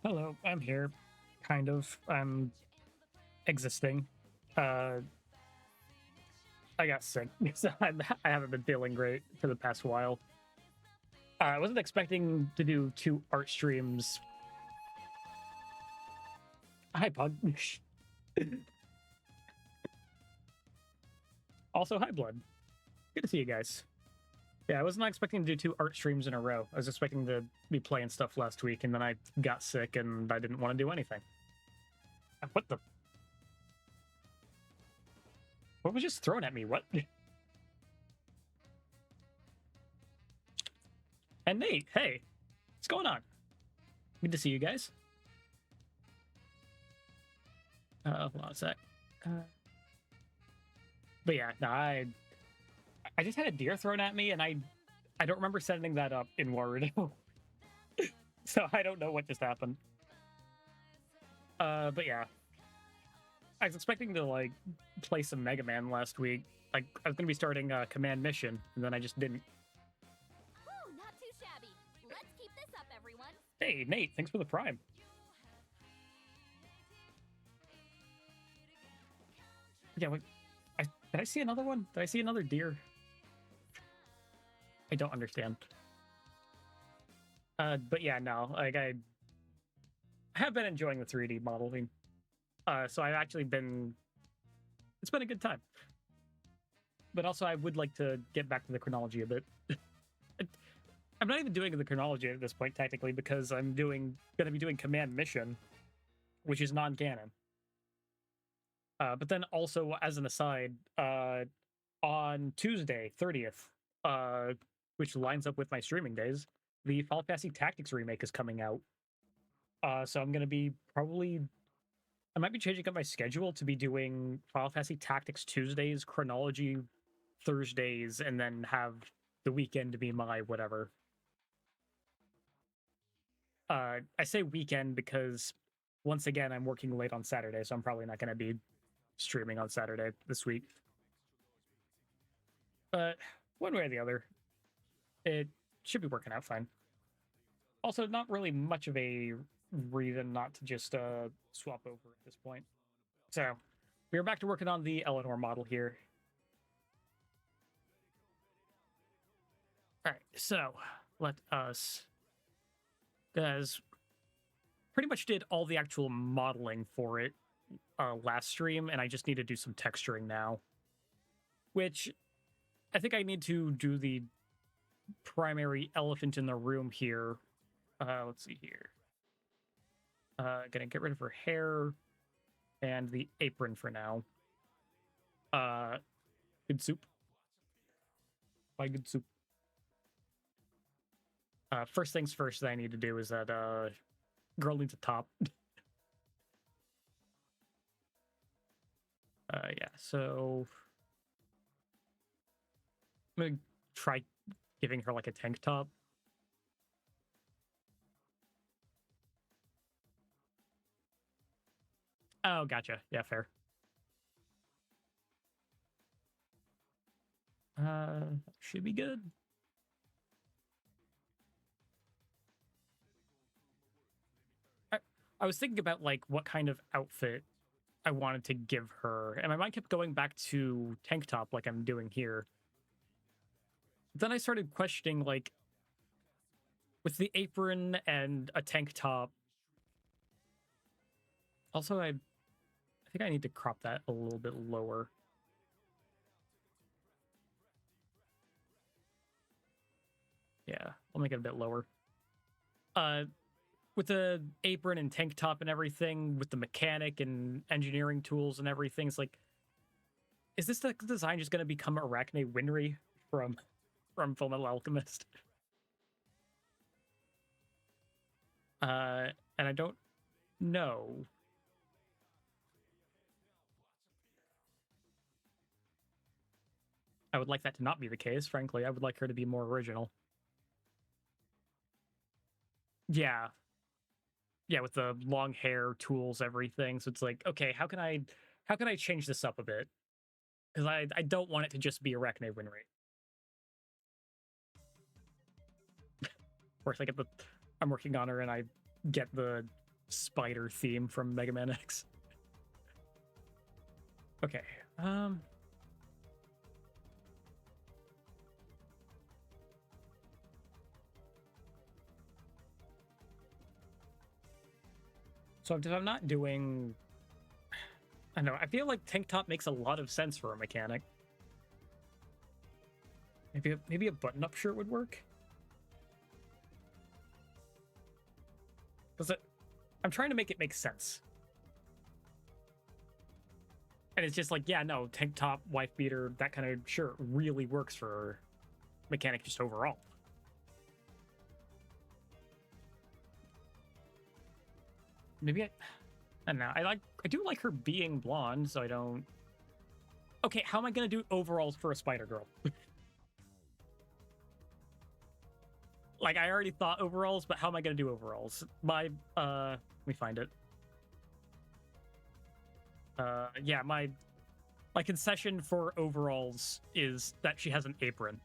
Hello, I'm here. Kind of. I'm existing. Uh, I got sick, so I haven't been feeling great for the past while. I wasn't expecting to do 2 art streams. Hi, Pug. Also, hi, Blood. Good to see you guys. Yeah, I was not expecting to do 2 art streams in a row. I was expecting to be playing stuff last week, and then I got sick, and I didn't want to do anything. What the? What was just thrown at me? What? And Nate, hey, what's going on? Good to see you guys. Hold on a sec. But yeah, no, I just had a deer thrown at me, and I don't remember setting that up in Word, so I don't know what just happened. But yeah, I was expecting to like play some Mega Man last week. Like I was gonna be starting Command Mission, and then I just didn't. Woo, not too shabby. Let's keep this up, everyone. Hey, Nate, thanks for the Prime. Yeah, wait, did I see another one? Did I see another deer? I don't understand. But yeah, no, like I have been enjoying the 3D modeling. So I've actually been. It's been a good time. But also, I would like to get back to the chronology a bit. I'm not even doing the chronology at this point, technically, because I'm going to be doing Command Mission, which is non-canon. But then also, as an aside, on Tuesday, 30th, which lines up with my streaming days, the Final Fantasy Tactics remake is coming out. So I'm going to be I might be changing up my schedule to be doing Final Fantasy Tactics Tuesdays, chronology Thursdays, and then have the weekend to be my whatever. I say weekend because once again I'm working late on Saturday, so I'm probably not going to be streaming on Saturday this week. But one way or the other, it should be working out fine. Also, not really much of a reason not to just swap over at this point. So we're back to working on the Eleanor model here. All right, so let us, guys, pretty much did all the actual modeling for it last stream, and I just need to do some texturing now, which I think I need to do the primary elephant in the room here. Let's see here. Gonna get rid of her hair and the apron for now. Good soup. Buy good soup. First things first that I need to do is that girl needs a top. Yeah, so I'm gonna try giving her like a tank top. Oh, gotcha. Yeah, fair. Should be good. I was thinking about like what kind of outfit I wanted to give her, and my mind kept going back to tank top, like I'm doing here. Then I started questioning, like, with the apron and a tank top. Also, I think I need to crop that a little bit lower. Yeah, I'll make it a bit lower. With the apron and tank top and everything, with the mechanic and engineering tools and everything, it's like, is this the design just going to become Arachne Winry from Fullmetal Alchemist? And I don't know. I would like that to not be the case, frankly. I would like her to be more original. Yeah. Yeah, with the long hair, tools, everything. So it's like, okay, how can I change this up a bit? Because I don't want it to just be Arachne Winry. Of course, I'm working on her and I get the spider theme from Mega Man X. Okay. So if I'm not doing, I don't know, I feel like tank top makes a lot of sense for a mechanic. Maybe a button-up shirt would work. Because I'm trying to make it make sense. And it's just like, yeah, no, tank top, wife beater, that kind of shirt really works for mechanic just overall. Maybe I don't know. I do like her being blonde, so I don't. Okay, how am I gonna do overalls for a Spider Girl? Like, I already thought overalls, but how am I gonna do overalls? Let me find it. Yeah, my concession for overalls is that she has an apron.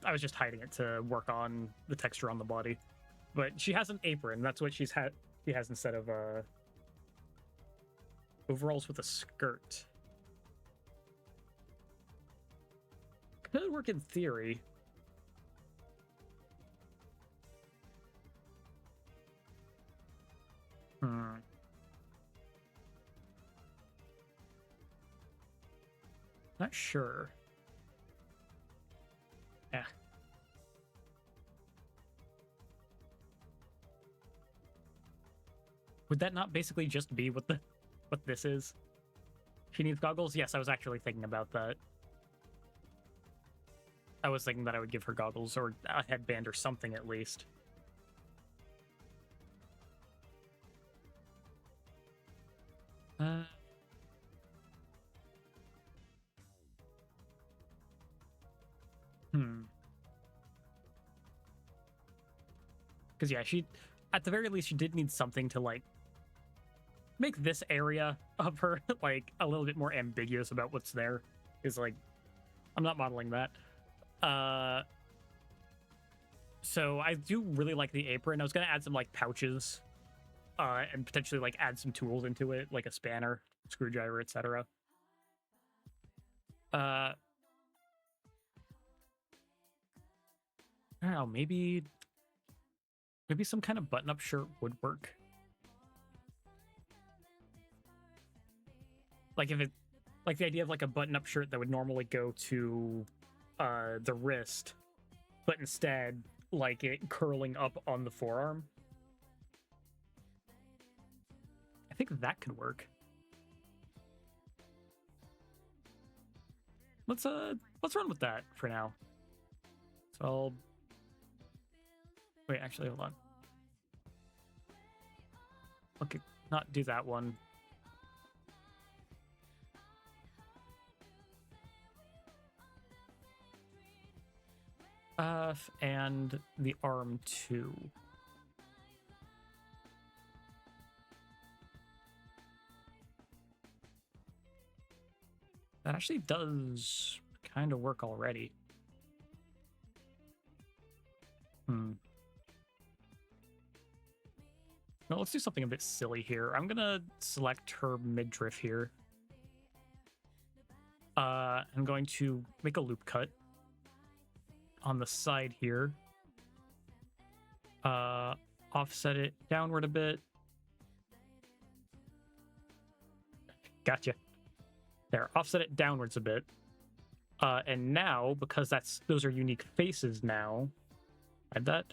I was just hiding it to work on the texture on the body, but she has an apron. That's what she has instead of overalls with a skirt. Could work in theory. Not sure. Yeah. Would that not basically just be what this is? She needs goggles? Yes, I was actually thinking about that. I was thinking that I would give her goggles or a headband or something at least. Because yeah, at the very least, she did need something to like make this area of her like a little bit more ambiguous about what's there. Is like, I'm not modeling that. So I do really like the apron. I was gonna add some like pouches, and potentially like add some tools into it, like a spanner, screwdriver, etc. I don't know, maybe some kind of button-up shirt would work. Like if it, like the idea of like a button-up shirt that would normally go to the wrist, but instead like it curling up on the forearm. I think that could work. Let's run with that for now. So I'll wait, actually hold on. Okay, not do that one. And the arm too. That actually does kind of work already. No, let's do something a bit silly here. I'm gonna select her midriff here. I'm going to make a loop cut on the side here. Offset it downward a bit. Gotcha. There, offset it downwards a bit. And now, because those are unique faces now, add that.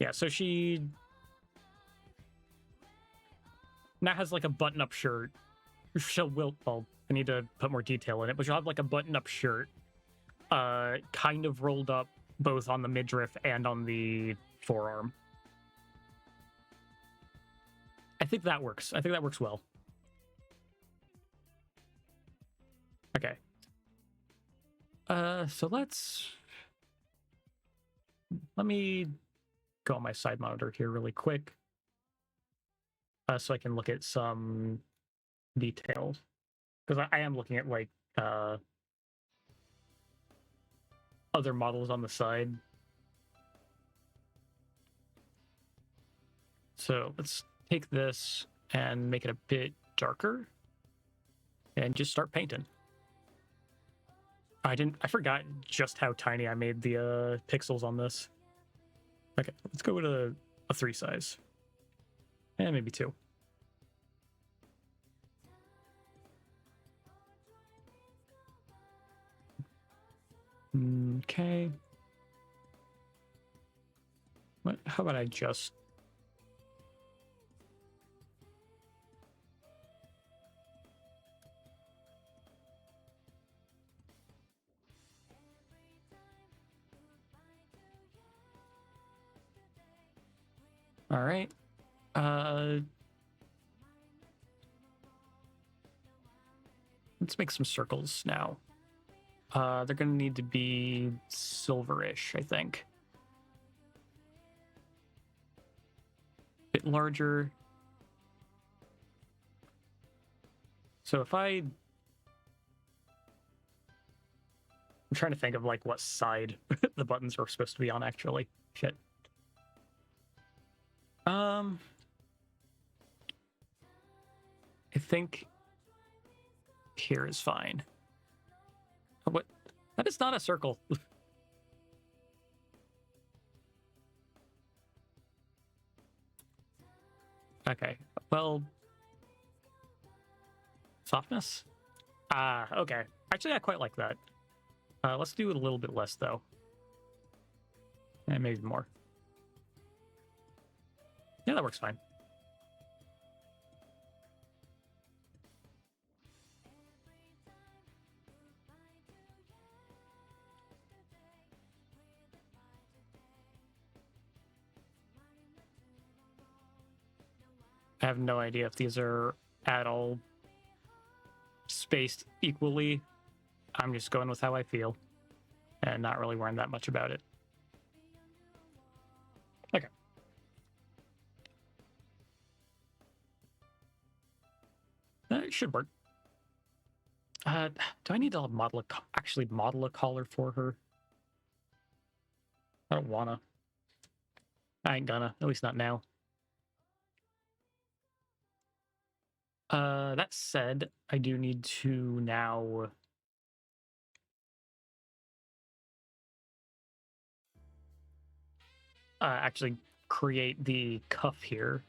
Yeah, so she now has like a button-up shirt. Well, I need to put more detail in it, but she'll have like a button-up shirt, kind of rolled up both on the midriff and on the forearm. I think that works. I think that works well. Okay. So let me go on my side monitor here really quick, so I can look at some details, because I am looking at like other models on the side. So let's take this and make it a bit darker and just start painting. I forgot just how tiny I made the pixels on this. Okay, let's go with a 3 size. And maybe 2. Okay. How about I just... All right. Let's make some circles now. They're going to need to be silverish, I think. Bit larger. So if I'm trying to think of like what side the buttons are supposed to be on, actually. Shit. I think here is fine. What? That is not a circle. Okay. Well, softness? Okay. Actually, I quite like that. Let's do it a little bit less, though. And maybe more. Yeah, that works fine. I have no idea if these are at all spaced equally. I'm just going with how I feel and not really worrying that much about it. Okay. It should work. Do I need to actually model a collar for her? I don't wanna. I ain't gonna, at least not now. That said, I do need to now actually create the cuff here.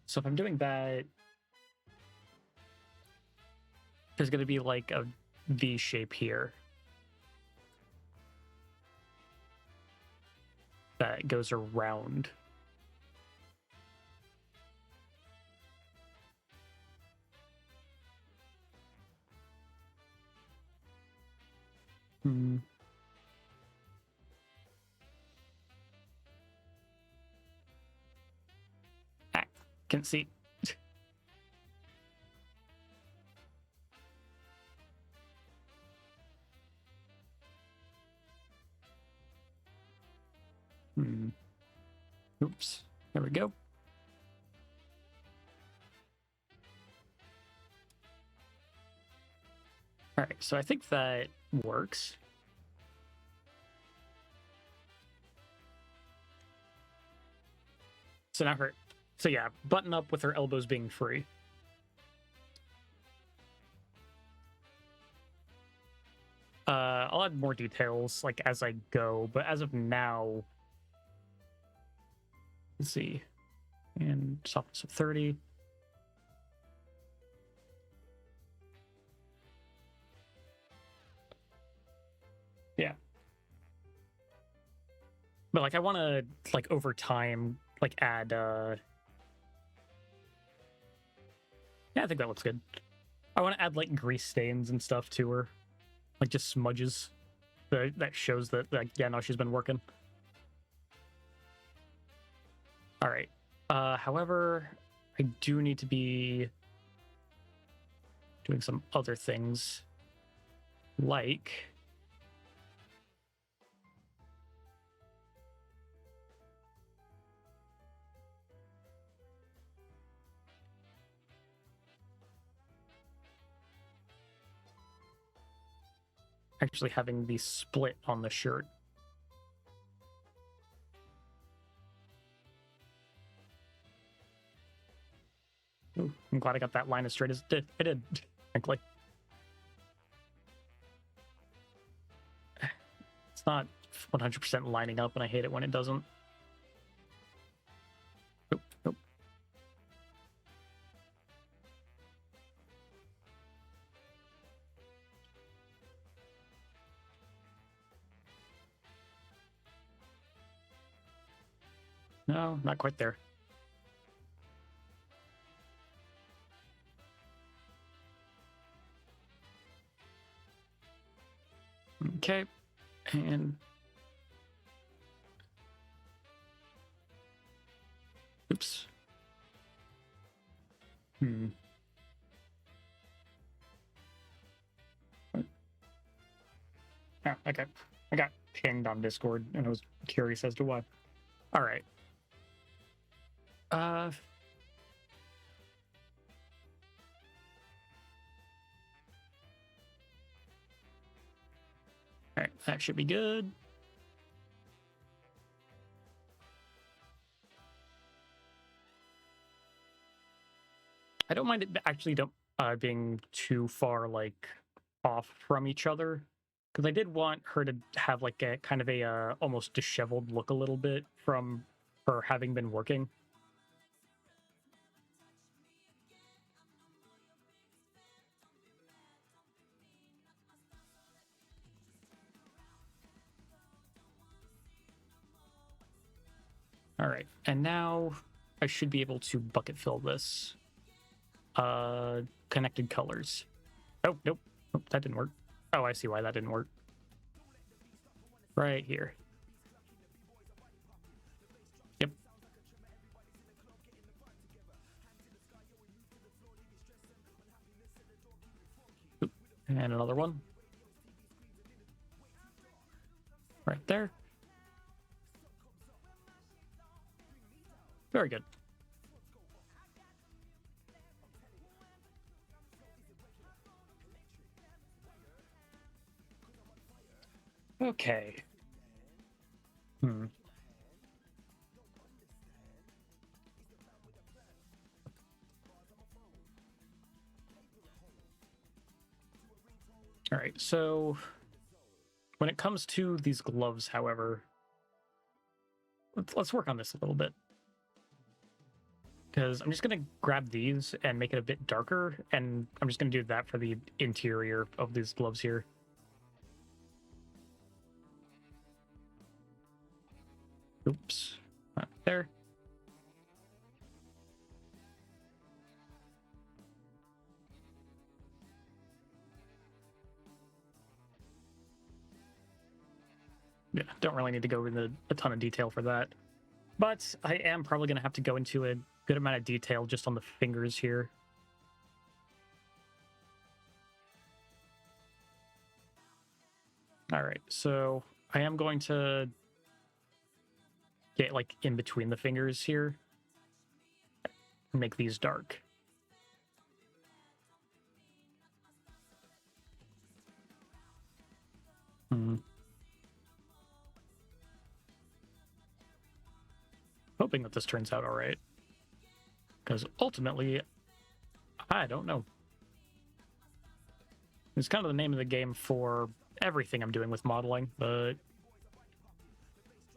So if I'm doing that, there's going to be like a V shape here that goes around. Can't see. Oops. There we go. All right, so I think that works. So now so yeah, button up with her elbows being free. I'll add more details like as I go, but as of now, let's see, and softness of 30. Yeah. But like I want to like over time like add yeah, I think that looks good. I want to add like grease stains and stuff to her. Like just smudges. That shows that like yeah, no, she's been working. All right. However, I do need to be doing some other things like actually having the split on the shirt. Ooh, I'm glad I got that line as straight as I did, frankly. It's not 100% lining up, and I hate it when it doesn't. Nope, nope. No, not quite there. Okay, and oops. Oh, okay. I got pinged on Discord, and I was curious as to why. All right. All right, that should be good. I don't mind it actually being too far like off from each other, because I did want her to have like a kind of a almost disheveled look a little bit from her having been working. All right, and now I should be able to bucket fill this. Connected colors. Oh, nope. Nope, that didn't work. Oh, I see why that didn't work. Right here. Yep. Oop. And another one. Right there. Very good. Okay. All right, so when it comes to these gloves, however, let's work on this a little bit. Because I'm just going to grab these and make it a bit darker, and I'm just going to do that for the interior of these gloves here. Oops, not there. Yeah, don't really need to go into a ton of detail for that. But I am probably going to have to go into a good amount of detail just on the fingers here. All right, so I am going to get like in between the fingers here. Make these dark. Hoping that this turns out all right. Because ultimately, I don't know. It's kind of the name of the game for everything I'm doing with modeling, but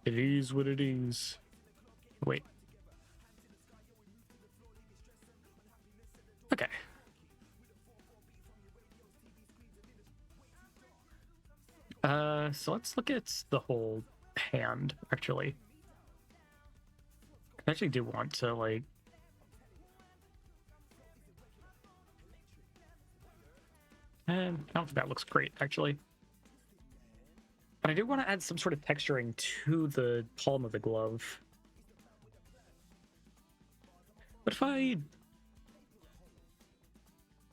it is what it is. Wait. Okay. So let's look at the whole hand, actually. I actually do want to, like... And I don't think that looks great, actually. But I do want to add some sort of texturing to the palm of the glove. What if I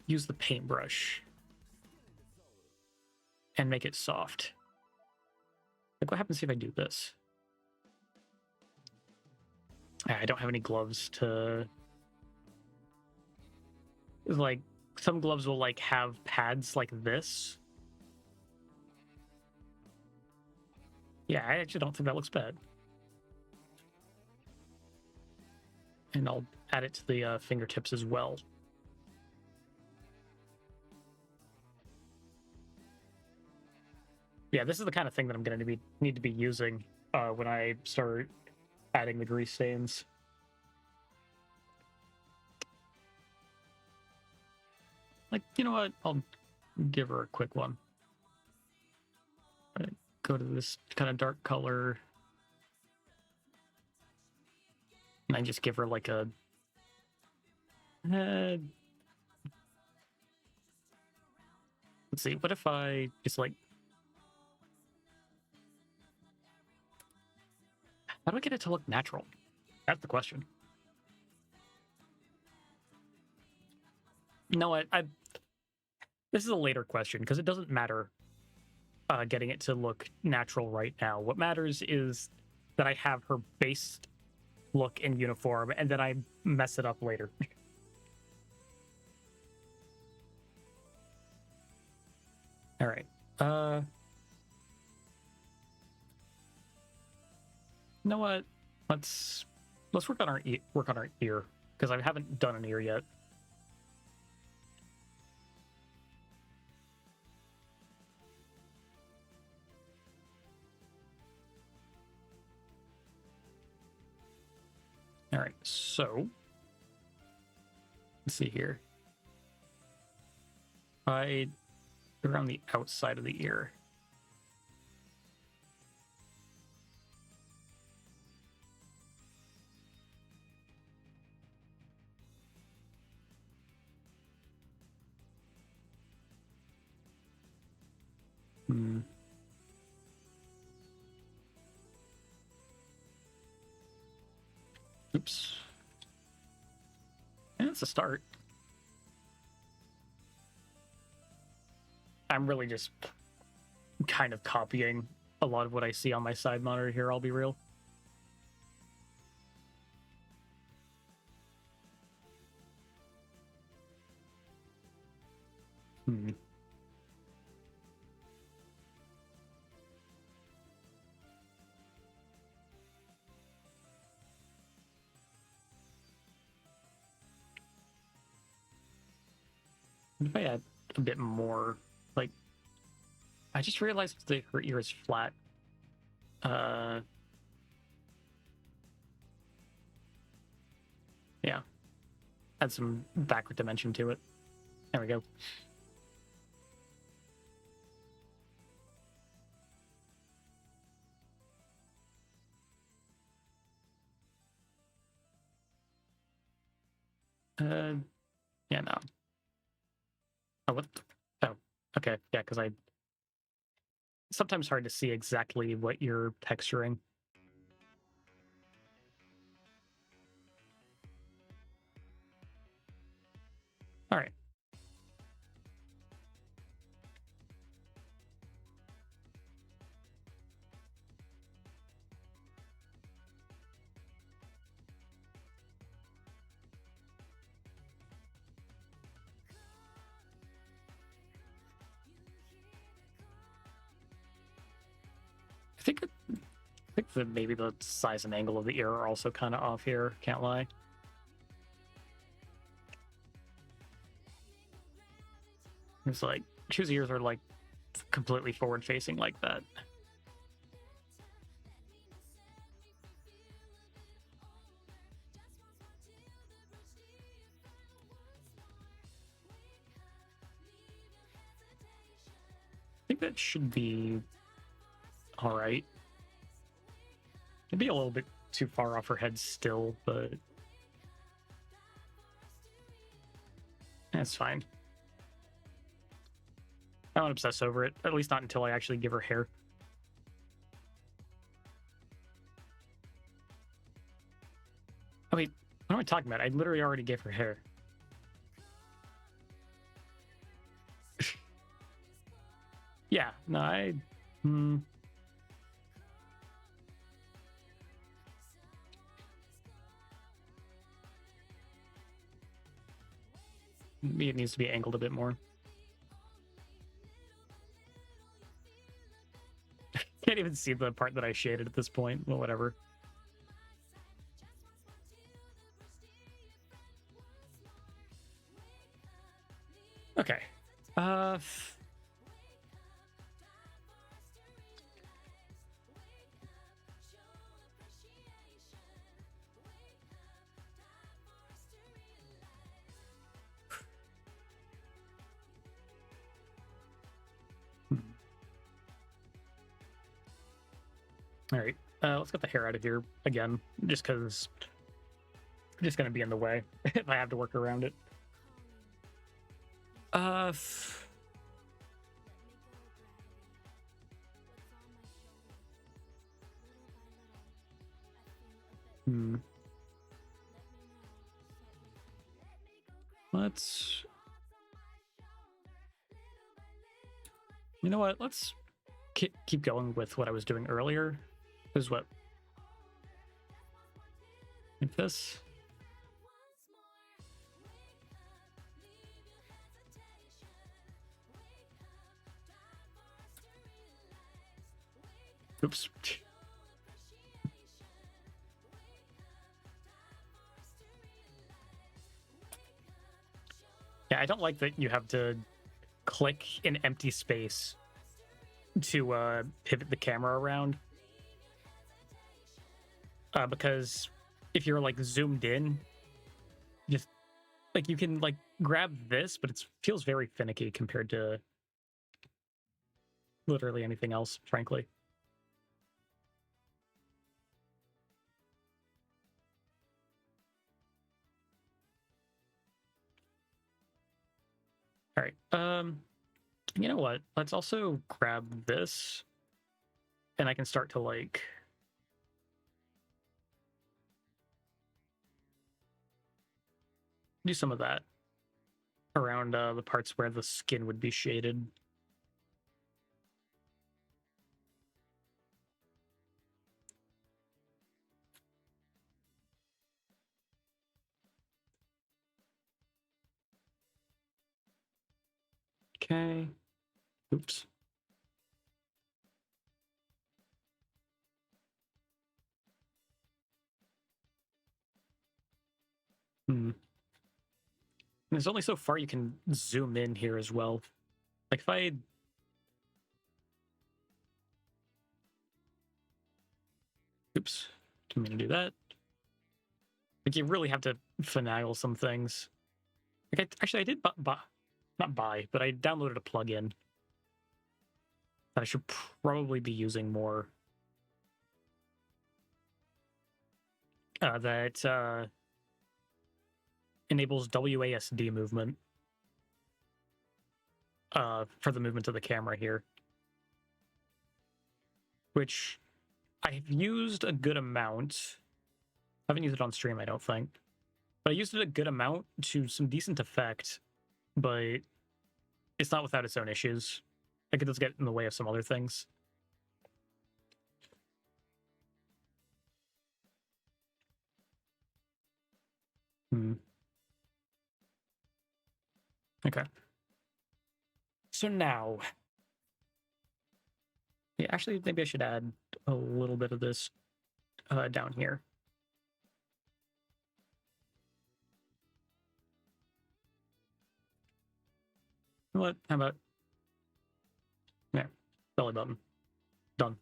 use the paintbrush and make it soft? Like, what happens if I do this? I don't have any gloves to... Like, some gloves will, like, have pads like this. Yeah, I actually don't think that looks bad. And I'll add it to the fingertips as well. Yeah, this is the kind of thing that I'm going to need to be using when I start adding the grease stains. Like, you know what? I'll give her a quick one. Go to this kind of dark color. And I just give her like a... let's see, what if I just like... How do I get it to look natural? That's the question. You know what? This is a later question, because it doesn't matter getting it to look natural right now. What matters is that I have her base look in uniform, and then I mess it up later. All right. You know what? Let's work on our ear, because I haven't done an ear yet. All right, so let's see here. I around the outside of the ear. Oops. And it's a start. I'm really just kind of copying a lot of what I see on my side monitor here, I'll be real. If I add a bit more, like, I just realized that her ear is flat. Yeah. Add some backward dimension to it. There we go. Yeah, no. Oh, what? Oh, okay. Yeah, because sometimes hard to see exactly what you're texturing. All right. I think that maybe the size and angle of the ear are also kind of off here. Can't lie. It's like Choose ears are like completely forward facing like that. I think that should be all right. It'd be a little bit too far off her head still, but that's fine. I won't obsess over it, at least not until I actually give her hair. Oh wait, what am I talking about? I literally already gave her hair. Yeah, no, maybe it needs to be angled a bit more. can't even see the part that I shaded at this point. Well, whatever. Okay. All right. Let's get the hair out of here again, just because I'm just gonna be in the way if I have to work around it. Let's. You know what? Let's keep going with what I was doing earlier. Is what? Like this. Oops. Yeah, I don't like that you have to click in empty space to pivot the camera around. Because if you're like zoomed in, just like you can like grab this, but it feels very finicky compared to literally anything else, frankly. All right. You know what? Let's also grab this, and I can start to like do some of that around the parts where the skin would be shaded. Okay. Oops. There's only so far you can zoom in here as well. Like if I... Oops. Didn't mean to do that. Like you really have to finagle some things. Like I did not buy, but I downloaded a plugin that I should probably be using more. That enables WASD movement for the movement of the camera here, which I've used a good amount. I haven't used it on stream, I don't think, but I used it a good amount to some decent effect, but it's not without its own issues. Like it does get in the way of some other things. Okay. So now, yeah, actually, maybe I should add a little bit of this down here. What? How about? Yeah, belly button. Done.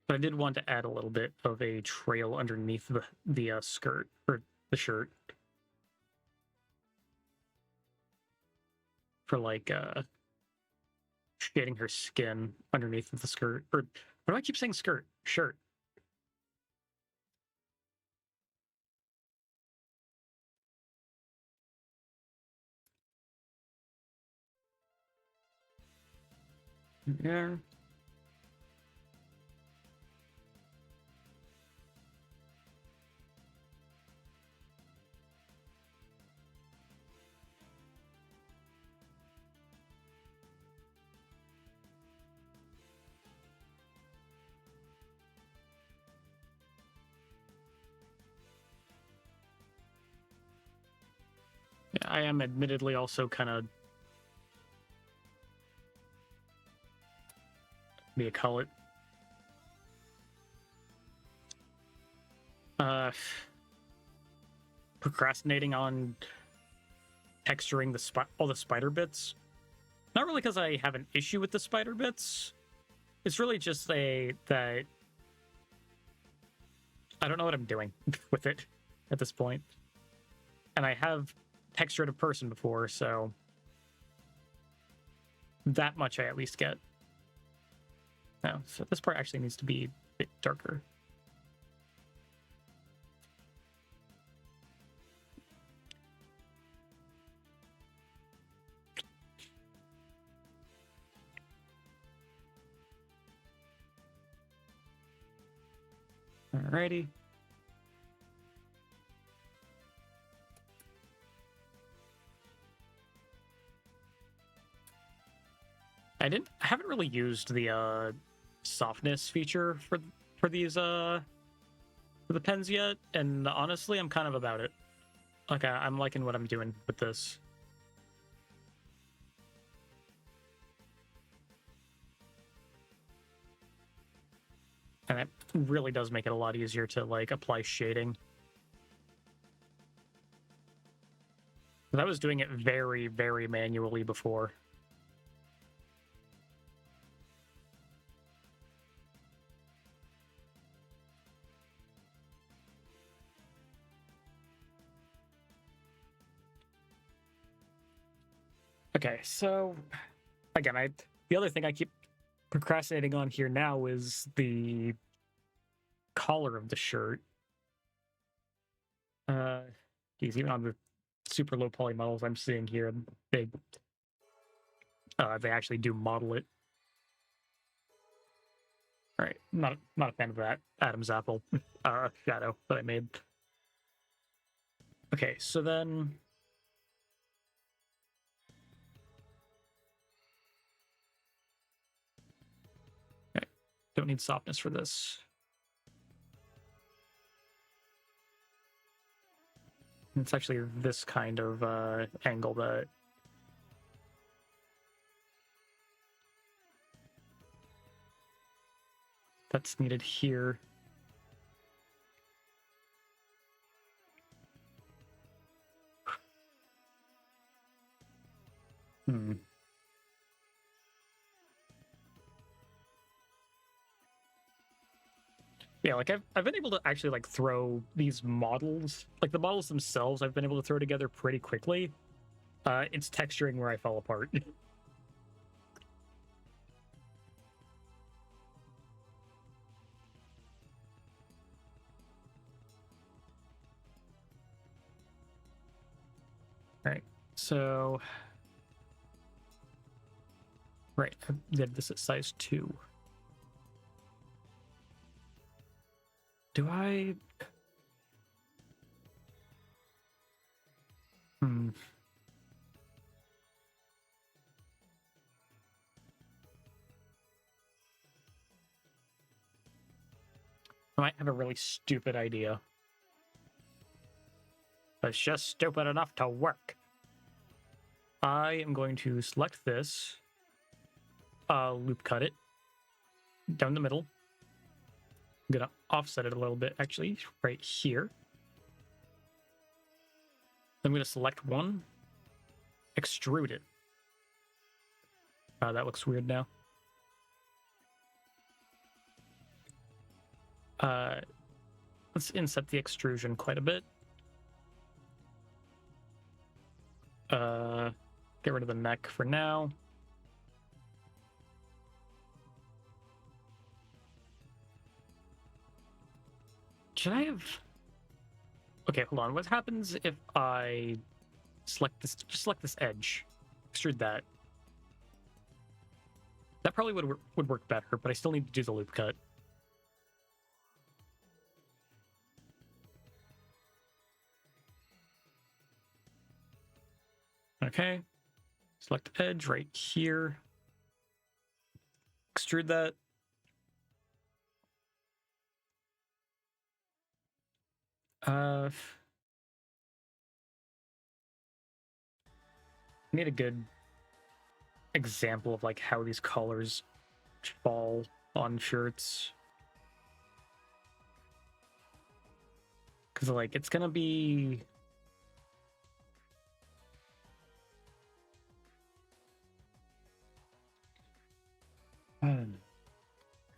But I did want to add a little bit of a trail underneath the skirt or the shirt for like shading her skin underneath the skirt. Or why do I keep saying skirt? Shirt. Yeah. I am admittedly also kind of do you call it? Procrastinating on texturing all the spider bits. Not really because I have an issue with the spider bits. It's really just that I don't know what I'm doing with it at this point. And I have textured a person before, so that much I at least get. No, so this part actually needs to be a bit darker. Alrighty. I haven't really used the softness feature for these for the pens yet, and honestly, I'm kind of about it. Like I'm liking what I'm doing with this. And it really does make it a lot easier to like apply shading. I was doing it very, very manually before. Okay, so again, the other thing I keep procrastinating on here now is the collar of the shirt. Geez, even on the super low poly models I'm seeing here, they actually do model it. All right, not a fan of that Adam's apple shadow that I made. Okay, so then. Okay, don't need softness for this. It's actually this kind of angle that's needed here. Yeah, like I've been able to actually like throw these models, like the models themselves, I've been able to throw together pretty quickly. It's texturing where I fell apart. All right, so right, I did this at size 2. Do I? I might have a really stupid idea. But it's just stupid enough to work. I am going to select this, loop cut it down the middle. I'm gonna offset it a little bit, actually, right here. I'm gonna select one, extrude it. That looks weird now. Let's inset the extrusion quite a bit. Get rid of the neck for now. Should I have? Okay, hold on. What happens if I select this? Just select this edge, extrude that. That probably would work better, but I still need to do the loop cut. Okay, select edge right here. Extrude that. I need a good example of like how these colors fall on shirts. Because, like, it's gonna be...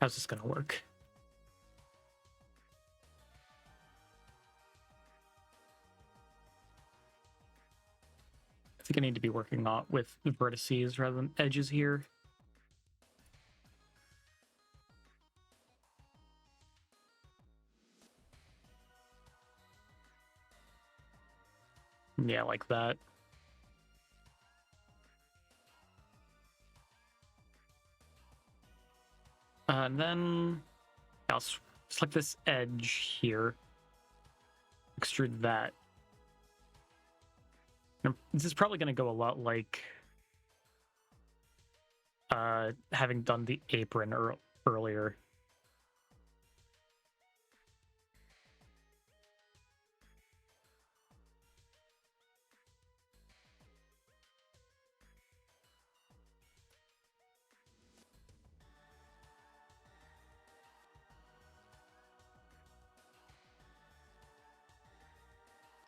How's this gonna work? I think I need to be working on with the vertices rather than edges here. Yeah, like that. And then I'll select this edge here. Extrude that. This is probably going to go a lot like having done the apron earlier.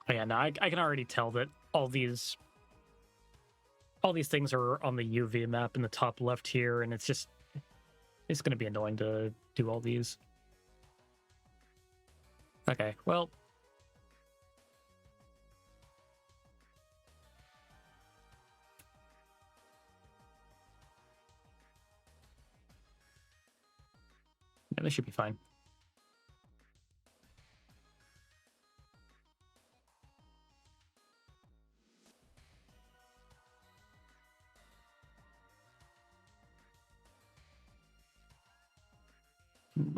Oh yeah, no, I can already tell that all these things are on the UV map in the top left here, and it's going to be annoying to do all these. Okay, well, yeah, this should be fine.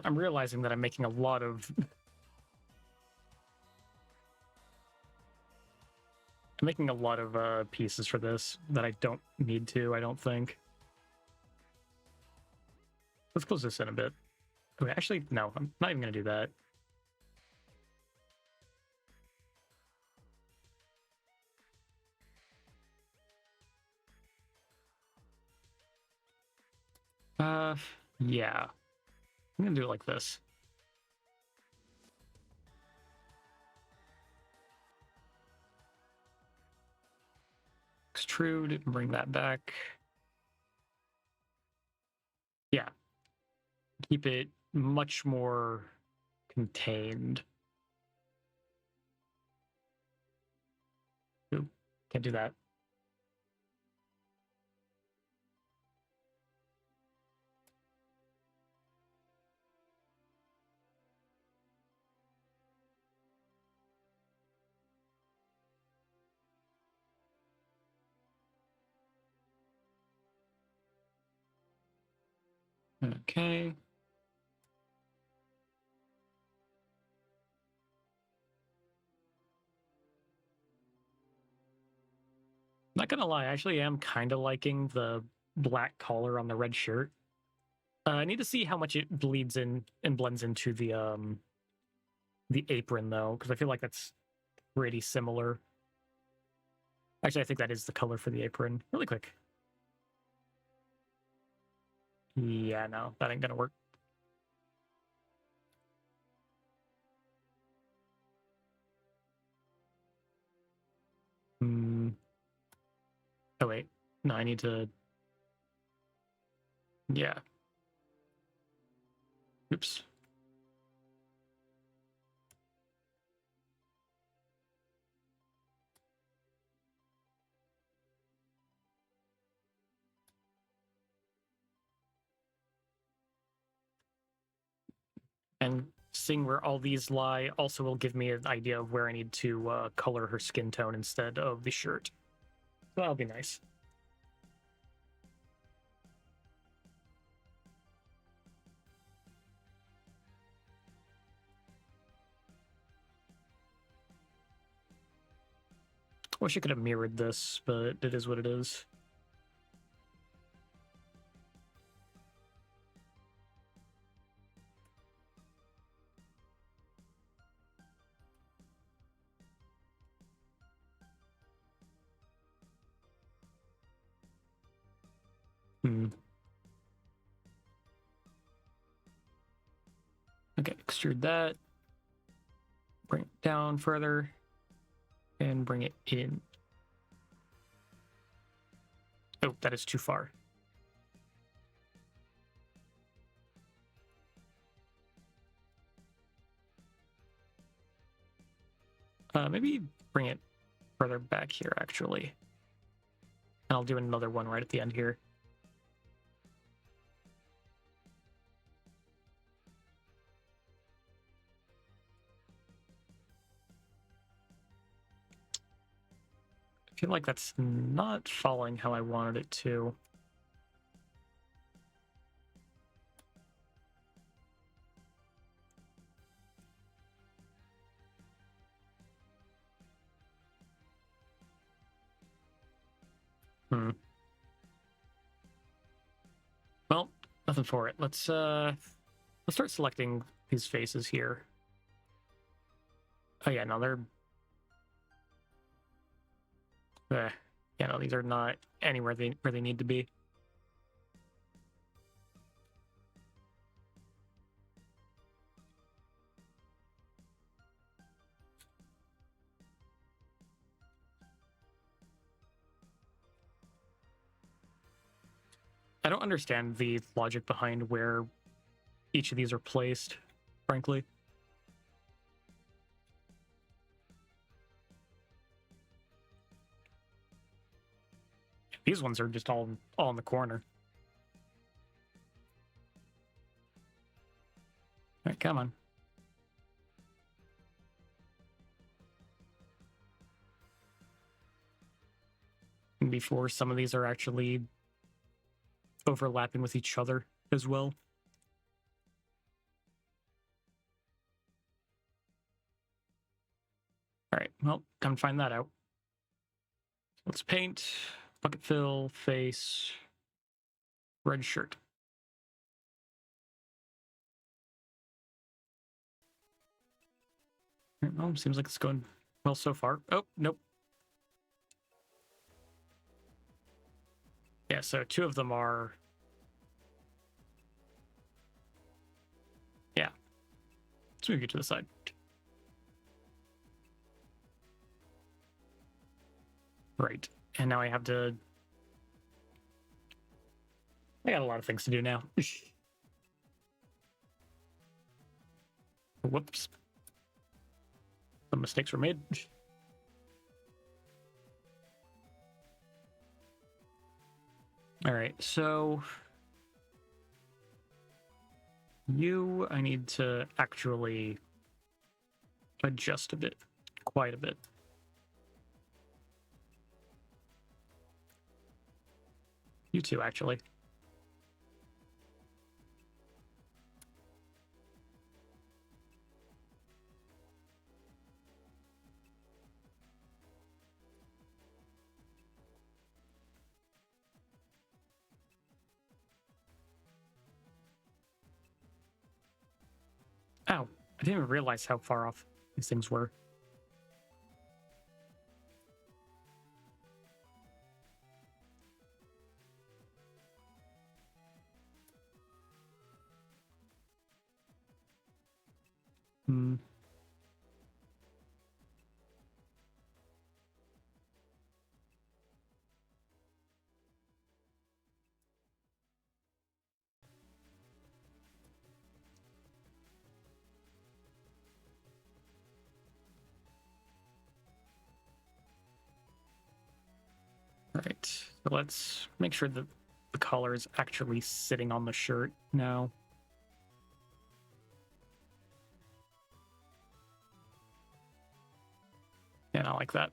I'm realizing that I'm making a lot of... I'm making a lot of pieces for this that I don't need to, I don't think. Let's close this in a bit. Okay, actually, no, I'm not even going to do that. Yeah. I'm going to do it like this. Extrude and bring that back. Yeah. Keep it much more contained. Ooh, can't do that. Okay. Not gonna lie, I actually am kind of liking the black collar on the red shirt. I need to see how much it bleeds in and blends into the apron though, because I feel like that's pretty similar. Actually, I think that is the color for the apron. Really quick. Yeah, no, that ain't gonna work. Oh wait, no, I need to... Yeah. Oops. And seeing where all these lie also will give me an idea of where I need to color her skin tone instead of the shirt. So that'll be nice. Wish I could have mirrored this, but it is what it is. Hmm. extrude that. Bring it down further. And bring it in. Oh, that is too far. Maybe bring it further back here, actually. And I'll do another one right at the end here. I feel like that's not falling how I wanted it to. Well, nothing for it. Let's start selecting these faces here. Oh yeah, no, they're yeah, no, these are not anywhere where they need to be. I don't understand the logic behind where each of these are placed, frankly. These ones are just all in the corner. All right, come on. And before some of these are actually overlapping with each other as well. All right, well, come find that out. Let's paint, bucket fill, face, red shirt. Well, seems like it's going well so far. Oh, nope. Yeah, so two of them are... Yeah. Let's move you to the side. Right. And now I have to... I got a lot of things to do now. Whoops. Some mistakes were made. All right, so I need to actually adjust a bit, quite a bit. You too, actually. Ow, I didn't even realize how far off these things were. Hmm. All right, so let's make sure that the collar is actually sitting on the shirt now. Yeah, not like that.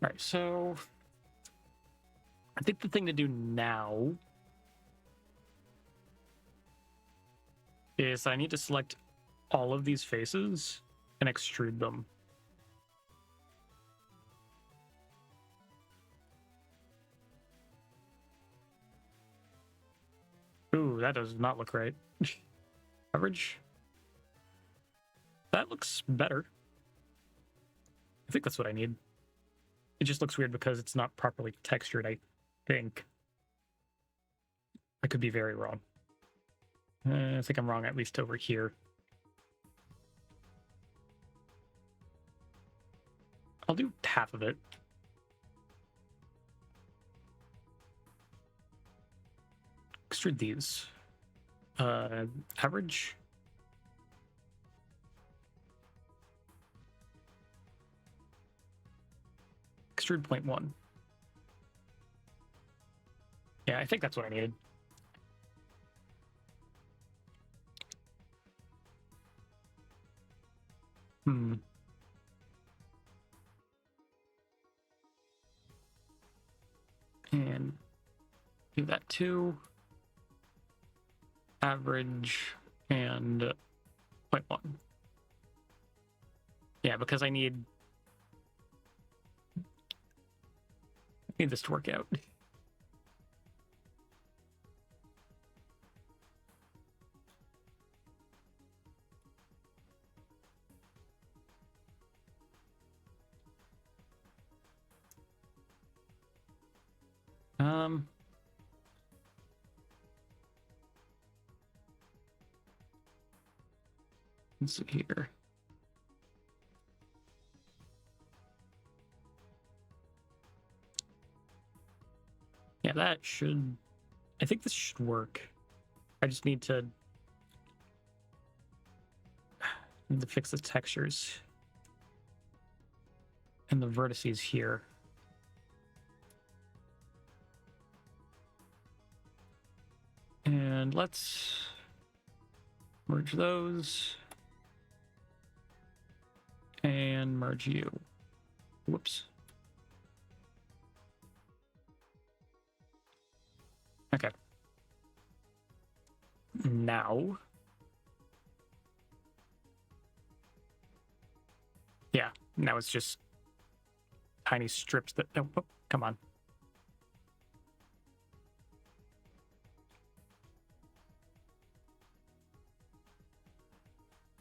All right, so I think the thing to do now is I need to select all of these faces and extrude them. Ooh, that does not look right. Coverage? That looks better. I think that's what I need. It just looks weird because it's not properly textured, I think. I could be very wrong. I think I'm wrong at least over here. I'll do half of it. Extrude these. Average. Extrude 0.1. Yeah, I think that's what I needed. And do that too. Average and 0.1. Yeah, because I need this to work out. Let's see here. Yeah, that should... I think this should work. I just need to fix the textures and the vertices here. And let's merge those and merge you. Whoops. Okay. Now. Yeah, now it's just tiny strips that... Oh, come on.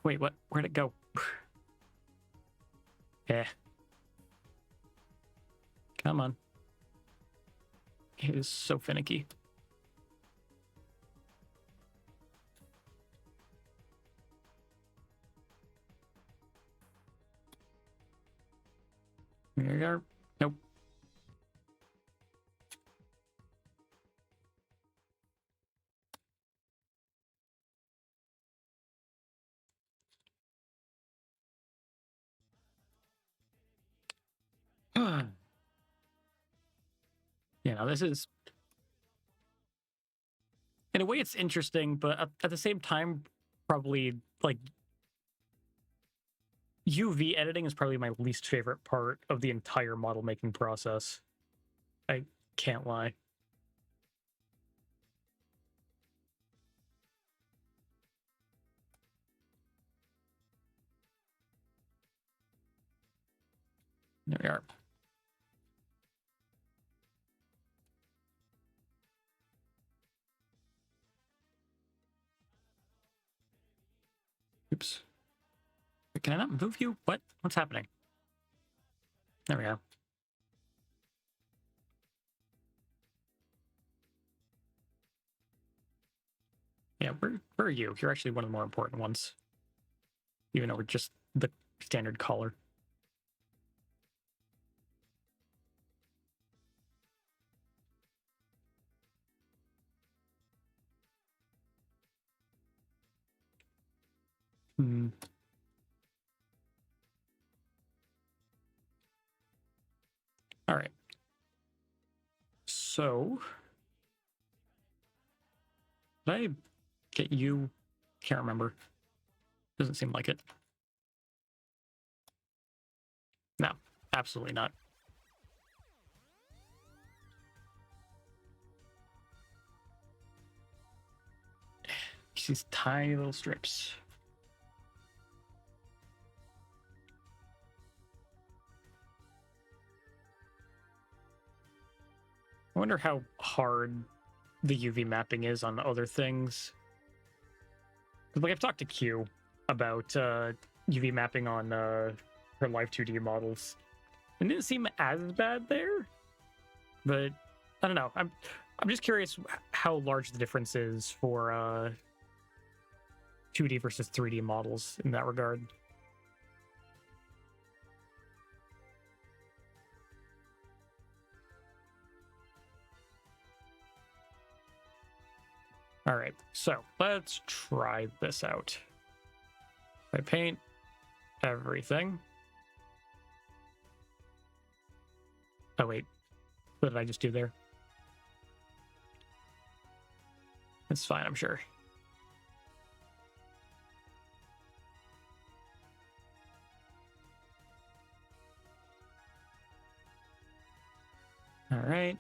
Wait, what? Where'd it go? Yeah. Come on. It is so finicky. There you are. Nope. You know, this is... In a way, it's interesting, but at the same time, probably, like... UV editing is probably my least favorite part of the entire model making process. I can't lie. There we are. Oops. Can I not move you? What? What's happening? There we go. Yeah, where are you? You're actually one of the more important ones. Even though we're just the standard collar. Hmm. All right. So, did I get you? Can't remember. Doesn't seem like it. No, absolutely not. These tiny little strips. I wonder how hard the UV mapping is on other things. Like, I've talked to Q about UV mapping on her live 2D models. It didn't seem as bad there, but I don't know. I'm just curious how large the difference is for 2D versus 3D models in that regard. All right, so let's try this out. I paint everything. Oh, wait. What did I just do there? It's fine, I'm sure. All right.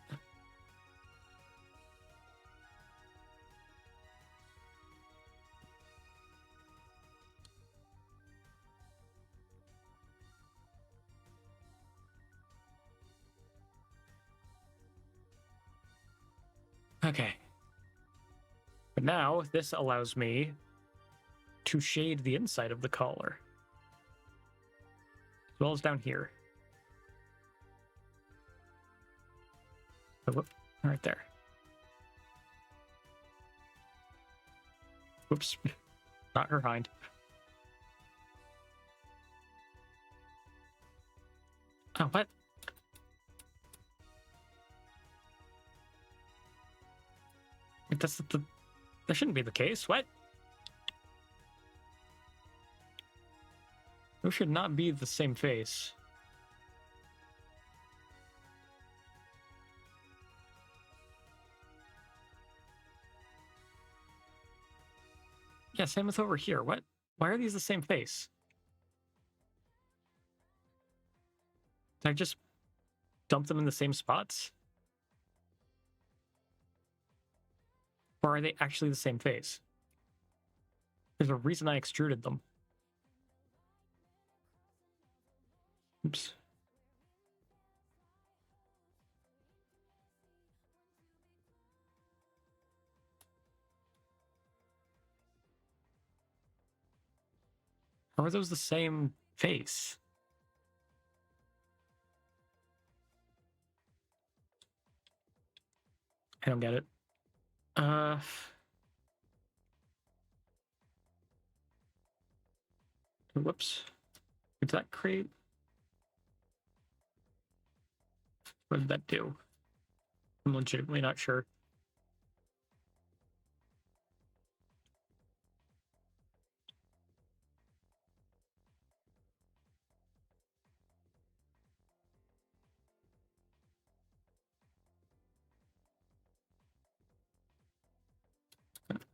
Okay. But now this allows me to shade the inside of the collar, as well as down here. Oh, whoop, right there. Whoops, not her hind. Oh, what? That shouldn't be the case. What? Those should not be the same face. Yeah, same with over here. What? Why are these the same face? Did I just dump them in the same spots? Or are they actually the same face? There's a reason I extruded them. Oops. How are those the same face? I don't get it. Whoops. Did that create? What did that do? I'm legitimately not sure.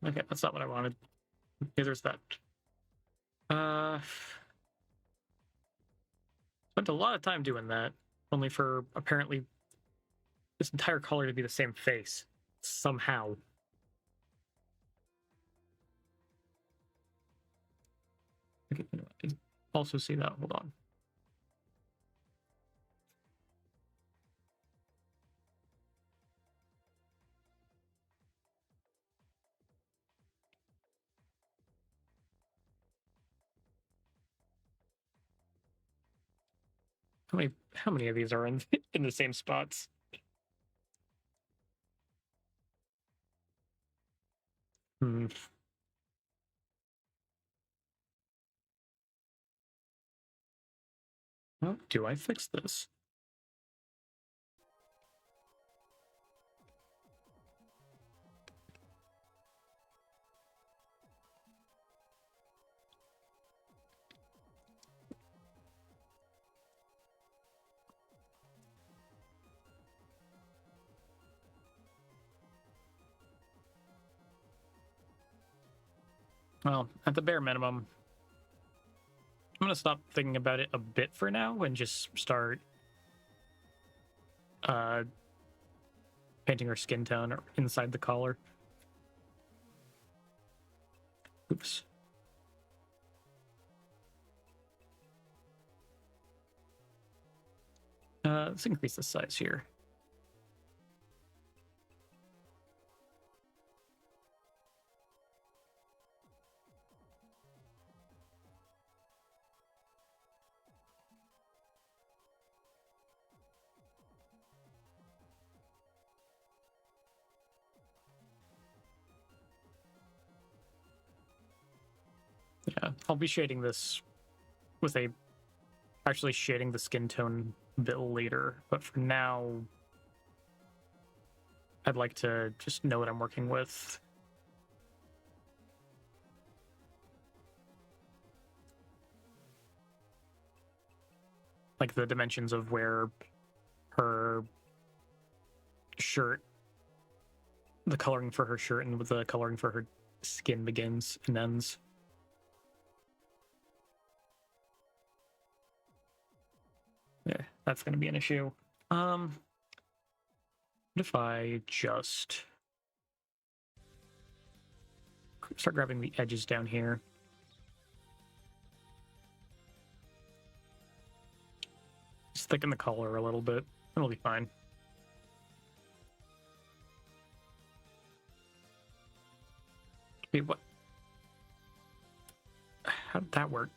Okay, that's not what I wanted. Okay, there's that. Spent a lot of time doing that, only for apparently this entire color to be the same face somehow. Okay, I also see that. Hold on. How many of these are in in the same spots? Hmm. How do I fix this? Well, at the bare minimum, I'm gonna stop thinking about it a bit for now and just start painting her skin tone or inside the collar. Oops. Let's increase the size here. Yeah, I'll be shading this with actually shading the skin tone a bit later, but for now, I'd like to just know what I'm working with. Like the dimensions of where her shirt, the coloring for her shirt and the coloring for her skin begins and ends. Yeah, that's going to be an issue. What if I just start grabbing the edges down here? Just thicken the color a little bit. It'll be fine. Wait, what? How did that work?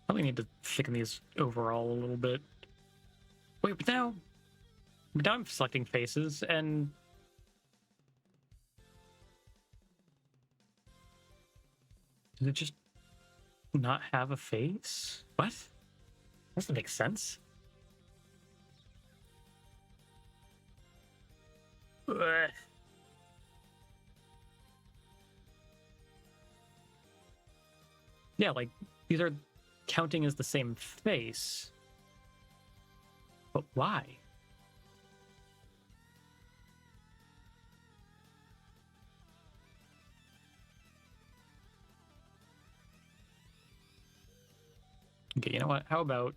Probably need to thicken these overall a little bit. Wait, but now I'm selecting faces, and does it just not have a face? What? Doesn't make sense. Ugh. Yeah, like these are counting as the same face. But why? Okay, you know what? How about...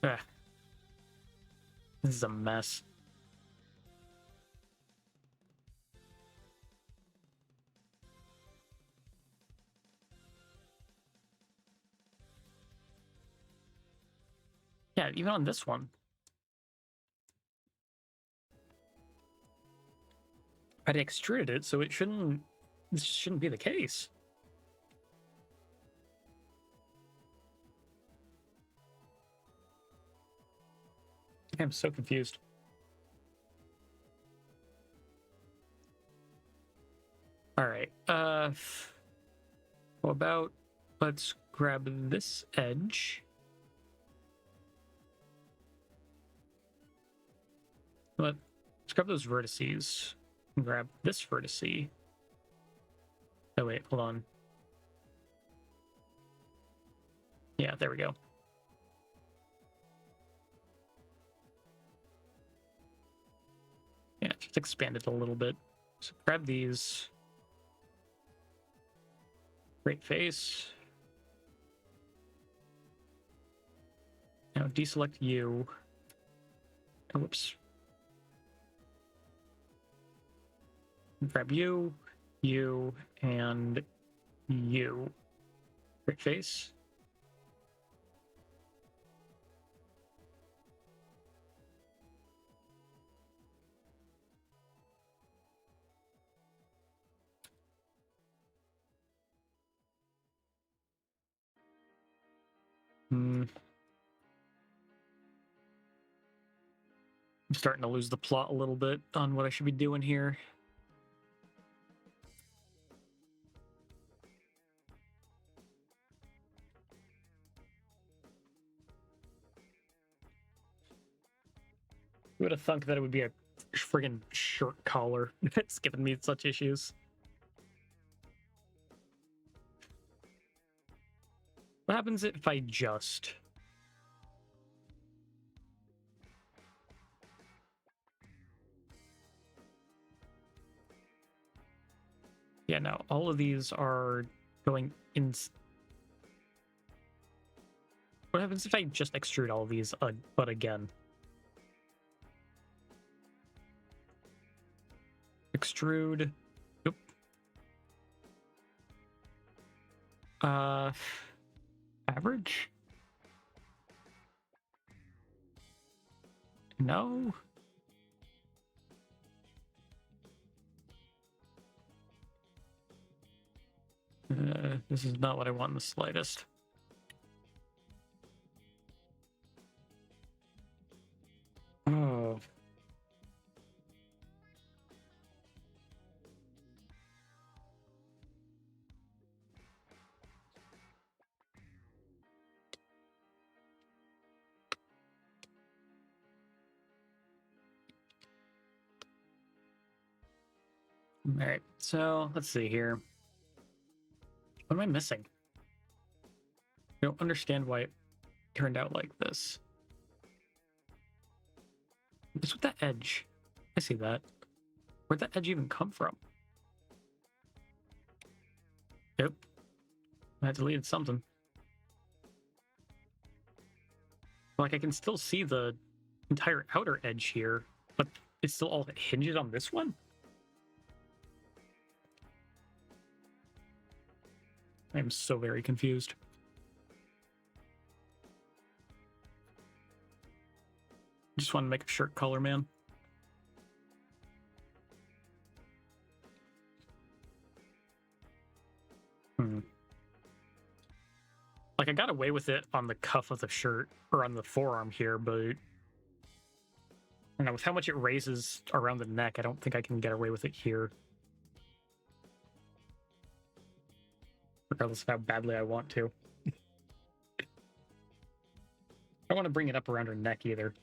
Ugh. This is a mess. Yeah, even on this one. I'd extruded it, so this shouldn't be the case. I'm so confused. All right. How about let's grab this edge. Let's grab those vertices. And grab this vertice. Oh wait, hold on. Yeah, there we go. Yeah, just expand it a little bit. So grab these. Great face. Now deselect you. Oh, whoops. Grab you, and you. Great face. I'm starting to lose the plot a little bit on what I should be doing here. Who would have thunk that it would be a friggin' shirt collar? It's giving me such issues. What happens if I just... Yeah, no, all of these are going in... What happens if I just extrude all of these, but again? Extrude. Nope. Average? No. This is not what I want in the slightest. All right, so let's see here. What am I missing? I don't understand why it turned out like this. What's with that edge? I see that. Where'd that edge even come from? Yep. I deleted something. Like, I can still see the entire outer edge here, but it's still all hinges on this one? I am so very confused. Just want to make a shirt color, man. Like, I got away with it on the cuff of the shirt, or on the forearm here, but I don't know, with how much it raises around the neck, I don't think I can get away with it here. Regardless of how badly I want to. I don't want to bring it up around her neck either.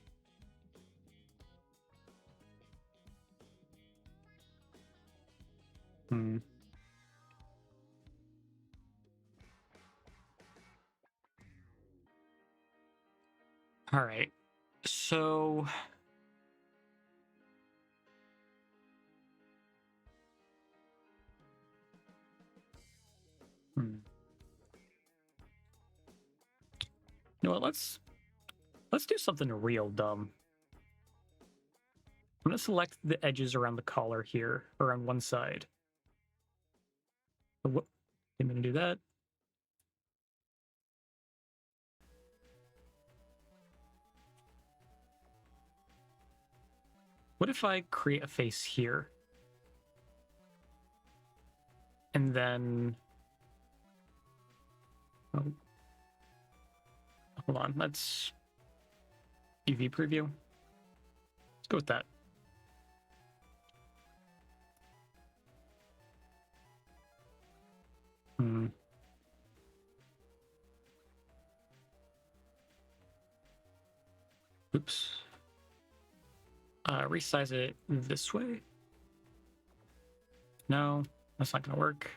All right. So you know what? Let's do something real dumb. I'm going to select the edges around the collar here, or on one side. Whoop. I'm going to do that. What if I create a face here? And then... Oh. Hold on, let's... UV preview. Let's go with that. Oops. Resize it this way. No, that's not gonna work.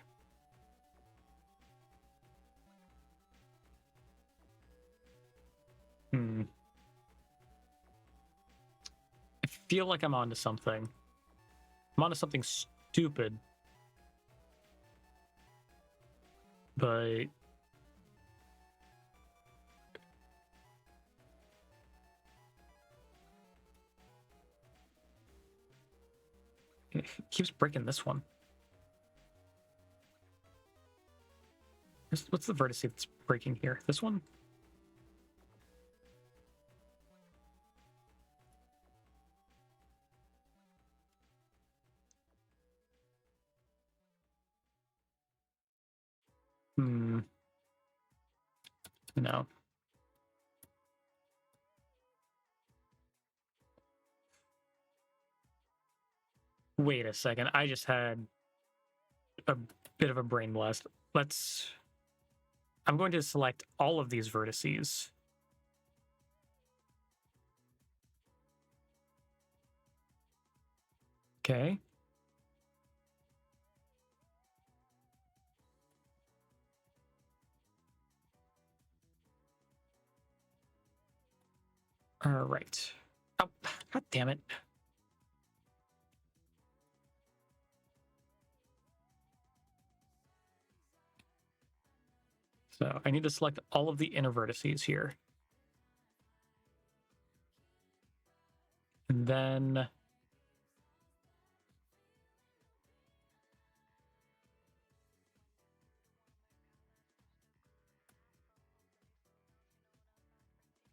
I feel like I'm onto something. I'm onto something stupid. But... it keeps breaking this one. What's the vertex that's breaking here? This one? No. Wait a second. I just had a bit of a brain blast. I'm going to select all of these vertices. Okay. All right. Oh, God damn it. So I need to select all of the inner vertices here. And then...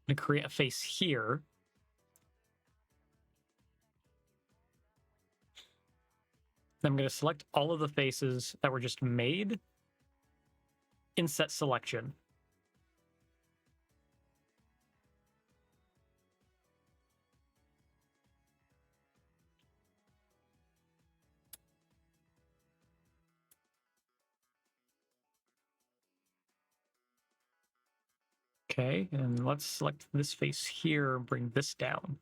I'm going to create a face here. Then I'm going to select all of the faces that were just made in set selection. Okay, and let's select this face here and bring this down.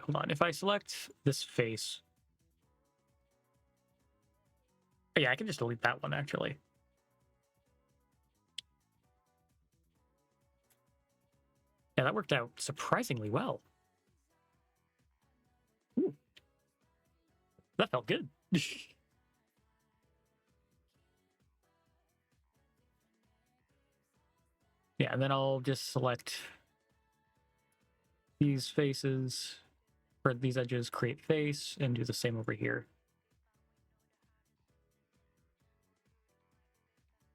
hold on. If I select this face, yeah, I can just delete that one actually. Yeah, that worked out surprisingly well. Ooh. That felt good. Yeah, and then I'll just select these faces, or these edges, create face, and do the same over here.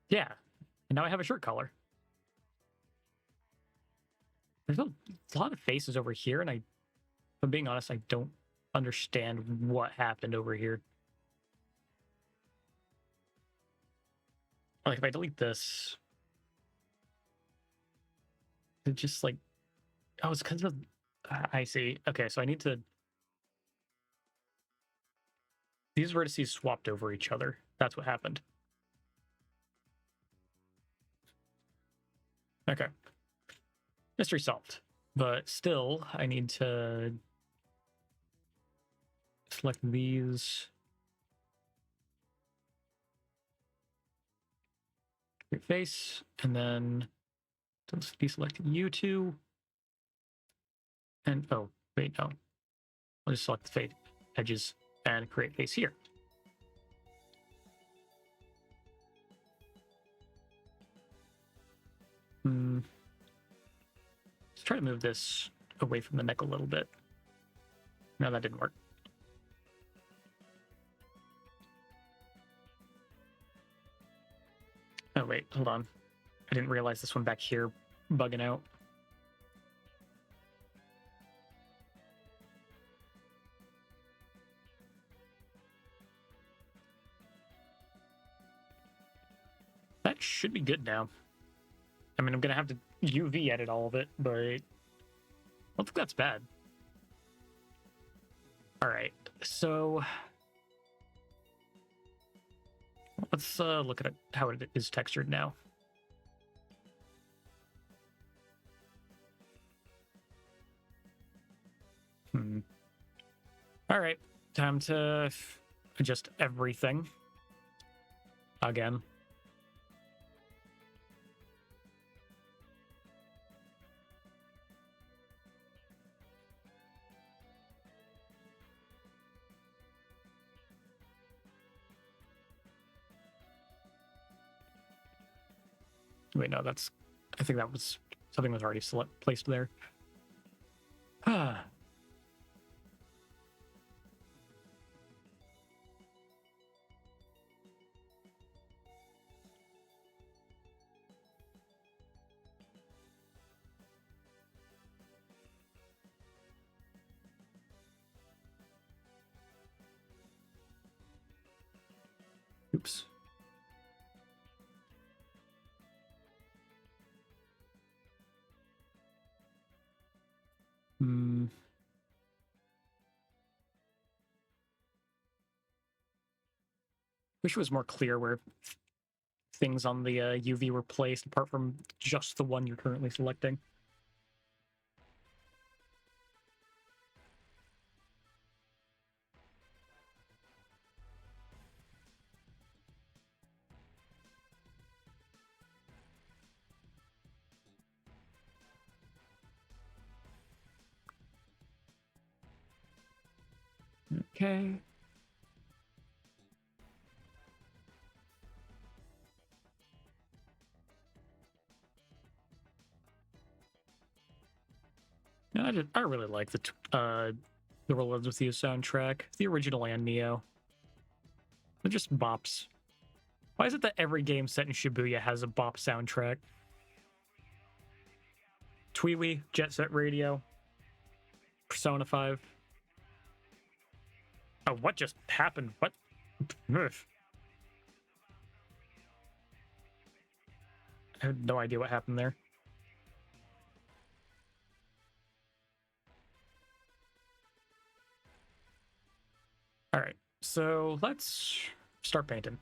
Yeah, and now I have a shirt collar. There's a lot of faces over here, and if I'm being honest, I don't understand what happened over here. Like, if I delete this, it just like, oh, it's because of, I see. Okay, so I need to, these vertices swapped over each other. That's what happened. Okay. Mystery solved. But still, I need to select these. Create face, and then deselect you two. And, oh, wait, no. I'll just select the fade edges and create face here. Let's try to move this away from the neck a little bit. No, that didn't work. Oh, wait, hold on. I didn't realize this one back here bugging out. That should be good now. I mean, I'm going to have to UV edit all of it, but I don't think that's bad. All right, so let's look at how it is textured now. All right, time to adjust everything again. Wait, no, I think that was something was already placed there. Oops. Wish it was more clear where things on the UV were placed, apart from just the one you're currently selecting. Okay. Yeah, I really like the World Lives With You soundtrack, the original and Neo. They're just bops. Why is it that every game set in Shibuya has a bop soundtrack? Tweewee, Jet Set Radio, Persona 5. Oh, what just happened? What? Ugh. I have no idea what happened there. All right, so let's start painting.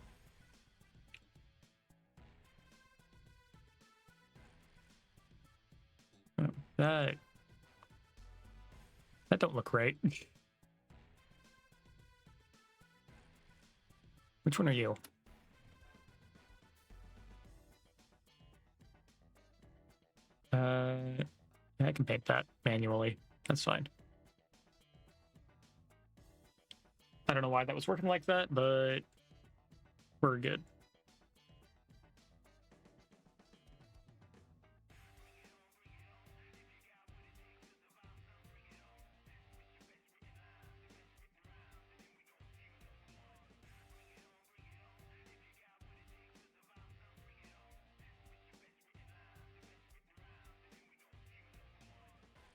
Oh, that That don't look right. Which one are you? I can paint that manually. That's fine. I don't know why that was working like that, but we're good.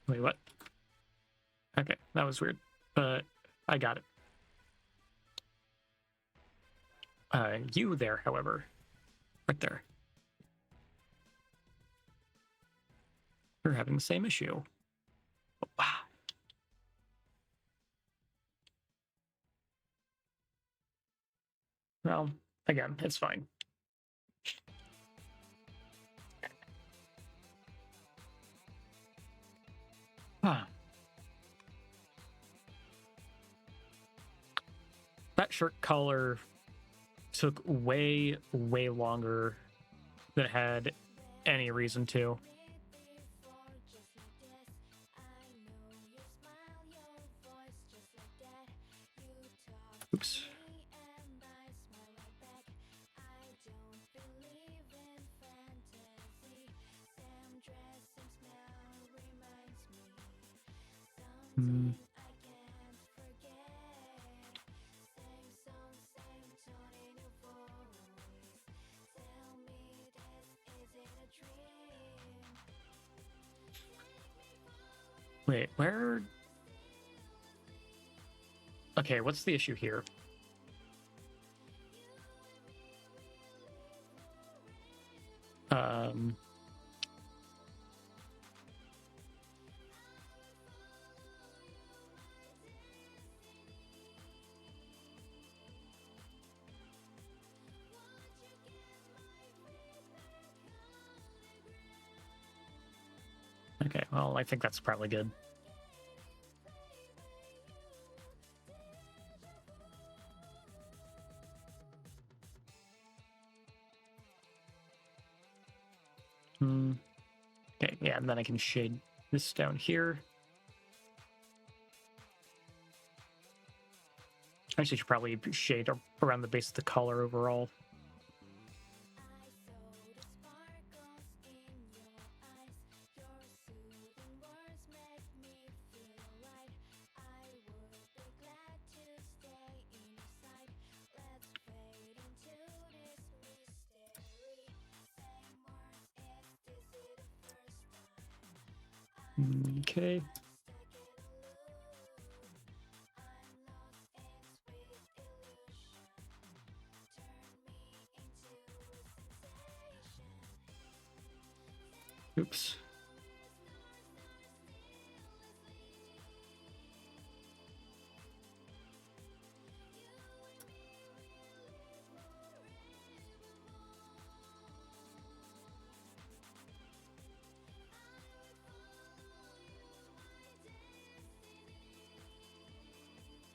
Wait, what? Okay, that was weird, but I got it. You there, however, right there. You're having the same issue. Oh, wow. Well, again, it's fine. Ah. That shirt color took way, way longer than it had any reason to. Oops. Wait, where? Okay, what's the issue here? Okay, well, I think that's probably good. Okay, yeah, and then I can shade this down here. Actually, should probably shade around the base of the collar overall. Okay. Oops.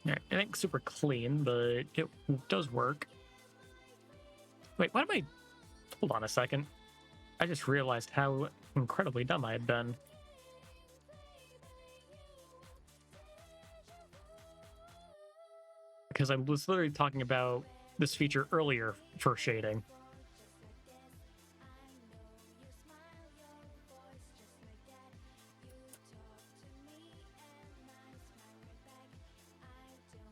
Yeah, it ain't super clean, but it does work. Wait, what am I... Hold on a second. I just realized how incredibly dumb I had been. Because I was literally talking about this feature earlier for shading.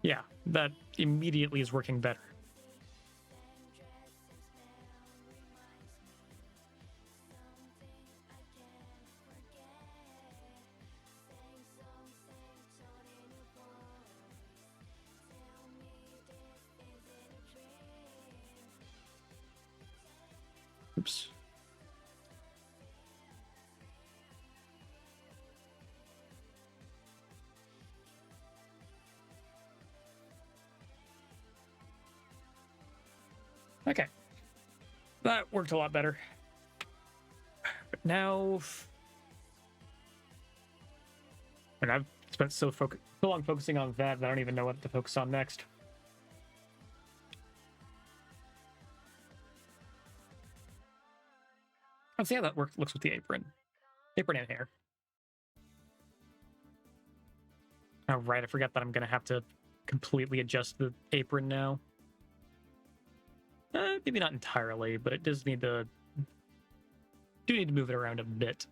Yeah, that immediately is working better. Oops. Okay. That worked a lot better. But now... And spent so long focusing on that I don't even know what to focus on next. Let's see how that looks with the apron. Apron and hair. Oh, right, I forgot that I'm going to have to completely adjust the apron now. Maybe not entirely, but it does need to... do need to move it around a bit.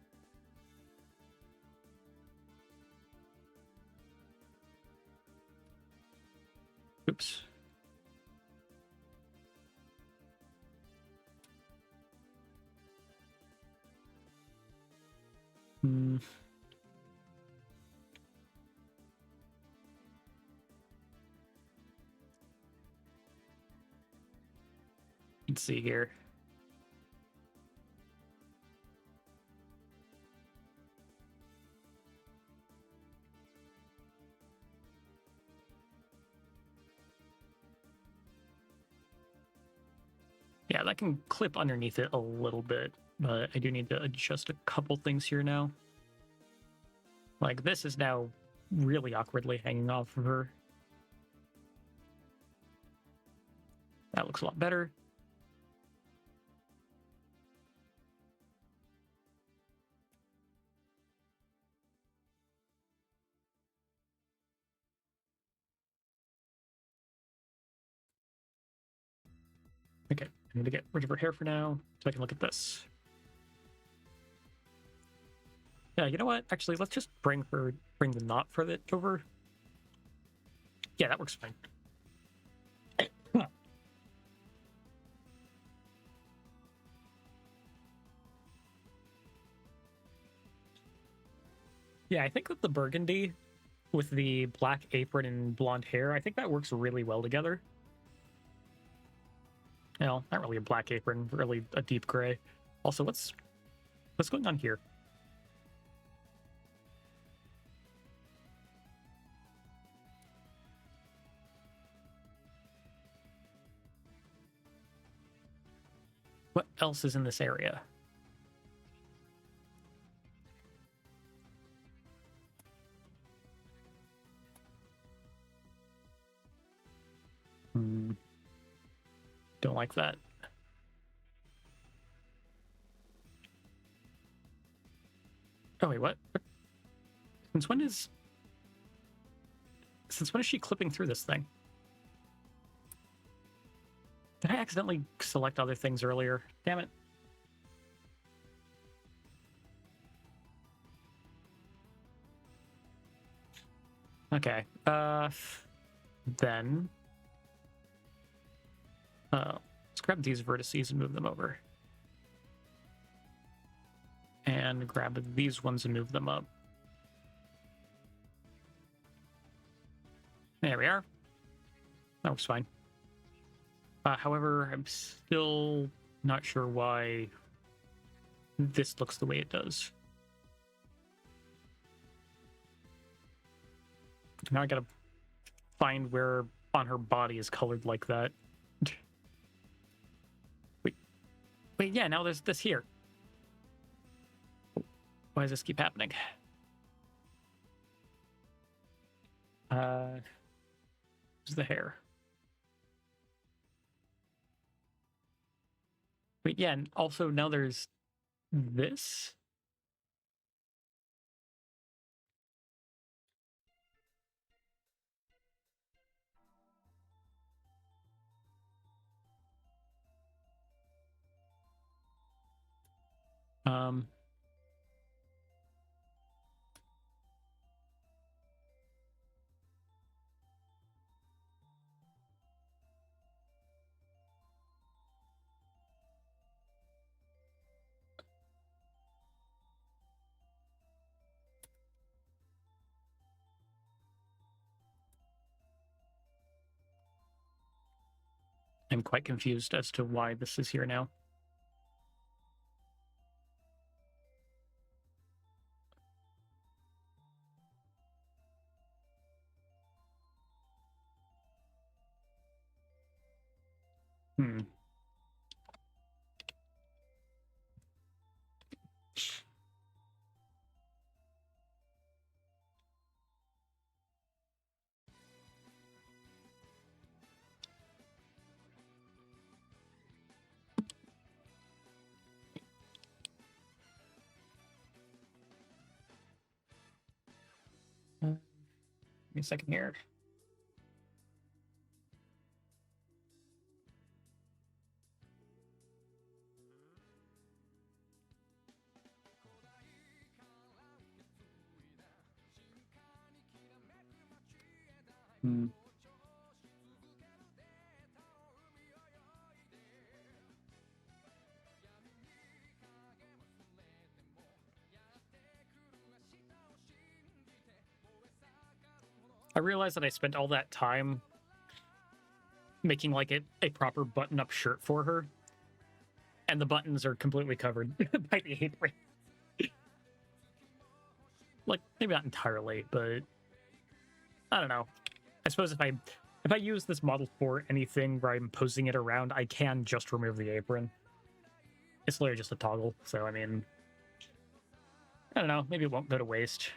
Oops. Let's see here. Yeah, that can clip underneath it a little bit, but I do need to adjust a couple things here now. Like, this is now really awkwardly hanging off of her. That looks a lot better. Okay, I need to get rid of her hair for now, so I can look at this. Yeah, you know what? Actually, let's just bring the knot for it over. Yeah, that works fine. Yeah, I think that the burgundy with the black apron and blonde hair, I think that works really well together. Well, not really a black apron, really a deep gray. Also, what's going on here? What else is in this area? Don't like that. Oh, wait, what? Since when is she clipping through this thing? Did I accidentally select other things earlier? Damn it. Okay. Then... let's grab these vertices and move them over. And grab these ones and move them up. There we are. That works fine. However, I'm still not sure why this looks the way it does. Now I gotta find where on her body is colored like that. Wait, yeah, now there's this here. Why does this keep happening? Where's the hair? Wait, yeah, and also now there's this. I'm quite confused as to why this is here now. me a second here. Hmm. I realized that I spent all that time making like a proper button-up shirt for her, and the buttons are completely covered by the apron. Like, maybe not entirely, but I don't know. I suppose if I use this model for anything where I'm posing it around, I can just remove the apron. It's literally just a toggle, so I mean, I don't know. Maybe it won't go to waste.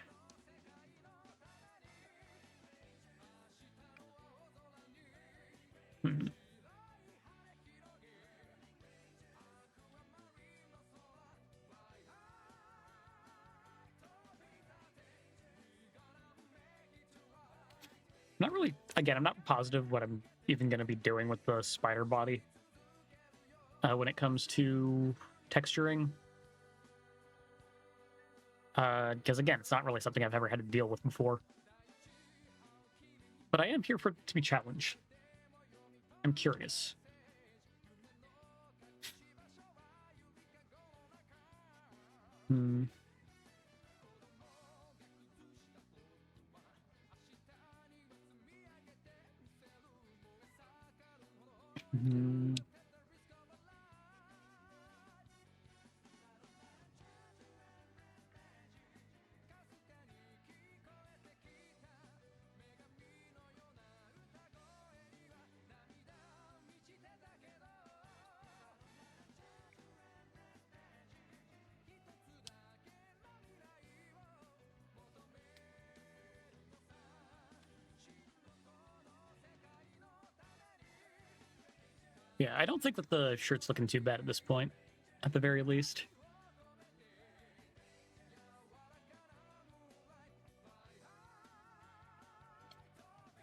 Hmm. Not really. Again, I'm not positive what I'm even going to be doing with the spider body when it comes to texturing. Because again, it's not really something I've ever had to deal with before. But I am here for it to be challenged. I'm curious. Hmm. Hmm. Yeah, I don't think that the shirt's looking too bad at this point, at the very least.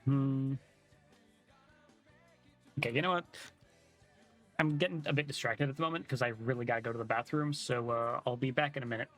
Hmm. Okay, you know what? I'm getting a bit distracted at the moment because I really gotta go to the bathroom, so I'll be back in a minute.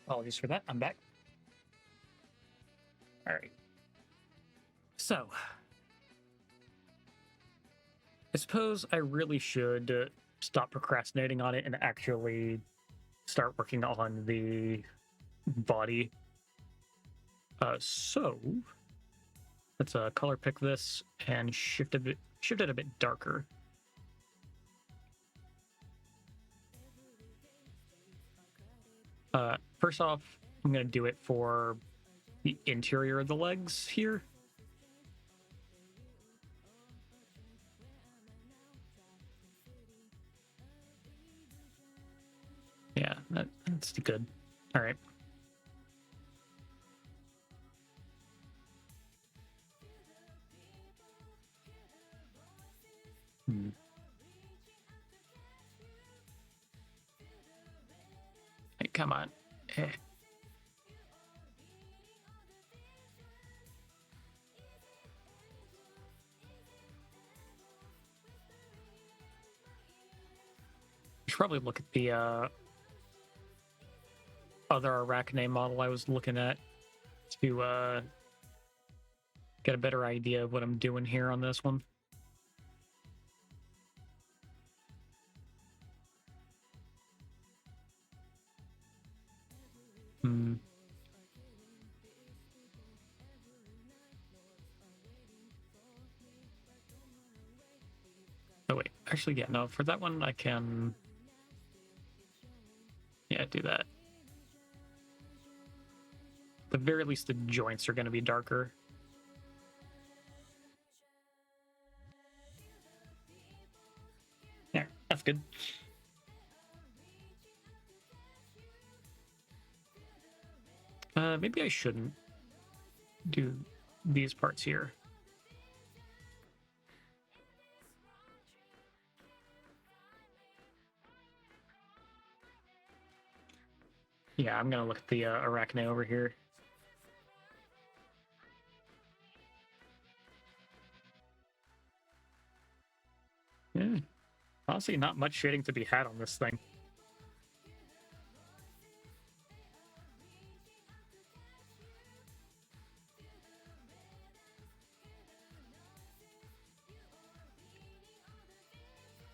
Apologies for that. I'm back. All right. So, I suppose I really should stop procrastinating on it and actually start working on the body. So let's color pick this and shift it a bit darker. First off, I'm going to do it for the interior of the legs here. Yeah, that's good. All right. Hey, come on. Eh. Should probably look at the other Arachne model I was looking at to get a better idea of what I'm doing here on this one. Oh wait, actually, yeah, no, for that one I can, yeah, do that. At the very least, the joints are going to be darker. Yeah, that's good. Maybe I shouldn't do these parts here. Yeah, I'm gonna look at the Arachne over here. Yeah, honestly, not much shading to be had on this thing.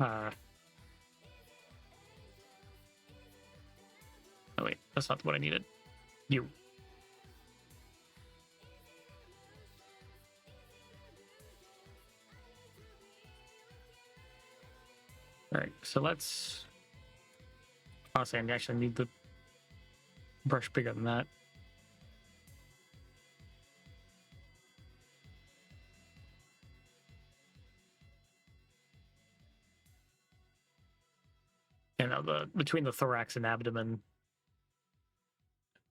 Oh wait, that's not what I needed. You. All right, so let's. Honestly, I actually need the brush bigger than that. And between the thorax and abdomen,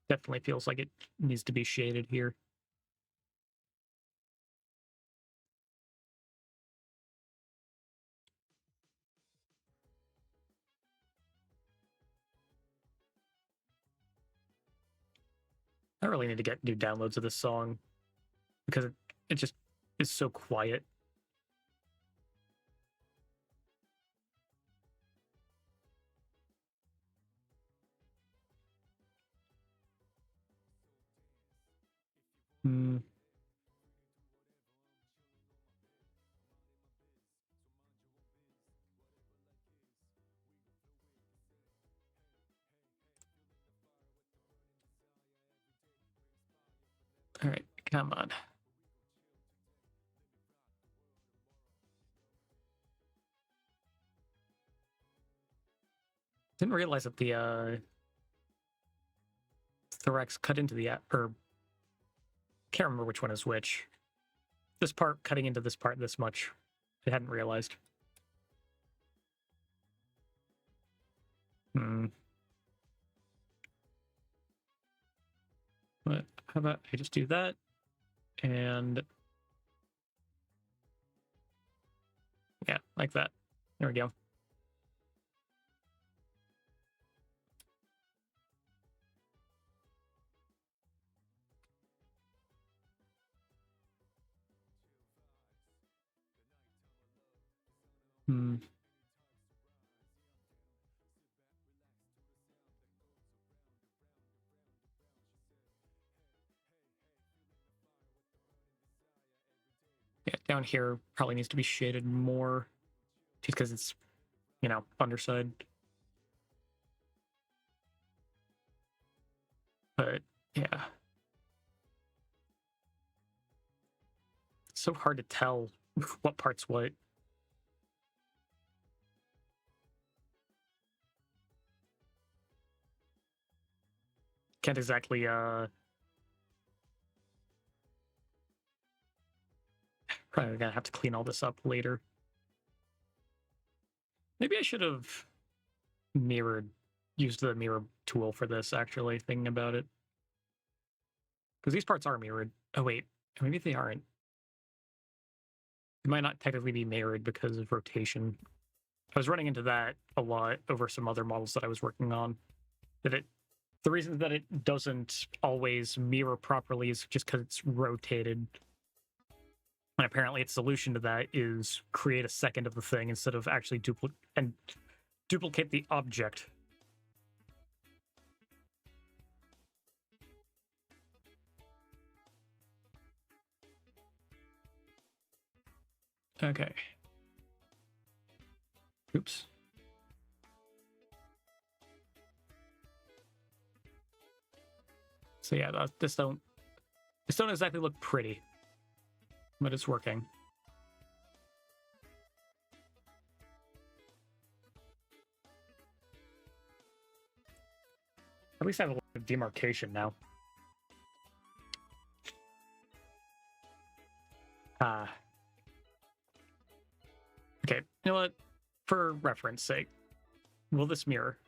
definitely feels like it needs to be shaded here. I really need to get new downloads of this song because it just is so quiet. Hmm. All right, come on. Didn't realize that the thorax cut into the or can't remember which one is which. This part cutting into this part this much. I hadn't realized. Hmm. But how about I just do that and yeah, like that. There we go. Hmm. Down here probably needs to be shaded more, just because it's, you know, underside. But yeah, it's so hard to tell what part's what. Can't exactly probably gonna have to clean all this up later. Maybe I should have used the mirror tool for this, actually, thinking about it. Because these parts are mirrored. Oh, wait. Maybe they aren't. They might not technically be mirrored because of rotation. I was running into that a lot over some other models that I was working on. The reason that it doesn't always mirror properly is just because it's rotated. And apparently its solution to that is create a second of the thing instead of actually duplicate the object. Okay. Oops. So yeah, this don't exactly look pretty, but it's working. At least I have a little bit of demarcation now. Okay, you know what? For reference sake, will this mirror?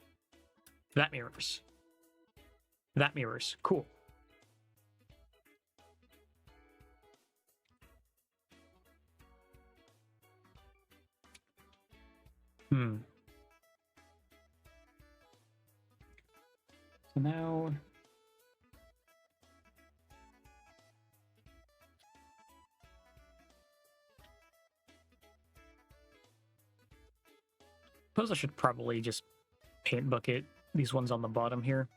That mirrors. That mirrors. Cool. So now... Suppose I should probably just paint bucket these ones on the bottom here.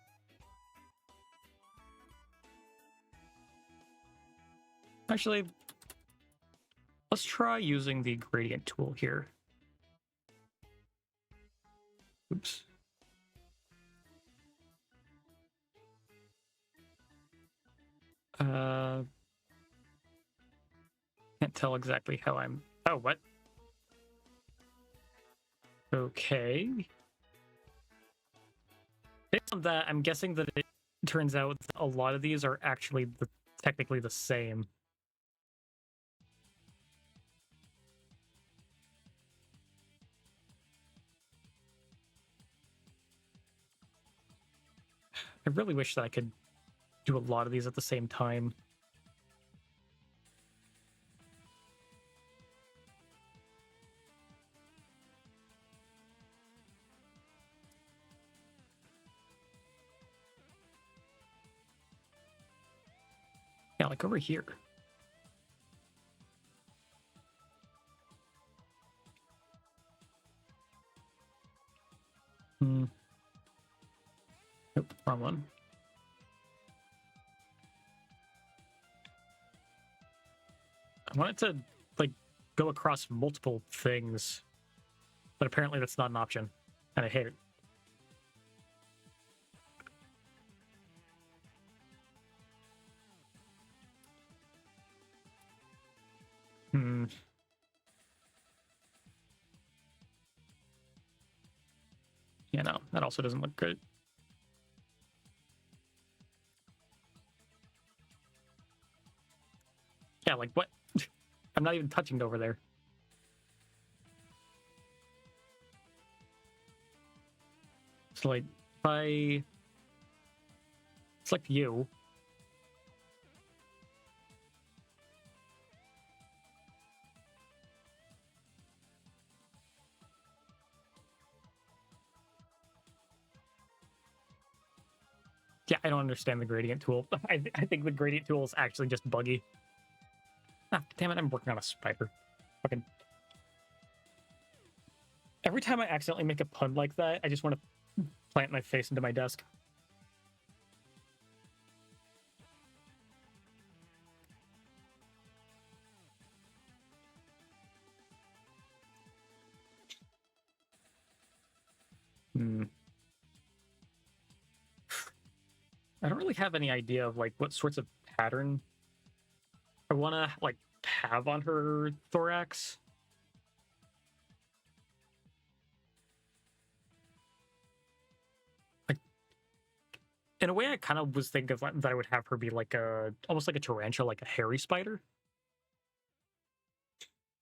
Actually, let's try using the gradient tool here. Oops. Can't tell exactly how I'm... Oh, what? Okay. Based on that, I'm guessing that it turns out that a lot of these are actually technically the same. I really wish that I could do a lot of these at the same time. Yeah, like over here. Nope, wrong one. I want it to, like, go across multiple things, but apparently that's not an option, and I hate it. Yeah, no, that also doesn't look good. Yeah, like, what? I'm not even touching it over there. So, like, if I select you... Yeah, I don't understand the gradient tool. I think the gradient tool is actually just buggy. Ah, damn it, I'm working on a spider. Fucking... Every time I accidentally make a pun like that, I just want to plant my face into my desk. Hmm. I don't really have any idea of like what sorts of pattern I want to like have on her thorax. Like in a way, I kind of was thinking of that I would have her be like a almost like a tarantula, like a hairy spider.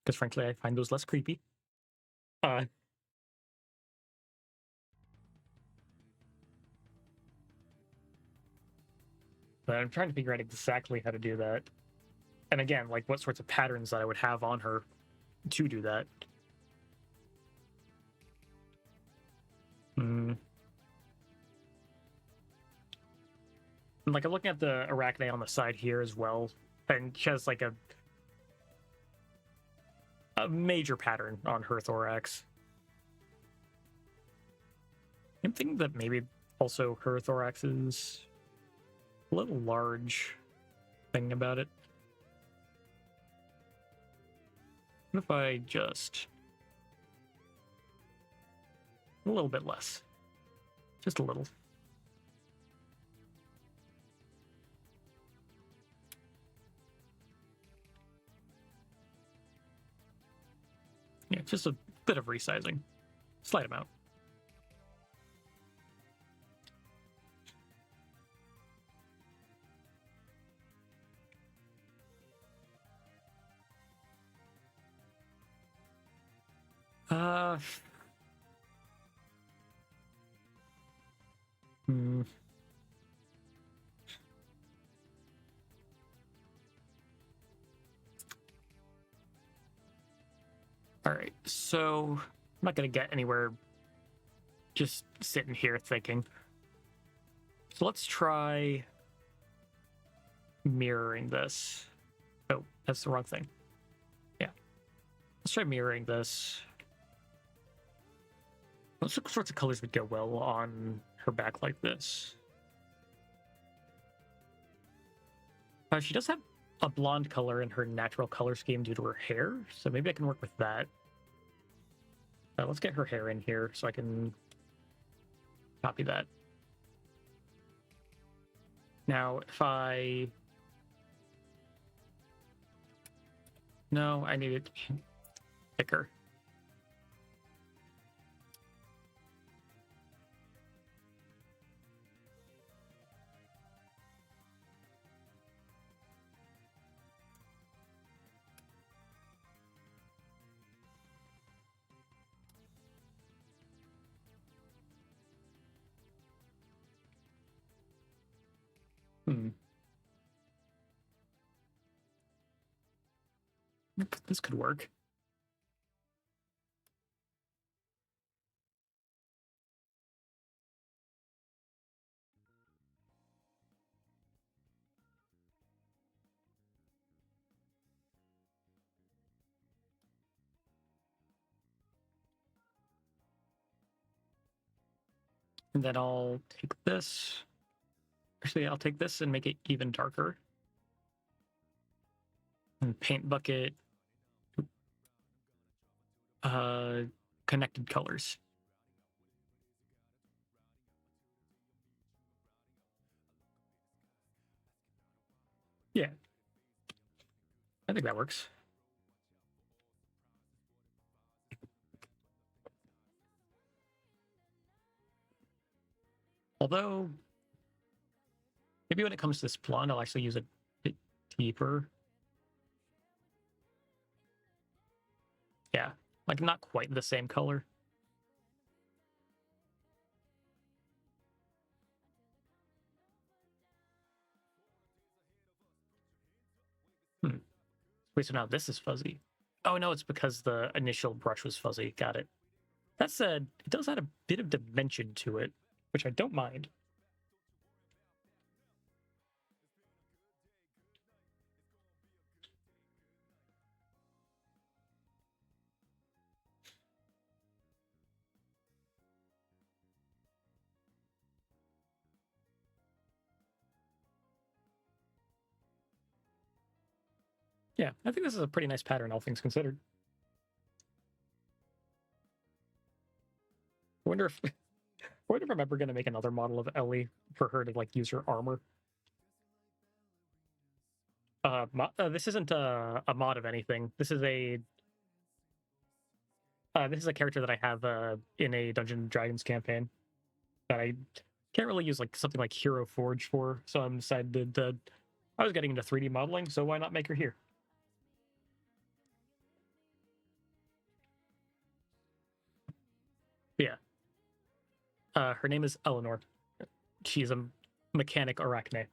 Because frankly, I find those less creepy. Uh, but I'm trying to figure out exactly how to do that. And again, like what sorts of patterns that I would have on her to do that. Hmm. And like I'm looking at the Arachne on the side here as well, and she has like a major pattern on her thorax. I'm thinking that maybe also her thorax is a little large. Thinking about it, what if I just a little bit less, just a little. Yeah, just a bit of resizing, slight amount. Uh, hmm. All right, so I'm not gonna get anywhere just sitting here thinking. So let's try mirroring this. Oh, that's the wrong thing. Yeah, let's try mirroring this. What sorts of colors would go well on her back like this? She does have a blonde color in her natural color scheme due to her hair, so maybe I can work with that. Let's get her hair in here so I can copy that. Now, if I... No, I need it thicker. Hmm. This could work. And then I'll take this. Actually, I'll take this and make it even darker. And paint bucket. Connected colors. Yeah, I think that works. Although, maybe when it comes to this blonde, I'll actually use a bit deeper. Yeah, like not quite the same color. Hmm. Wait, so now this is fuzzy. Oh no, it's because the initial brush was fuzzy. Got it. That said, it does add a bit of dimension to it, which I don't mind. Yeah, I think this is a pretty nice pattern, all things considered. I wonder if wonder if I'm ever going to make another model of Ellie for her to like use her armor. This isn't a mod of anything. This is a character that I have in a Dungeons and Dragons campaign that I can't really use like something like Hero Forge for. So I'm decided to, I was getting into 3D modeling, so why not make her here? Yeah. Her name is Eleanor. She's a mechanic Arachne.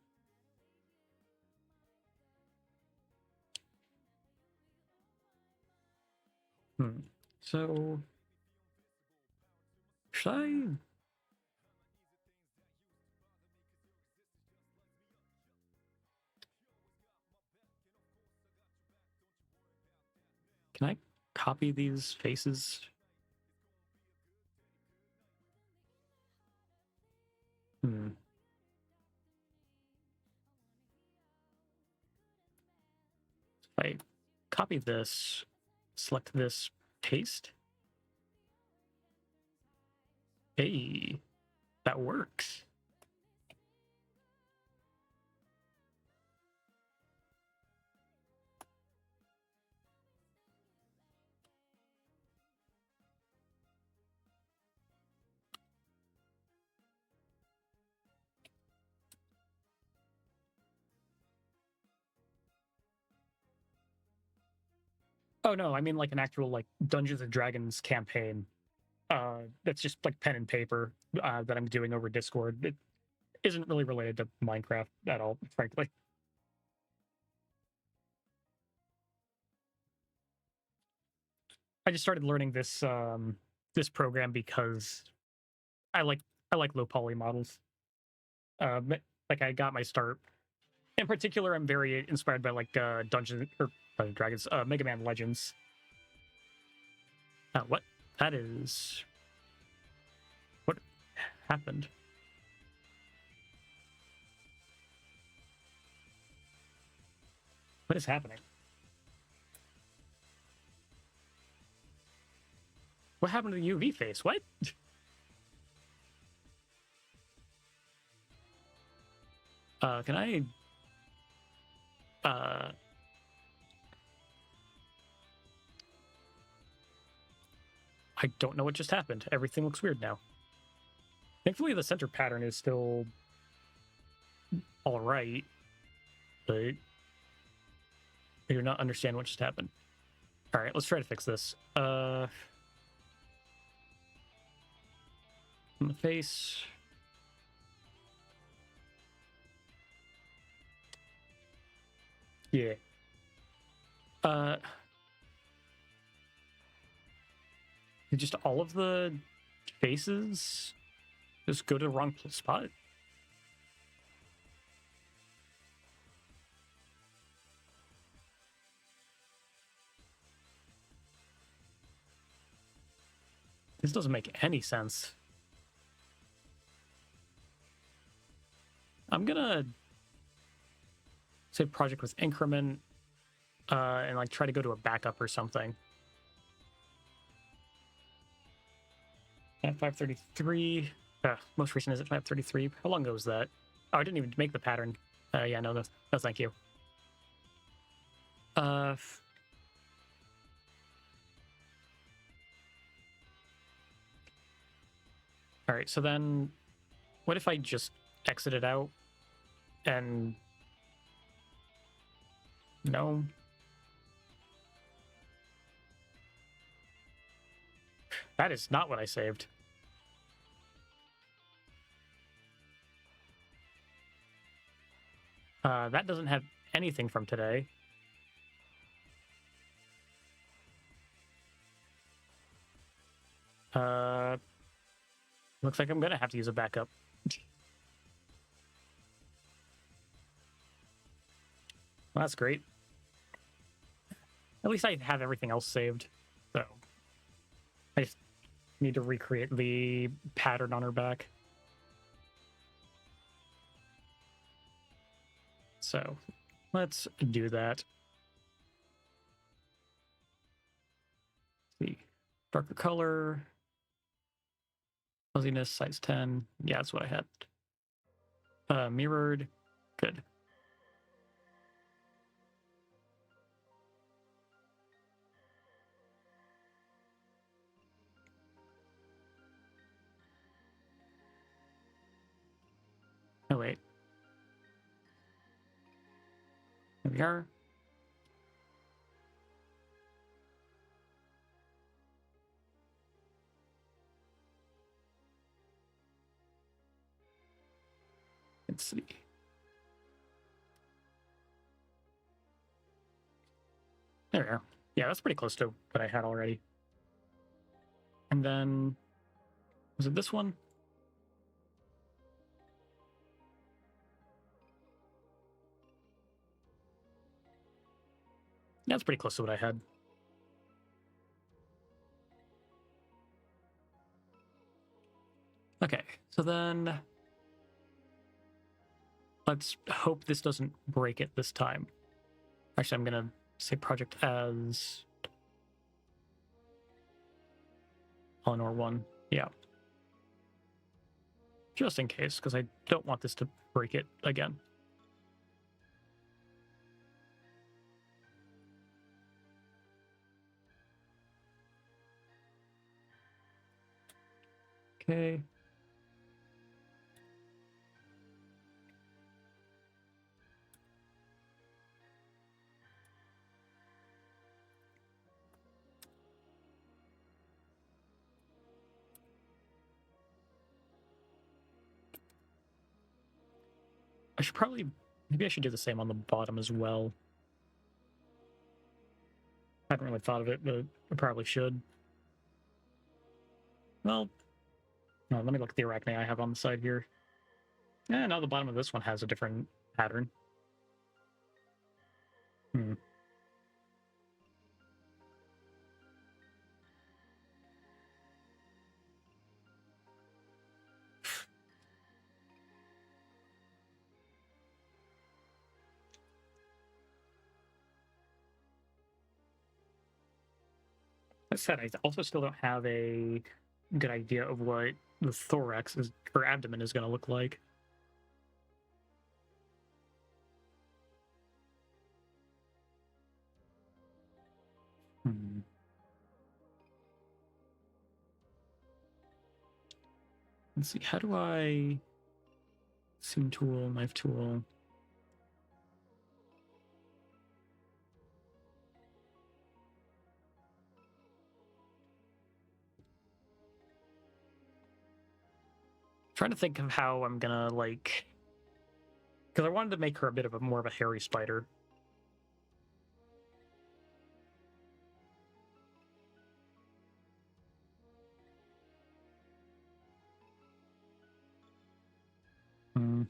So should I? Can I copy these faces? If I copy this, select this, paste. Hey, that works. Oh no, I mean like an actual like Dungeons and Dragons campaign. That's just like pen and paper that I'm doing over Discord. It isn't really related to Minecraft at all, frankly. I just started learning this program because I like low poly models. Like I got my start. In particular, I'm very inspired by like Dungeons or Dragons, Mega Man Legends. What? That is what happened. What is happening? What happened to the UV face? What? Can I? I don't know what just happened. Everything looks weird now. Thankfully, the center pattern is still all right, but I do not understand what just happened. All right, let's try to fix this. On the face. Yeah. Just all of the faces just go to the wrong spot. This doesn't make any sense. I'm gonna save project with increment and like try to go to a backup or something. At 533. Most recent is at 533. How long ago was that? Oh, I didn't even make the pattern. Yeah, no, thank you. All right, so then what if I just exit it out and no? That is not what I saved. That doesn't have anything from today. Looks like I'm gonna have to use a backup. Well, that's great. At least I have everything else saved. So I just need to recreate the pattern on her back. So let's do that. Let's see, darker color. Fuzziness, size 10. Yeah, that's what I had. Mirrored. Good. Oh, wait. Here we are. Let's see. There we are. Yeah, that's pretty close to what I had already. And then, was it this one? Yeah, it's pretty close to what I had. Okay, so then let's hope this doesn't break it this time. Actually, I'm gonna say project as Eleanor 1. Yeah. Just in case, because I don't want this to break it again. Okay. I should probably, maybe I should do the same on the bottom as well. I haven't really thought of it, but I probably should. Well, no, let me look at the Arachne I have on the side here. Yeah, now the bottom of this one has a different pattern. Hmm. That said, I also still don't have a good idea of what the thorax is or abdomen is going to look like. Hmm. Let's see, how do I seam tool, knife tool? Trying to think of how I'm gonna like, because I wanted to make her a bit of a more of a hairy spider. Hmm.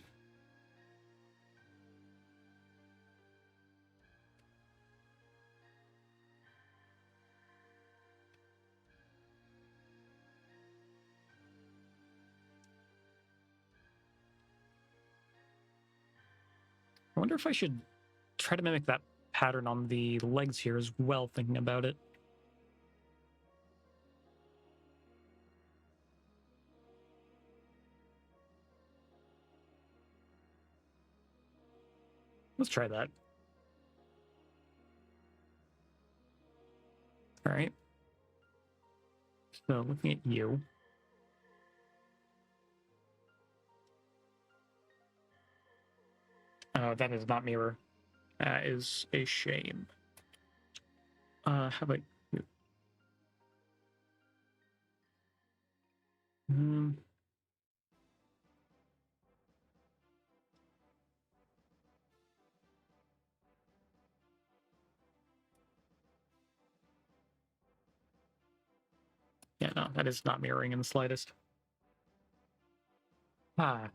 I wonder if I should try to mimic that pattern on the legs here as well, thinking about it. Let's try that. All right. So looking at you. Oh, that is not mirror. That is a shame. How about you? Hmm. Yeah, no, that is not mirroring in the slightest. Ah.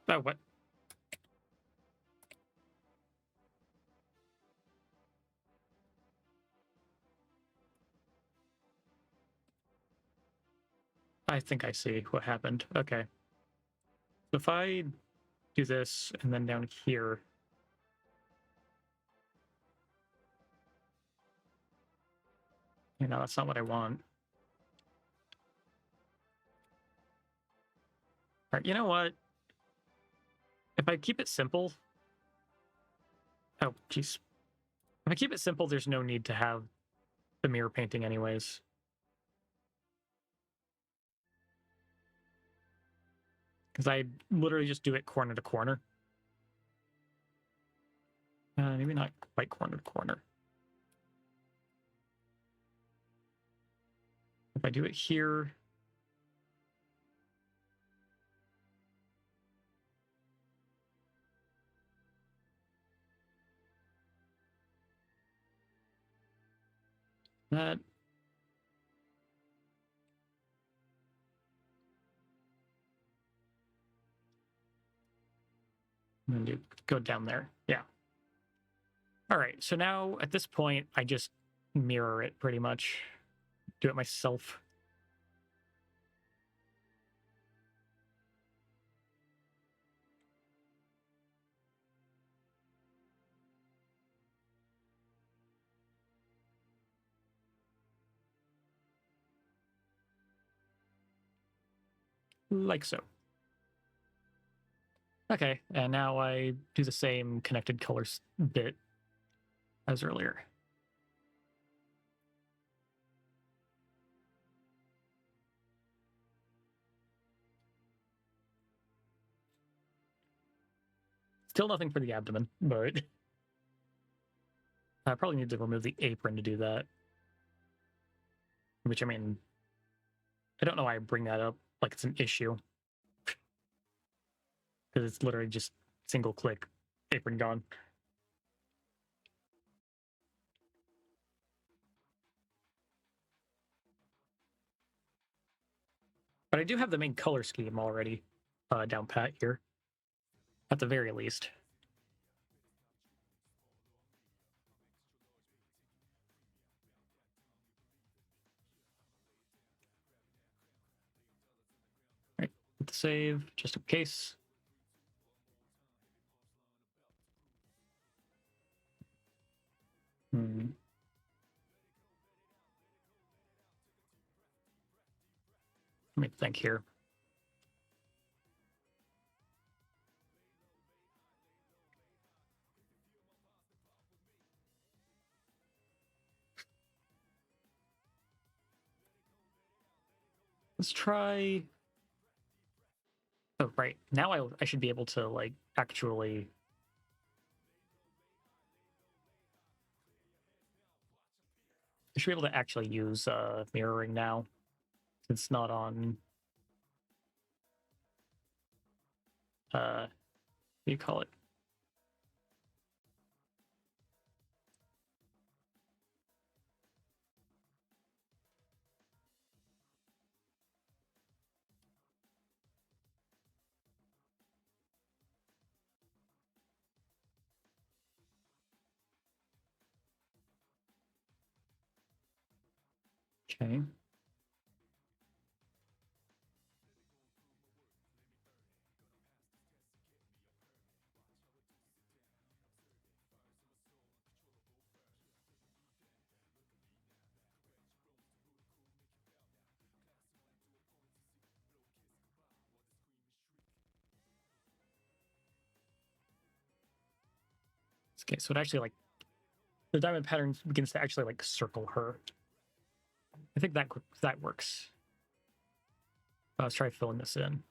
Oh, what? I think I see what happened. Okay. So if I do this and then down here, you know, that's not what I want. All right, you know what? If I keep it simple, oh, jeez. If I keep it simple, there's no need to have the mirror painting anyways. Because I literally just do it corner to corner. Maybe not quite corner to corner. If I do it here, that. And then go down there. Yeah. All right. So now at this point, I just mirror it pretty much. Do it myself. Like so. Okay, and now I do the same connected colors bit as earlier. Still nothing for the abdomen, but I probably need to remove the apron to do that. Which, I mean, I don't know why I bring that up like it's an issue. Because it's literally just single click, apron gone. But I do have the main color scheme already down pat here, at the very least. All right, hit the save, just in case. Let me think here. Let's try. Oh, right. Now I should be able to, like, actually. I should be able to actually use mirroring now. It's not on. What do you call it? Okay. Okay, so it actually, like, the diamond pattern begins to actually, like, circle her. I think that works. Let's try filling this in.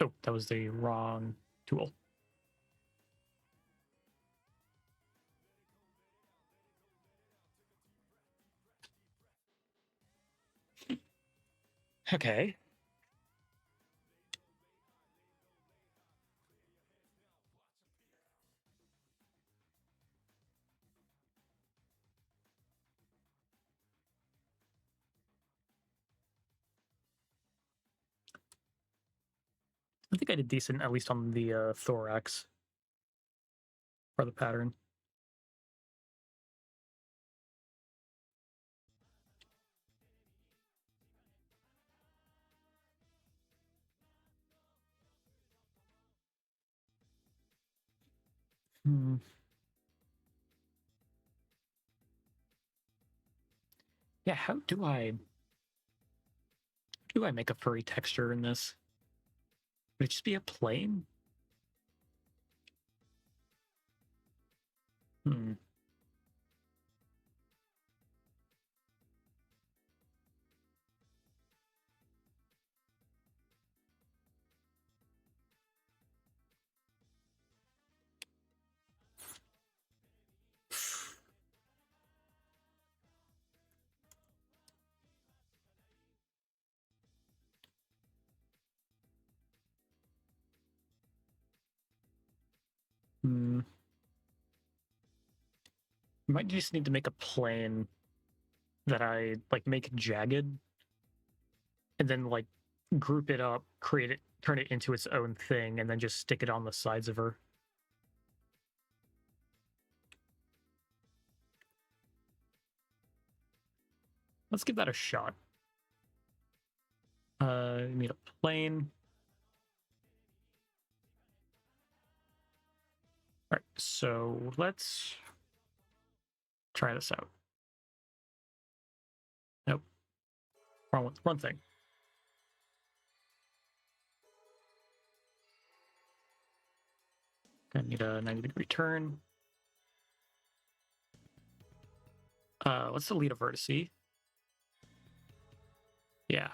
Oh, that was the wrong tool. Okay. I think I did decent, at least on the thorax for the pattern. Hmm. Yeah, how do I make a furry texture in this? Would it just be a plane? Hmm. Hmm. Might just need to make a plane that I like make jagged and then like group it up, create it, turn it into its own thing, and then just stick it on the sides of her. Let's give that a shot. Need a plane. All right, so let's try this out. Nope, wrong thing. I need a 90-degree turn. Let's delete a vertice. Yeah.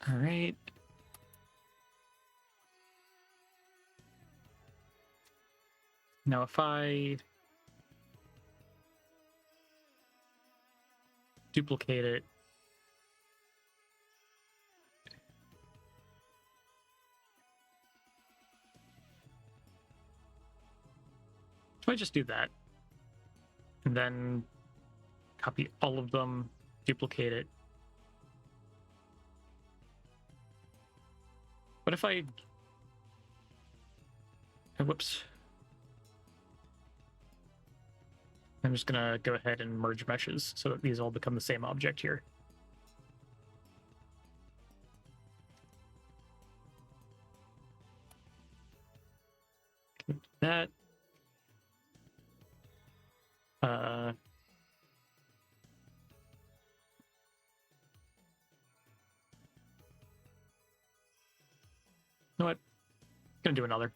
All right. Now if I duplicate it, if I just do that, and then copy all of them, duplicate it. What if whoops. I'm just gonna go ahead and merge meshes so that these all become the same object here. That. You know what? Gonna do another.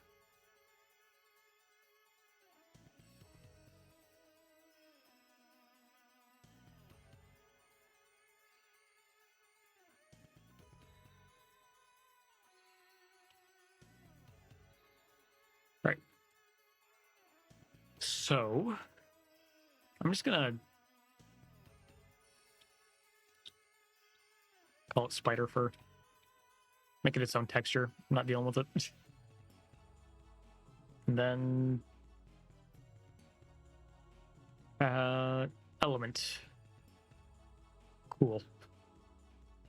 Right. So I'm just gonna call it spider fur. Make it its own texture. I'm not dealing with it. And then element. Cool.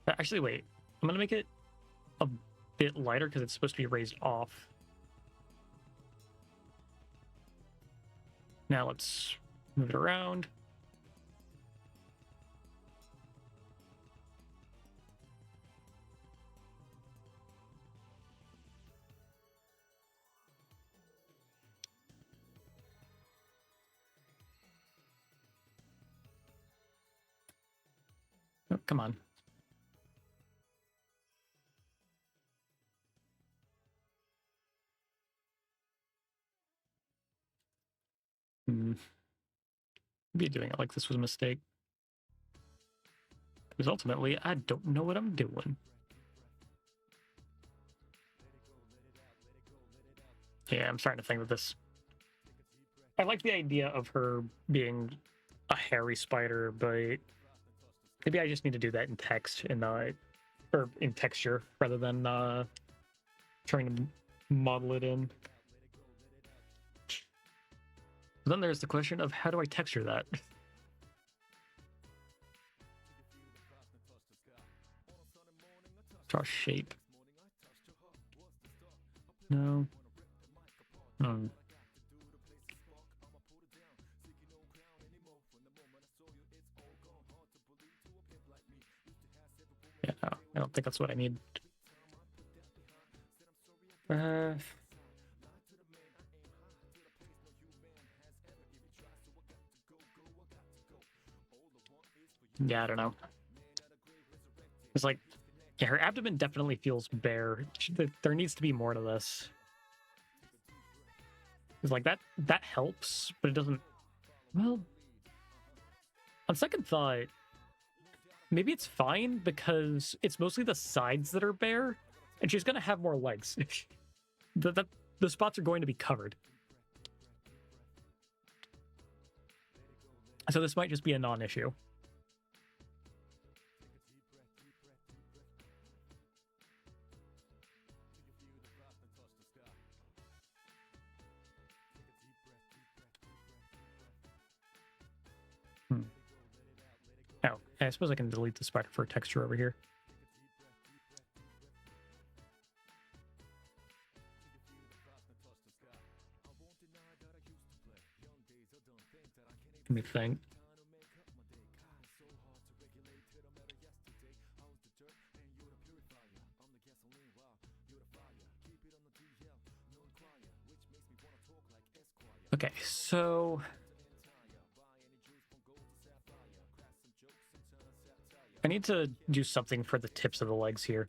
Actually, wait. I'm gonna make it a bit lighter because it's supposed to be raised off. Now let's move it around. Oh, come on. Maybe doing it like this was a mistake. Because ultimately, I don't know what I'm doing. Yeah, I'm starting to think of this. I like the idea of her being a hairy spider, but maybe I just need to do that in text and or in texture rather than trying to model it in. Then there's the question of how do I texture that? Draw shape. No. I don't think that's what I need. Yeah, I don't know. It's like, yeah, her abdomen definitely feels bare. There needs to be more to this. It's like that helps, but it doesn't. Well, on second thought, maybe it's fine because it's mostly the sides that are bare, and she's gonna have more legs. The spots are going to be covered. So this might just be a non-issue. Oh, I suppose I can delete the spider for texture over here. Let me think. Okay, so I need to do something for the tips of the legs here.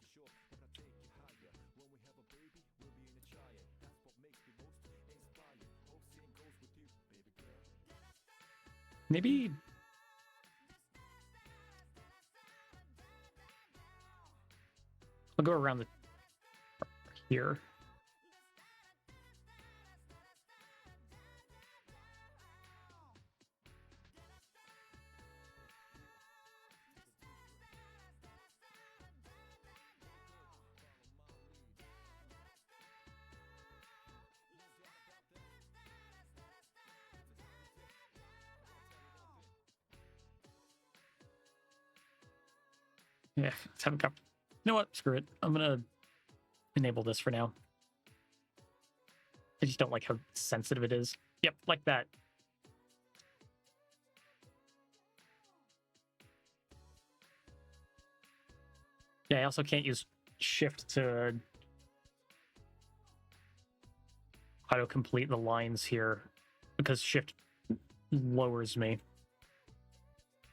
Maybe I'll go around the here. Yeah, let's have a cup. You know what? Screw it. I'm gonna enable this for now. I just don't like how sensitive it is. Yep, like that. Yeah, I also can't use shift to auto-complete the lines here because shift lowers me.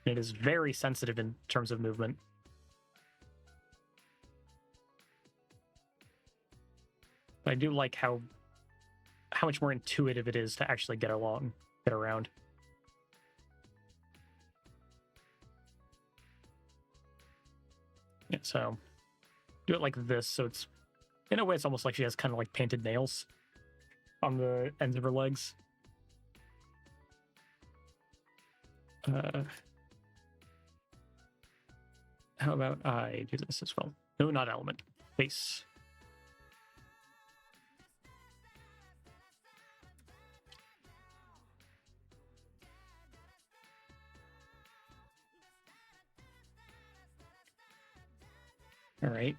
It is very sensitive in terms of movement. But I do like how much more intuitive it is to actually get around. Yeah, so do it like this, so it's in a way it's almost like she has kind of like painted nails on the ends of her legs. How about I do this as well? No, not element. Face. All right.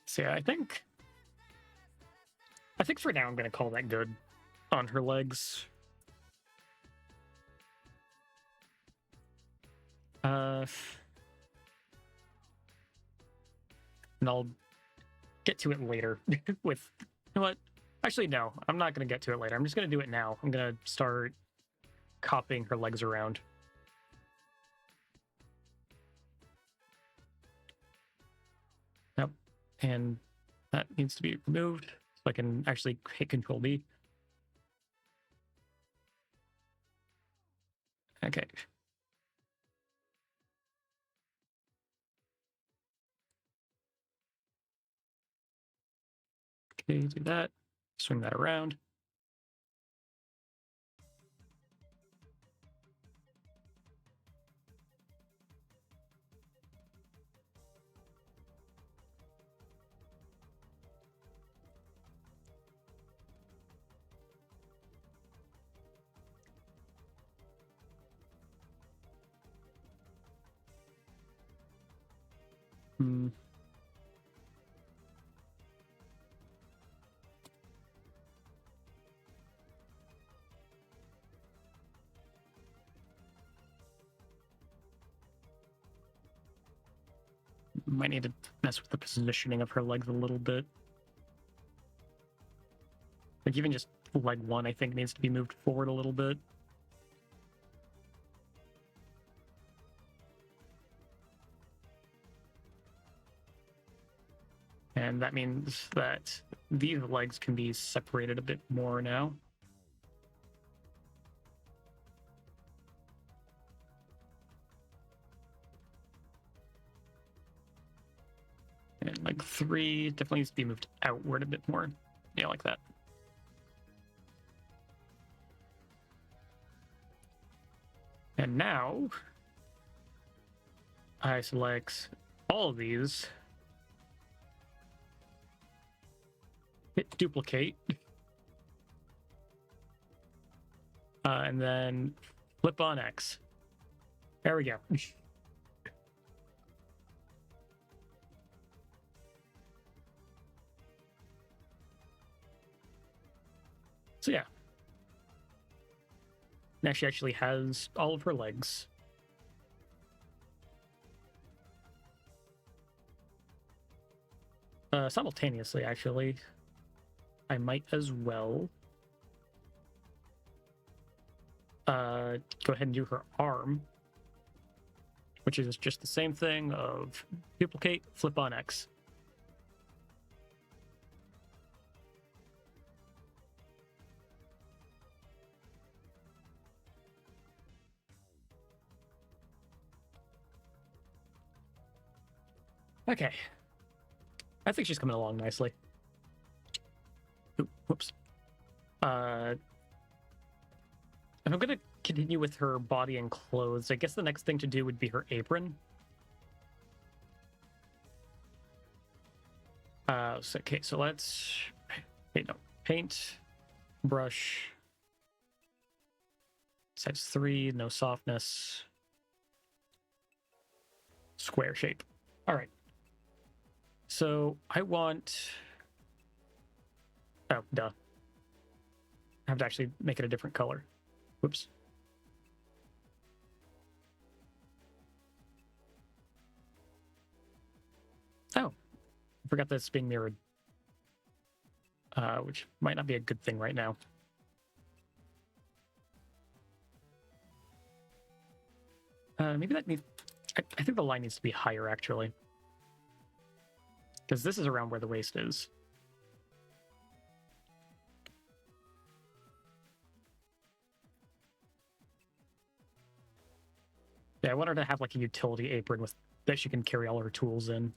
So yeah, I think for now I'm gonna call that good on her legs. And I'll get to it later with, you know what? Actually, no, I'm not gonna get to it later. I'm just gonna do it now. I'm gonna start copying her legs around. Yep, and that needs to be removed so I can actually hit Control D. Okay. Okay, do that. Swing that around. Might need to mess with the positioning of her legs a little bit. Like even just leg one, I think, needs to be moved forward a little bit. And that means that these legs can be separated a bit more now. And leg three definitely needs to be moved outward a bit more. Yeah, like that. And now I select all of these, hit duplicate, and then flip on X. There we go. So yeah. Now she actually has all of her legs. Simultaneously, actually, I might as well go ahead and do her arm, which is just the same thing of duplicate, flip on X. Okay. I think she's coming along nicely. Ooh, whoops. If I'm going to continue with her body and clothes, I guess the next thing to do would be her apron. Okay, so let's... Wait, no. Paint, brush, size 3, no softness, square shape. All right. So I want... Oh, duh. I have to actually make it a different color. Whoops. Oh, I forgot that it's being mirrored. Which might not be a good thing right now. Maybe that needs... I think the line needs to be higher, actually. Because this is around where the waist is. Yeah, I want her to have like a utility apron with that she can carry all her tools in.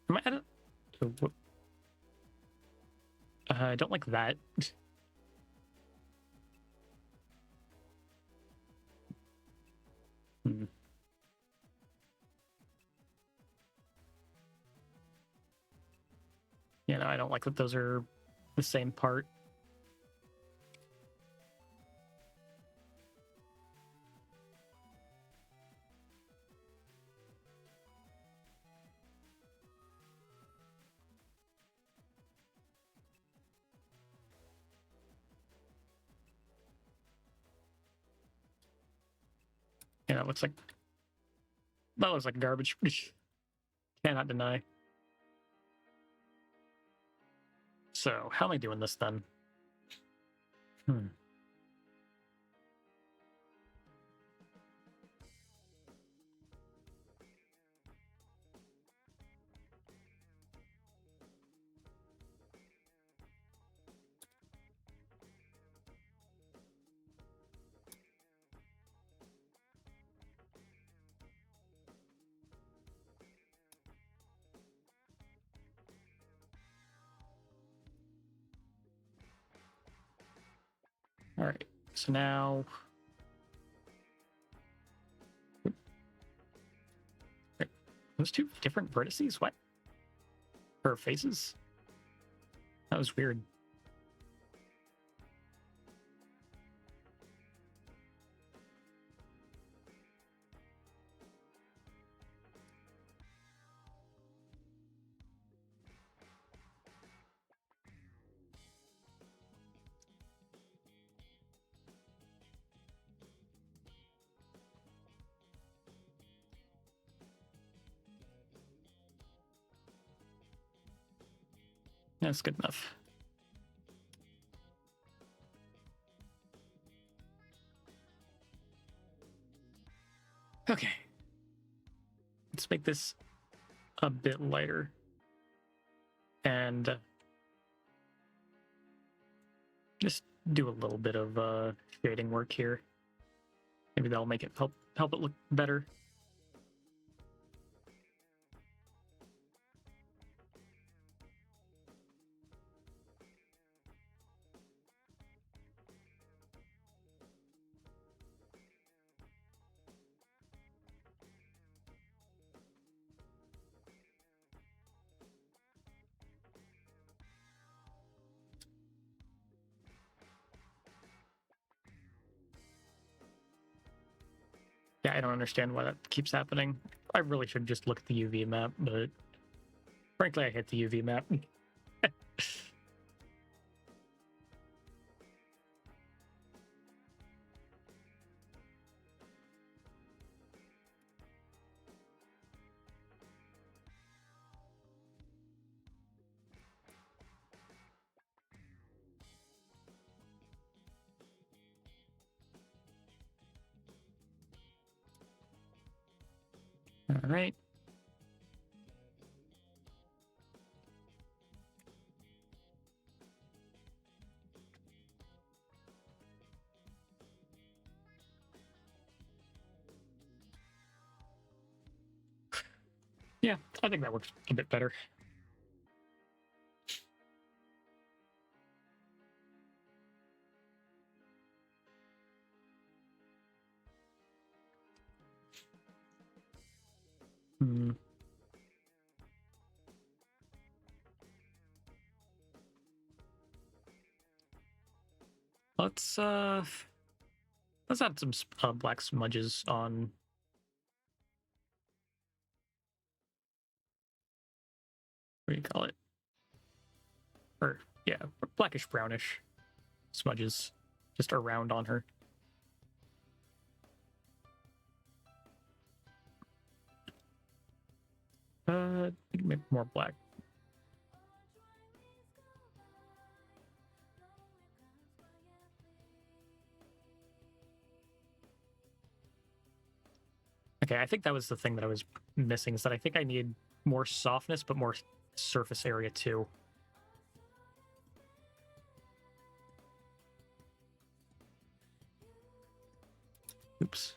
I don't like that. Hmm. Yeah, no, I don't like that those are the same part. Yeah, that looks like garbage. Cannot deny. So, how am I doing this then? All right, so now... Wait, those two different vertices? What? Her faces? That was weird. That's good enough. Okay. Let's make this a bit lighter. And just do a little bit of shading work here. Maybe that'll make it help it look better. Yeah, I don't understand why that keeps happening. I really should just look at the UV map, but frankly, I hate the UV map. All right. Yeah, I think that works a bit better. Hmm. Let's add some black smudges on. What do you call it? Or yeah, blackish brownish smudges just around on her. Maybe more black. Okay, I think that was the thing that I was missing, is that I think I need more softness, but more surface area too. Oops.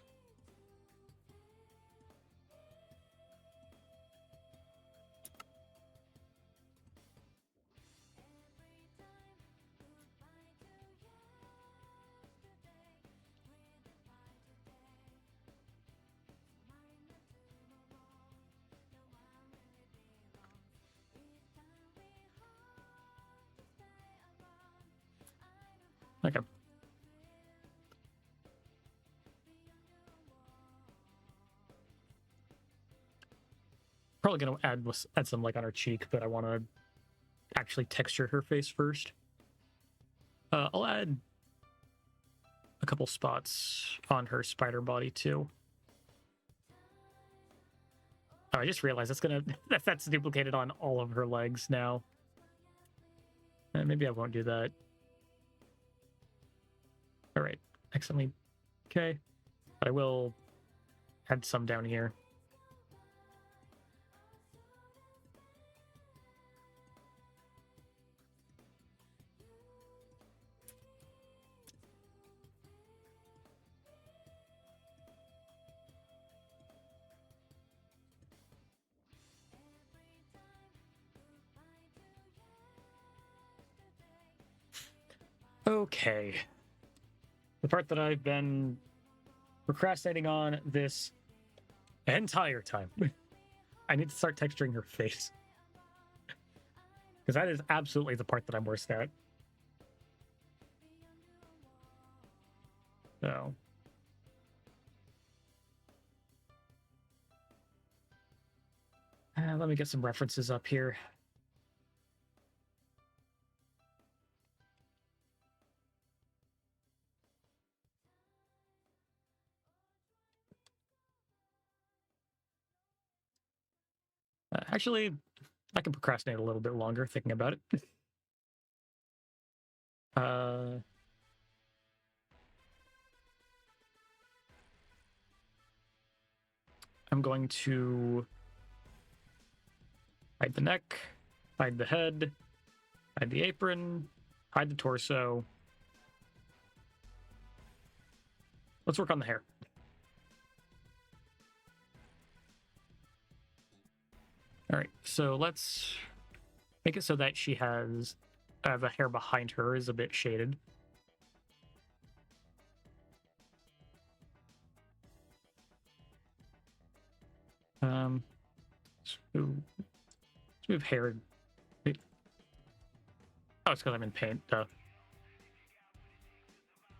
Okay. Probably gonna add some like on her cheek, but I want to actually texture her face first. I'll add a couple spots on her spider body too. Oh, I just realized that's duplicated on all of her legs now. Maybe I won't do that. All right, accidentally. Okay, but I will add some down here. Okay. The part that I've been procrastinating on this entire time. I need to start texturing her face. Because that is absolutely the part that I'm worst at. So. Let me get some references up here. Actually, I can procrastinate a little bit longer thinking about it. I'm going to hide the neck, hide the head, hide the apron, hide the torso. Let's work on the hair. All right, so let's make it so that she has the hair behind her is a bit shaded. So we have hair. Wait. Oh, it's because I'm in paint.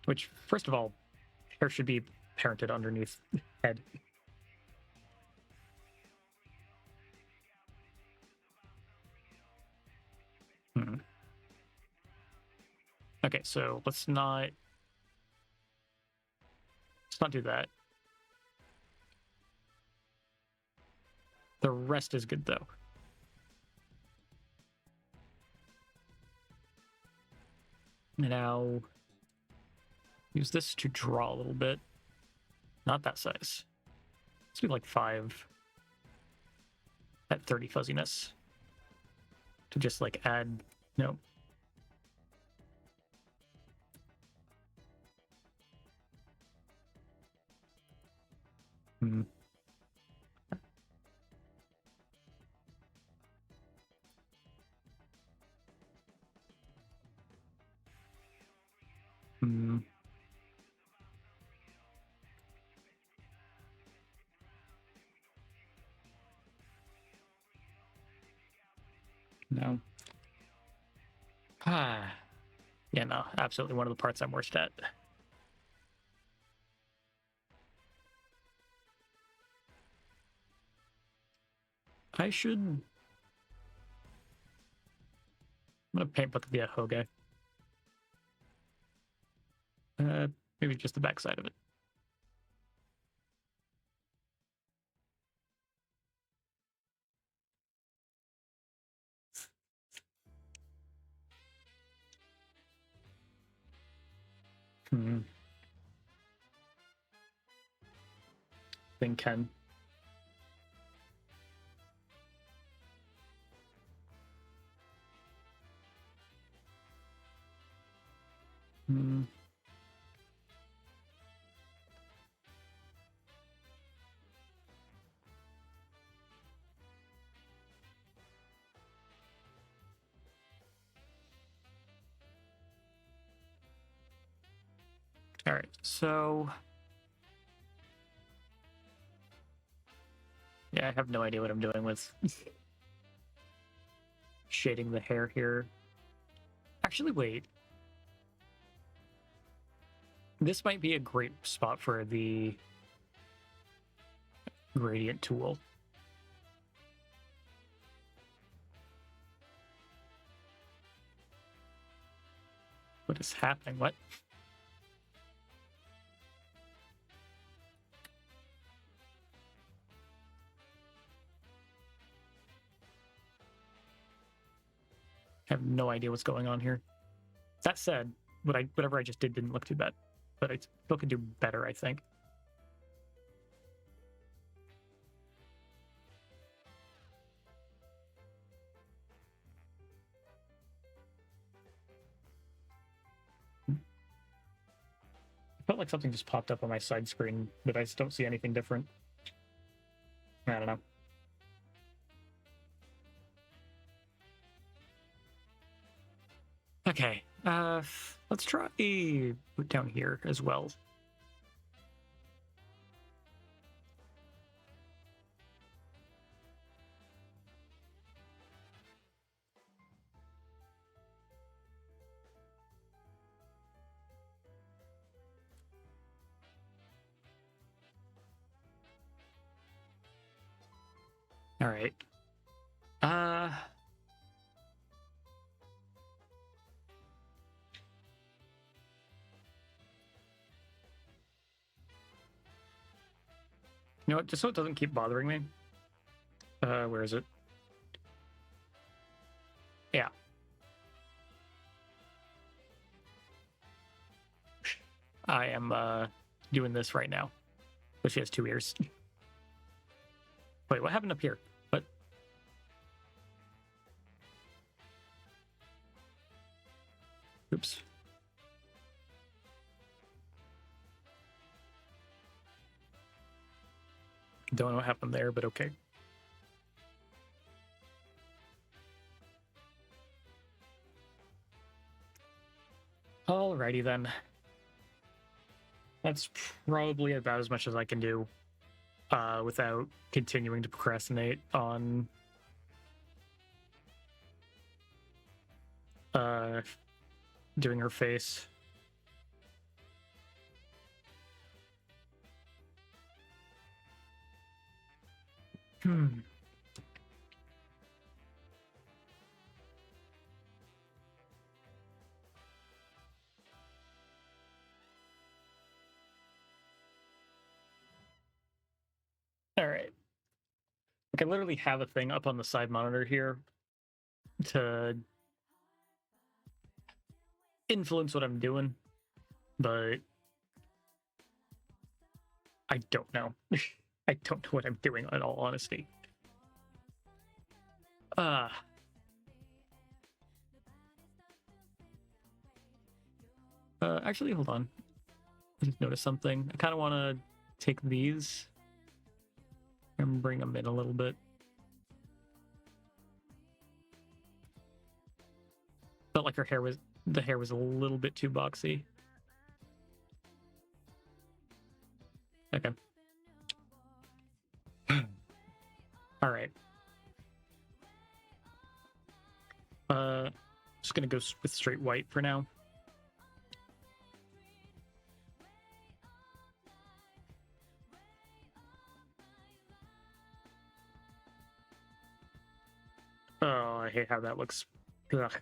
Which, first of all, hair should be parented underneath head. Okay, so let's not do that. The rest is good though. Now use this to draw a little bit. Not that size. Let's do like 5 at 30 fuzziness to just like add. No. Hmm. Hmm. No. Ah. Yeah, no, absolutely one of the parts I'm worst at. I should. I'm gonna paint both of the Hoge. Maybe just the backside of it. Thing can. All right, so yeah, I have no idea what I'm doing with shading the hair here. Actually, wait. This might be a great spot for the gradient tool. What is happening? What? I have no idea what's going on here. That said, whatever I just did didn't look too bad, but I still could do better, I think. It felt like something just popped up on my side screen, but I just don't see anything different. I don't know. Okay, let's try down here as well. All right. You know what? Just so it doesn't keep bothering me. Where is it? Yeah. I am doing this right now. But she has 2 ears. Wait, what happened up here? What? Oops. Don't know what happened there, but okay. Alrighty then. That's probably about as much as I can do without continuing to procrastinate on doing her face. All right. Like I literally have a thing up on the side monitor here to influence what I'm doing, but I don't know. I don't know what I'm doing in all honesty. Actually, hold on. I just noticed something. I kind of want to take these and bring them in a little bit. Felt like the hair was a little bit too boxy. Okay. All right. Just gonna go with straight white for now. Oh, I hate how that looks. Ugh.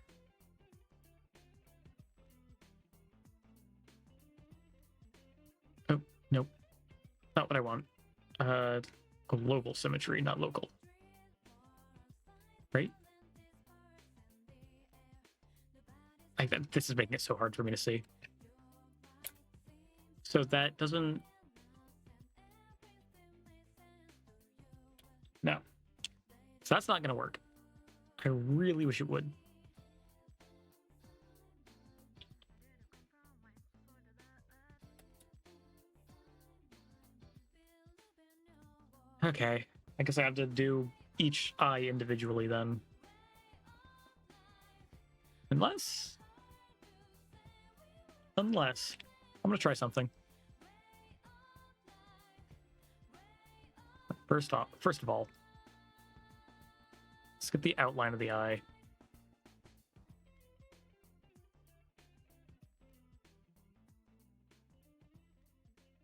Oh, nope. Not what I want. Global symmetry, not local. Right? This is making it so hard for me to see. So that doesn't... No. So that's not going to work. I really wish it would. Okay. I guess I have to do each eye individually then. Unless... I'm going to try something. First of all, let's get the outline of the eye.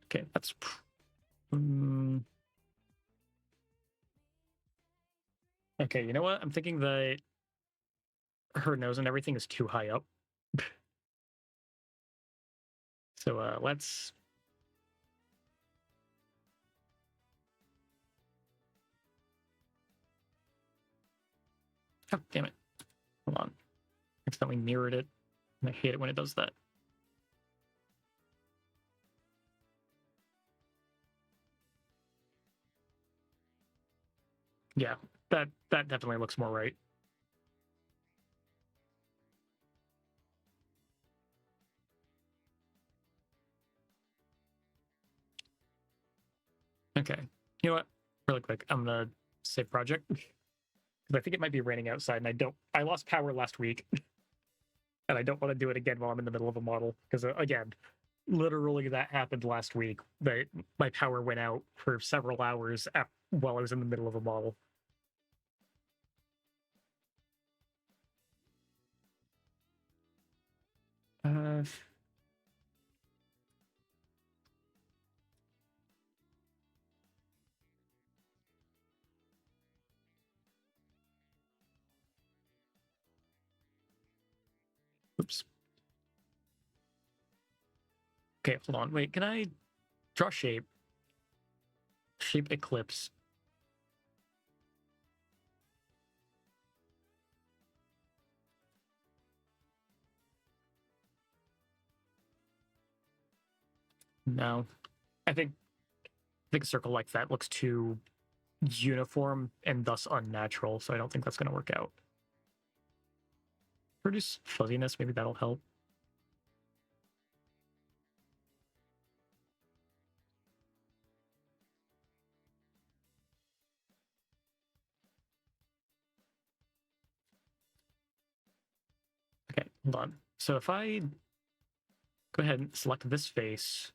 Okay, that's... Okay, you know what? I'm thinking that her nose and everything is too high up. So let's... Oh, damn it. Hold on. Accidentally mirrored it. And I hate it when it does that. Yeah, that definitely looks more right. Okay. You know what? Really quick, I'm gonna save project. Because I think it might be raining outside, and I lost power last week. And I don't want to do it again while I'm in the middle of a model. Because, again, literally that happened last week. That my power went out for several hours while I was in the middle of a model. Oops. Okay, hold on. Wait, can I draw shape? Shape eclipse. No. I think a circle like that looks too uniform and thus unnatural, so I don't think that's going to work out. Produce fuzziness, maybe that'll help. Okay, hold on. So if I go ahead and select this face,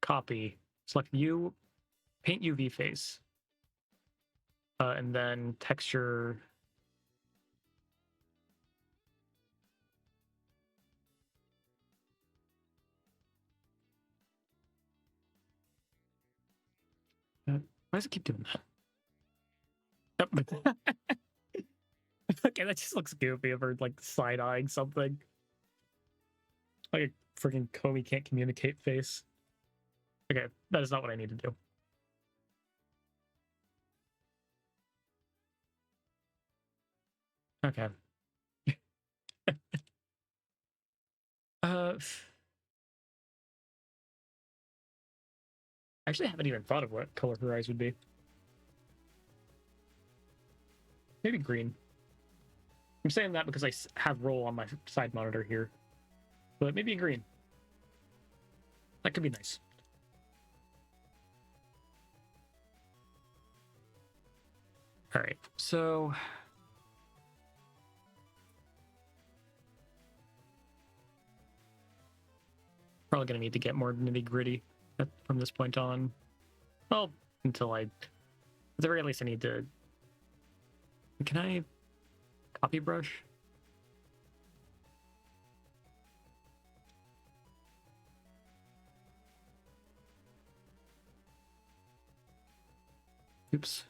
copy, select you, paint UV face, and then texture. Why does it keep doing that? Yep. Okay, that just looks goofy if we're like side eyeing something. Like a freaking Comey can't communicate face. Okay, that is not what I need to do. Okay. I actually haven't even thought of what color her eyes would be. Maybe green. I'm saying that because I have roll on my side monitor here. But maybe green. That could be nice. All right, so probably gonna need to get more nitty gritty from this point on. Well, until at the very least, I need to. Can I copy brush? Oops.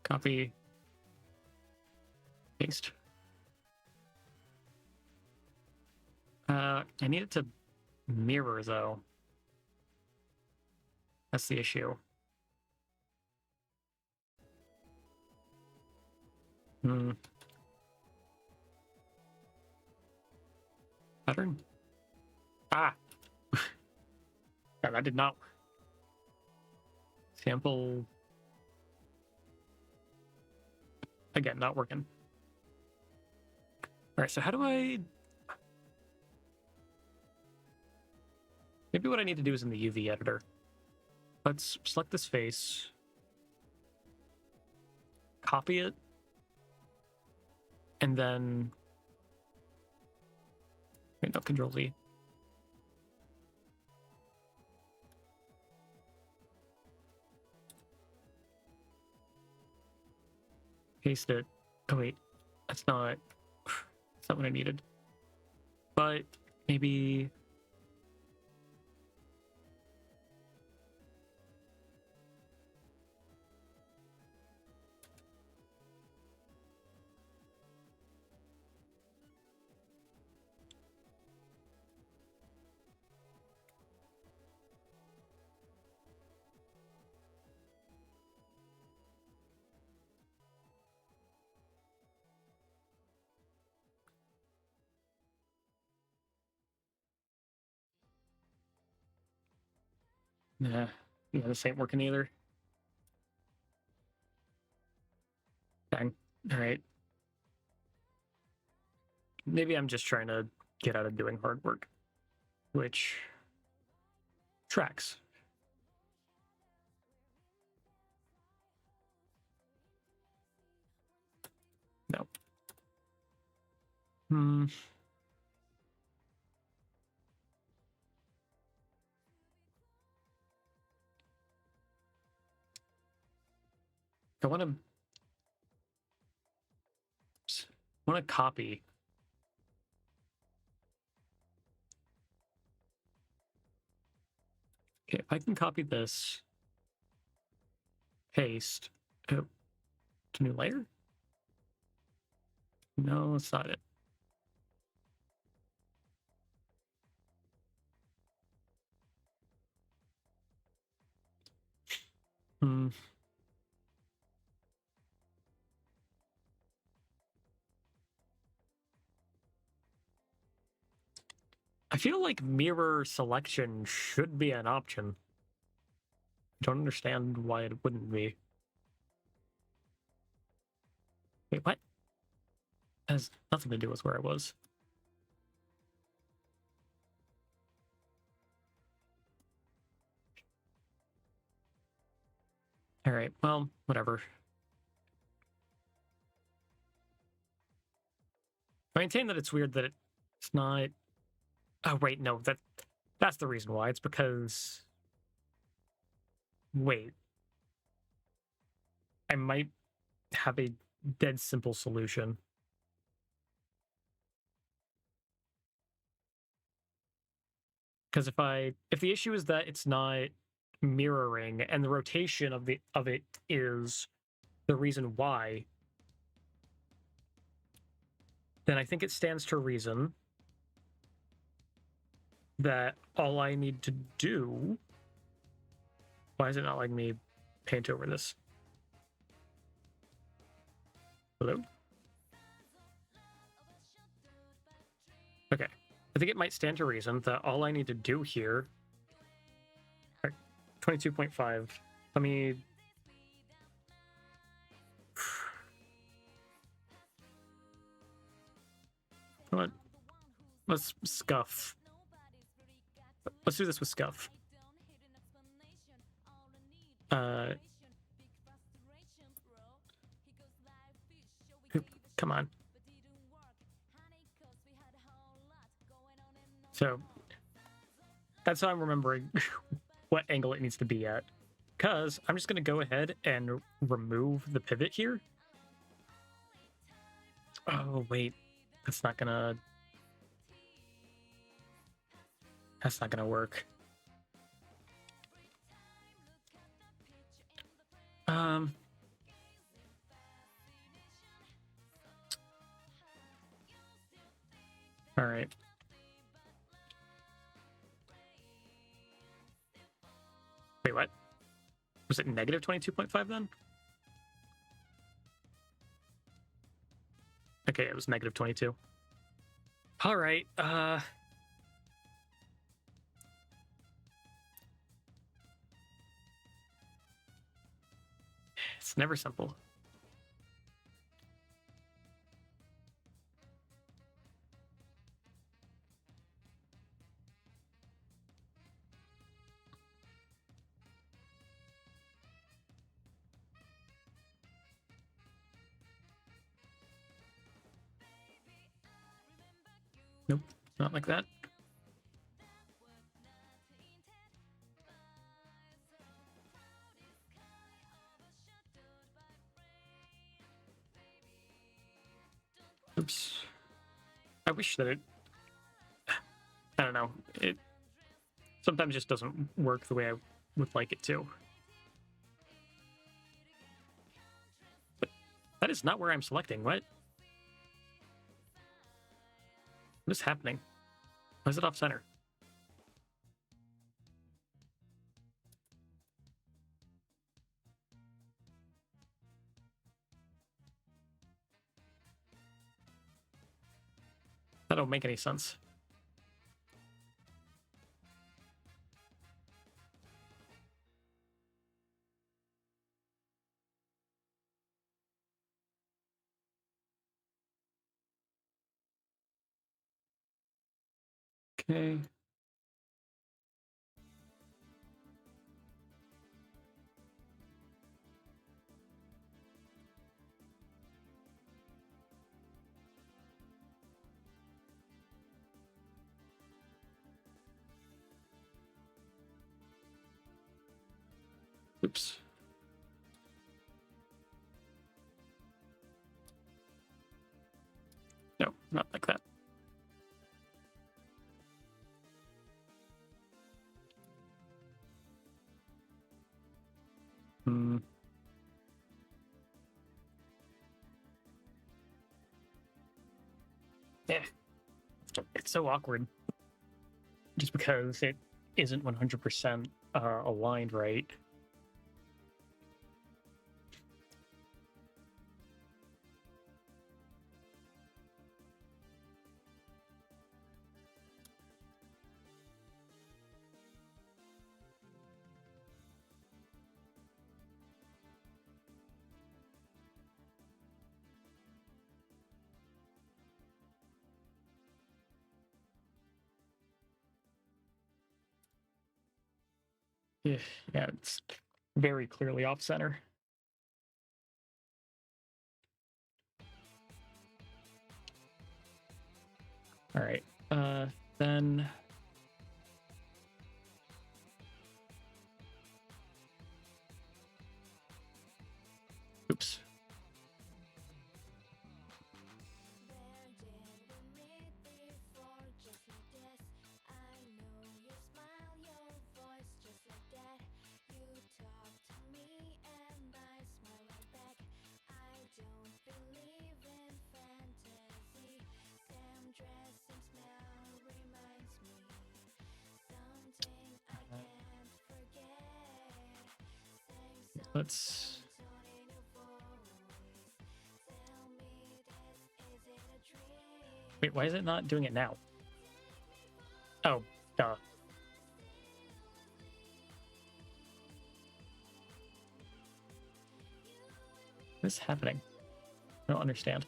Copy. Paste. I need it to mirror, though. That's the issue. Pattern? Ah! Yeah, that did not. Sample. Again, not working. All right, so how do I... Maybe what I need to do is in the UV editor. Let's select this face. Copy it. And then... Wait, no, Control Z. Paste it. Oh, wait. That's not what I needed. But maybe... Nah. Yeah, this ain't working either. Dang. All right. Maybe I'm just trying to get out of doing hard work, which tracks. No. I want to copy. Okay, if I can copy this, paste, oh, to new layer? No, that's not it. I feel like mirror selection should be an option. I don't understand why it wouldn't be. Wait, what? That has nothing to do with where I was. All right, well, whatever. I maintain that it's weird that it's not... Oh, wait, no, that's the reason why. It's because... Wait. I might have a dead simple solution. Because if the issue is that it's not mirroring and the rotation of it is the reason why, then I think it stands to reason that all I need to do... Why is it not letting me paint over this? Hello? Okay. I think it might stand to reason that all I need to do here... 22.5. Let me... Let's scuff. Let's do this with scuff. Come on. So that's how I'm remembering what angle it needs to be at. Because I'm just going to go ahead and remove the pivot here. Oh, wait. That's not going to work. All right. Wait, what? Was it negative 22.5 then? Okay, it was negative 22. All right. It's never simple. Nope, not like that. Oops. I wish that I don't know. It sometimes just doesn't work the way I would like it to. But that is not where I'm selecting. What? What is happening? Why is it off center? That don't make any sense. Okay. Oops. No, not like that. Yeah. It's so awkward. Just because it isn't 100% aligned right. Yeah, it's very clearly off center. All right, then. Oops. Let's. Wait, why is it not doing it now? Oh, duh. What is happening? I don't understand.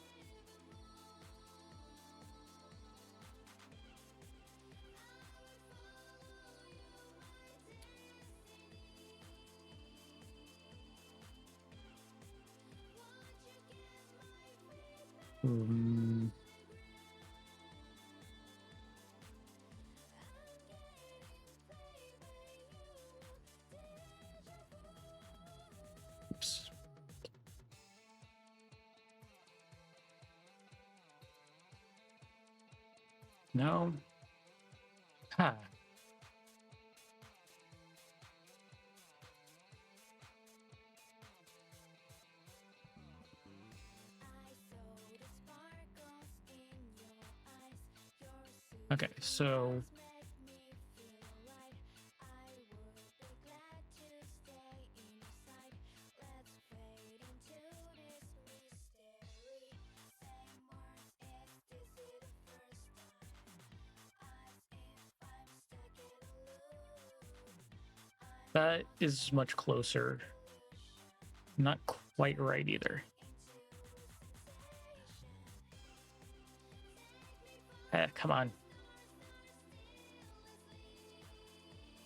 Oops. No. Ha. Okay, so that is much closer. Not quite right either. Come on.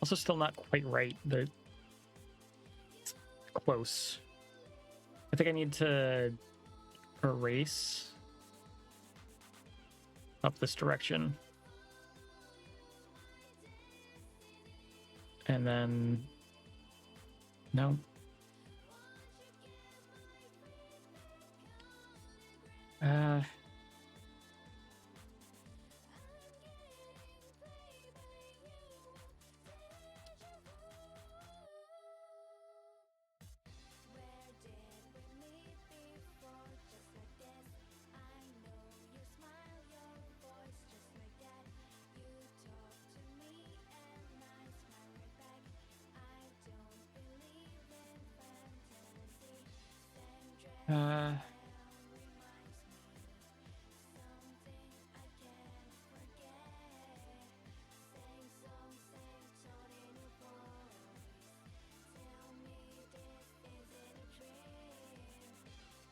Also still not quite right. They're close. I think I need to erase up this direction. And then... No.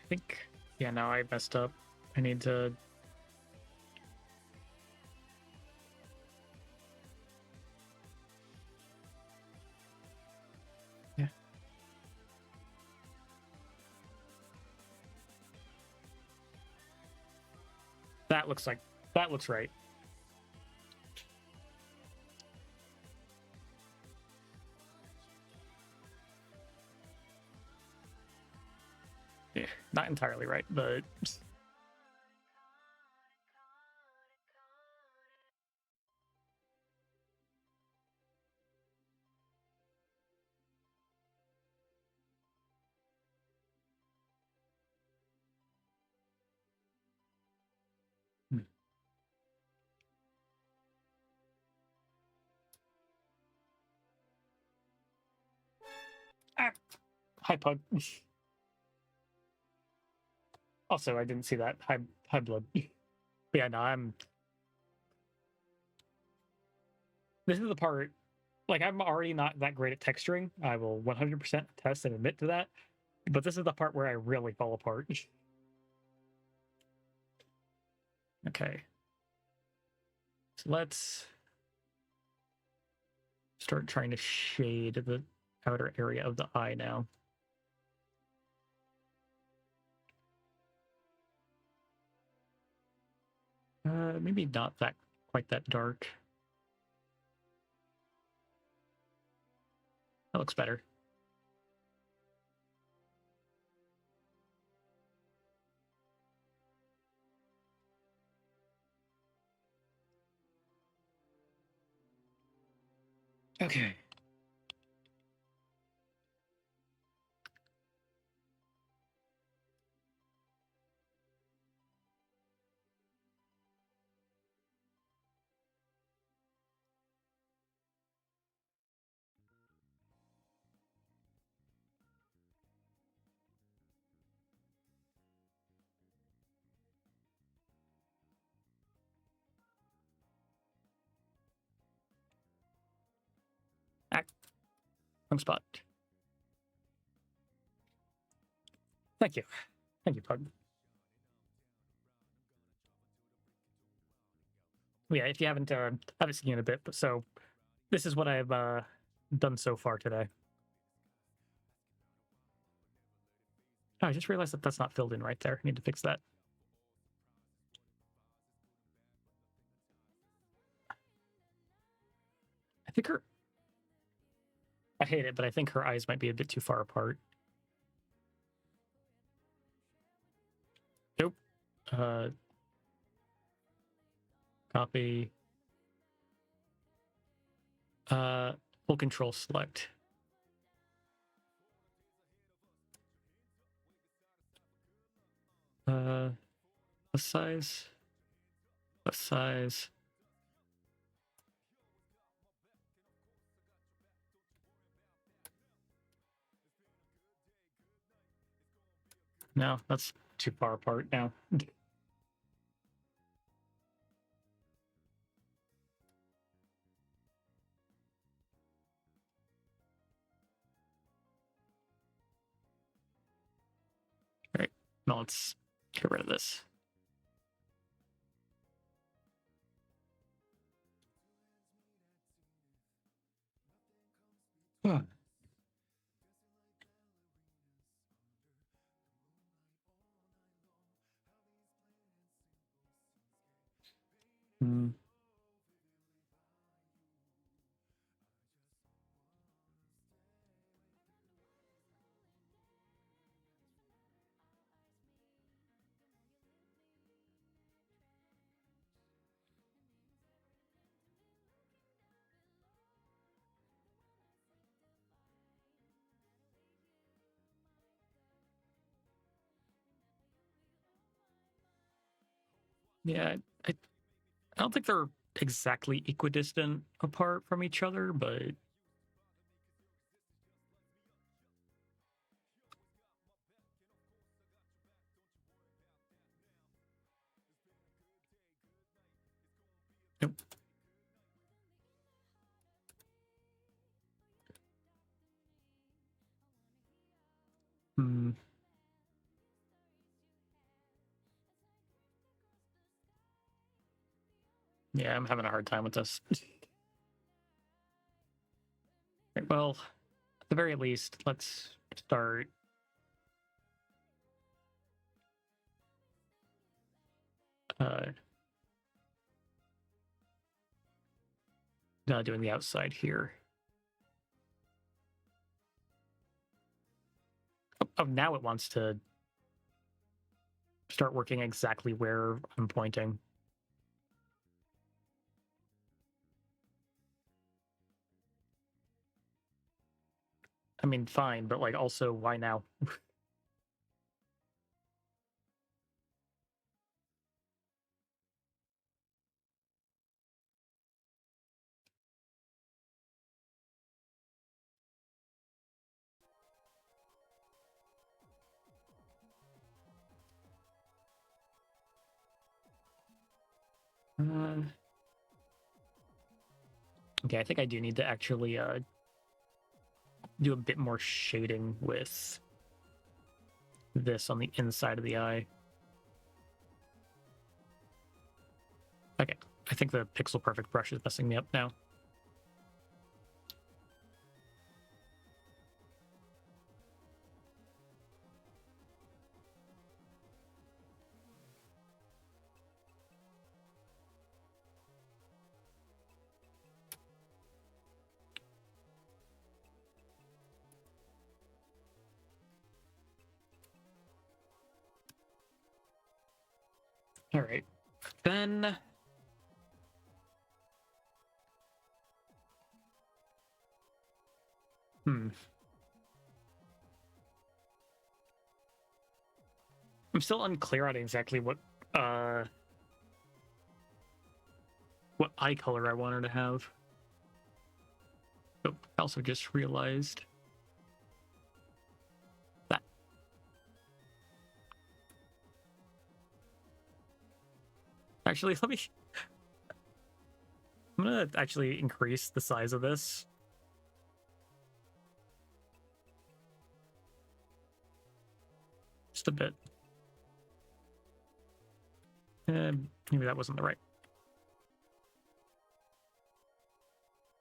I think, yeah, now I messed up. I need to... Yeah. That looks right. Yeah, not entirely right, but... Ah. Hi, Pug. Also, I didn't see that. High blood. But yeah, no, I'm... This is the part... Like, I'm already not that great at texturing. I will 100% attest and admit to that. But this is the part where I really fall apart. Okay. So let's start trying to shade the outer area of the eye now. Maybe not that quite that dark. That looks better. Okay. Wrong spot. Thank you. Thank you, Pug. Yeah, if you haven't seen you in a bit, but so this is what I've done so far today. Oh, I just realized that that's not filled in right there. I need to fix that. I think I hate it, but I think her eyes might be a bit too far apart. Nope. Copy. Full control select. The size. The size. No, that's too far apart now. All right, now let's get rid of this. Hmm. Yeah, I don't think they're exactly equidistant apart from each other, but nope. Hmm. Yeah, I'm having a hard time with this. Right, well, at the very least, let's start doing the outside here. Oh, now it wants to start working exactly where I'm pointing. I mean, fine, but like, also, why now? Okay, I think I do need to actually do a bit more shading with this on the inside of the eye. Okay, I think the Pixel Perfect brush is messing me up now. All right. Then I'm still unclear on exactly what eye color I want her to have. Oh, I also just realized that. Actually, let me. I'm gonna actually increase the size of this. Just a bit. Maybe that wasn't the right.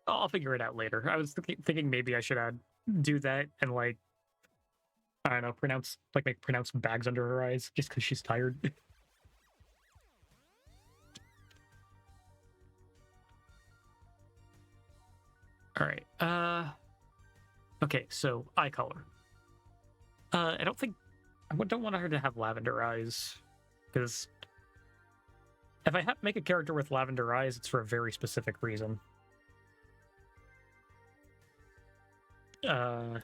I'll figure it out later. I was thinking maybe I should do that and like I don't know, make pronounce bags under her eyes just because she's tired. All right. Okay, so eye color. I don't want her to have lavender eyes because if I have to make a character with lavender eyes, it's for a very specific reason. I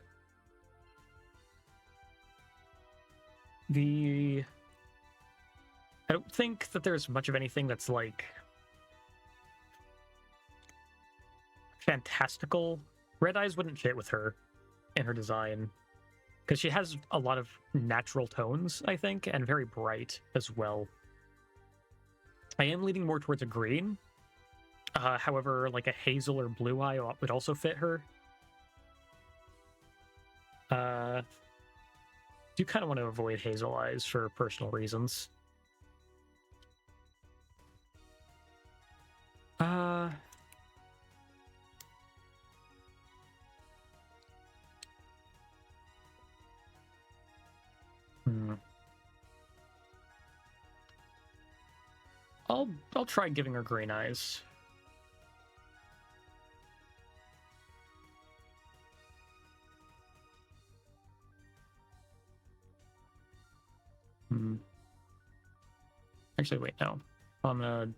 don't think that there's much of anything that's like fantastical. Red eyes wouldn't fit with her in her design because she has a lot of natural tones, I think, and very bright as well. I am leaning more towards a green. However, like a hazel or blue eye would also fit her. Do kind of want to avoid hazel eyes for personal reasons. I'll try giving her green eyes. Actually, wait, no. I'm gonna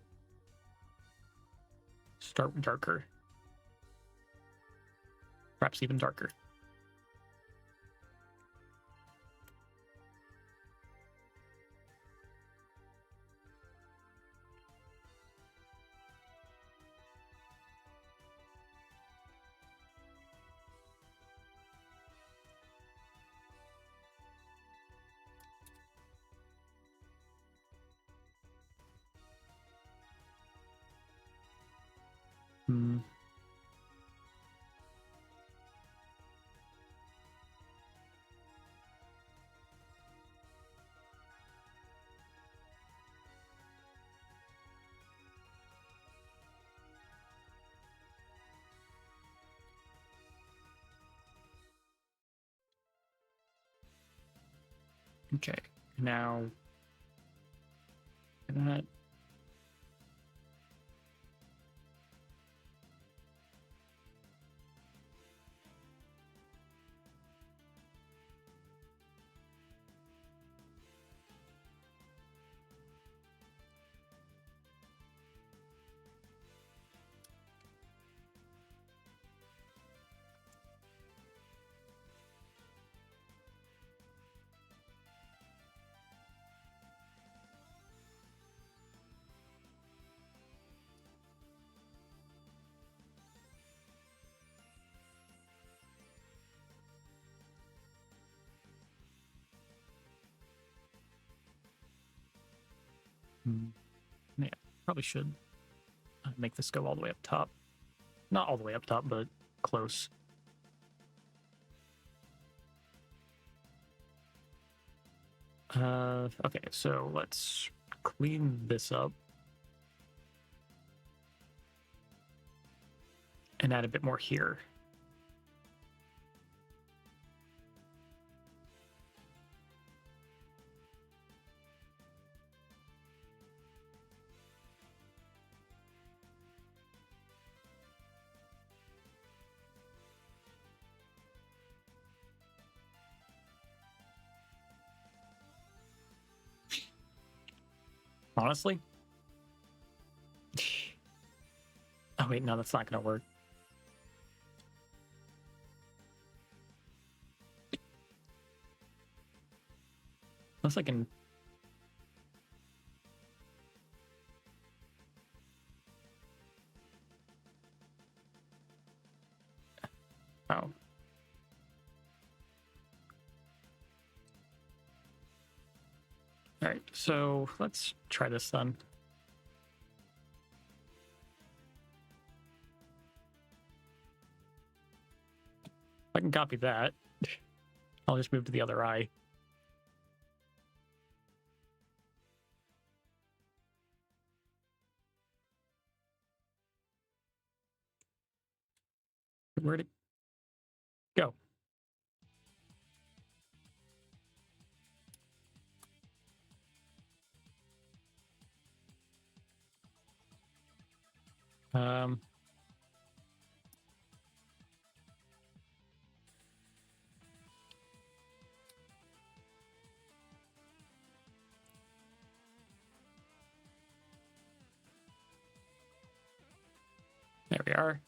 start darker. Perhaps even darker. Okay, now that. Yeah, probably should make this go all the way up top. Not all the way up top, but close. Okay, so let's clean this up and add a bit more here. Honestly. Oh wait, no, that's not gonna work. Unless I can. Oh. All right, so let's try this then. If I can copy that, I'll just move to the other eye. Where'd it go? Um, there we are.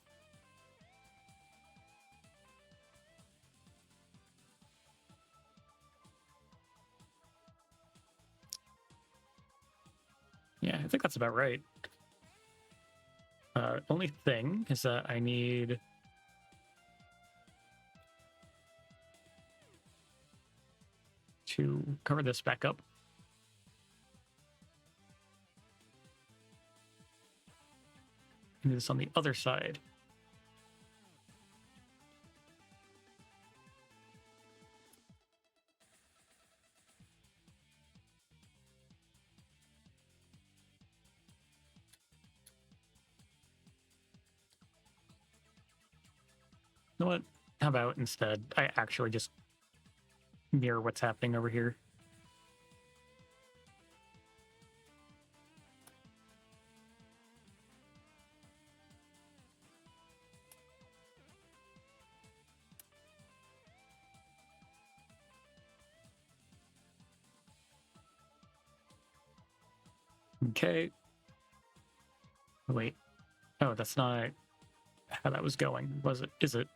Yeah, I think that's about right. Only thing is that I need to cover this back up. And do this on the other side. You know what? How about instead I actually just mirror what's happening over here? Okay. Wait. Oh, that's not how that was going, was it? Is it?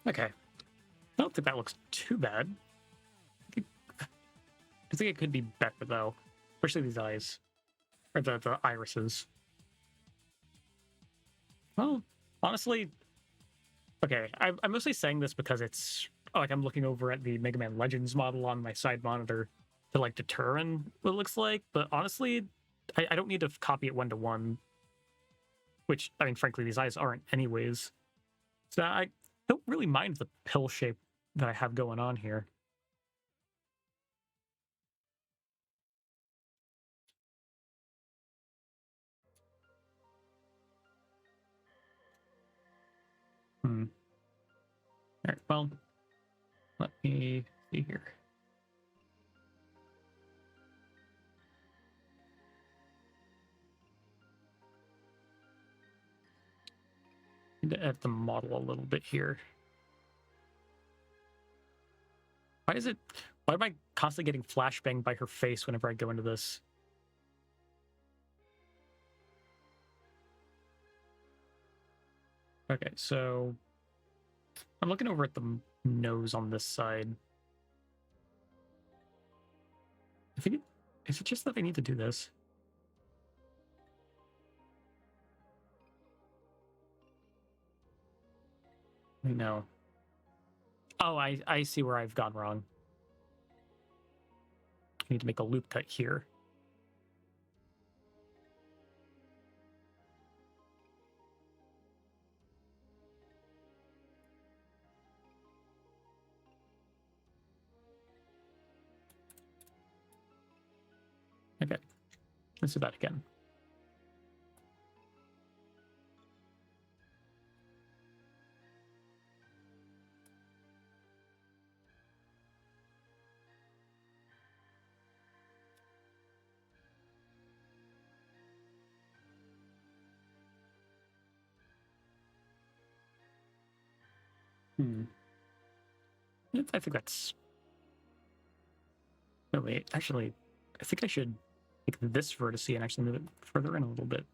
Okay. I don't think that looks too bad. I think it could be better though, especially these eyes or the irises. Well, honestly, okay. I'm mostly saying this because it's like I'm looking over at the Mega Man Legends model on my side monitor to like determine what it looks like. But honestly, I don't need to copy it 1-to-1. Which I mean, frankly, these eyes aren't anyways. So I don't really mind the pill shape that I have going on here. Hmm. All right. Well, let me see here. Need to add the model a little bit here. Why is it? Why am I constantly getting flashbanged by her face whenever I go into this? Okay, so I'm looking over at the nose on this side. I think is it just that I need to do this? No. Oh, I see where I've gone wrong. I need to make a loop cut here. Okay, let's do that again. I think that's... No, wait, actually, I think I should take this vertice and actually move it further in a little bit.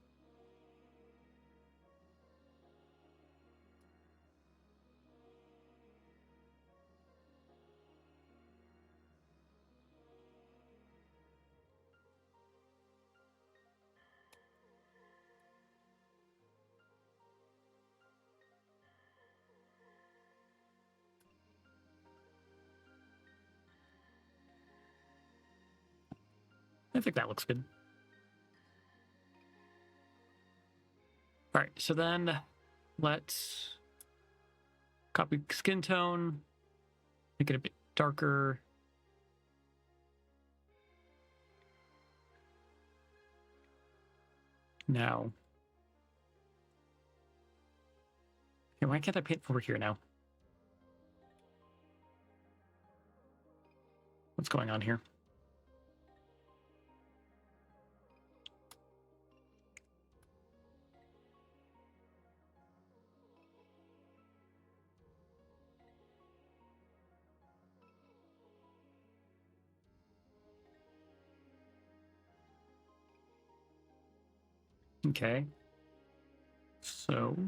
I think that looks good. All right, so then let's copy skin tone, make it a bit darker. Now, okay, why can't I paint over here now? What's going on here? Okay. So I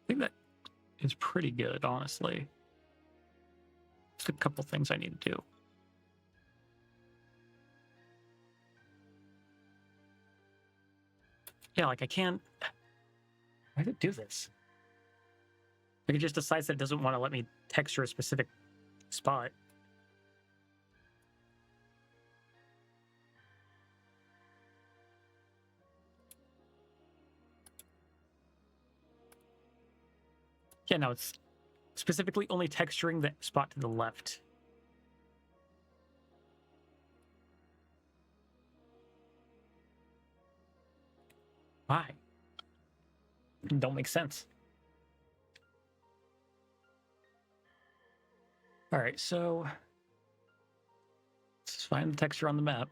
think that is pretty good, honestly. Just a couple things I need to do. Yeah, like I can't... Why did it do this? Like it just decides that it doesn't want to let me texture a specific spot. Yeah, no, it's specifically only texturing the spot to the left. Why? Don't make sense. All right, so let's find the texture on the map.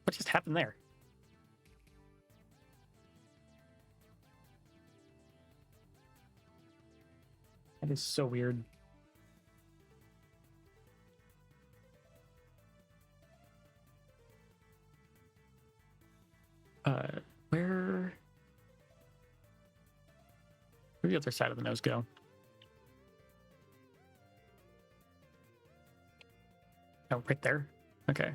What just happened there? That is so weird. Where'd the other side of the nose go? Oh, right there? Okay.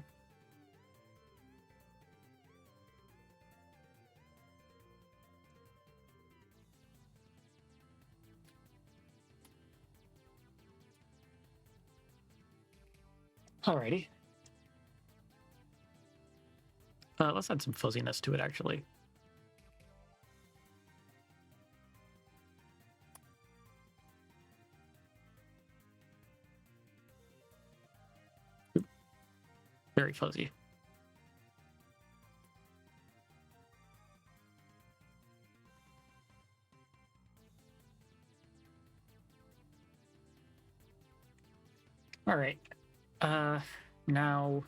Alrighty. Let's add some fuzziness to it, actually. Oop. Very fuzzy. All right. Now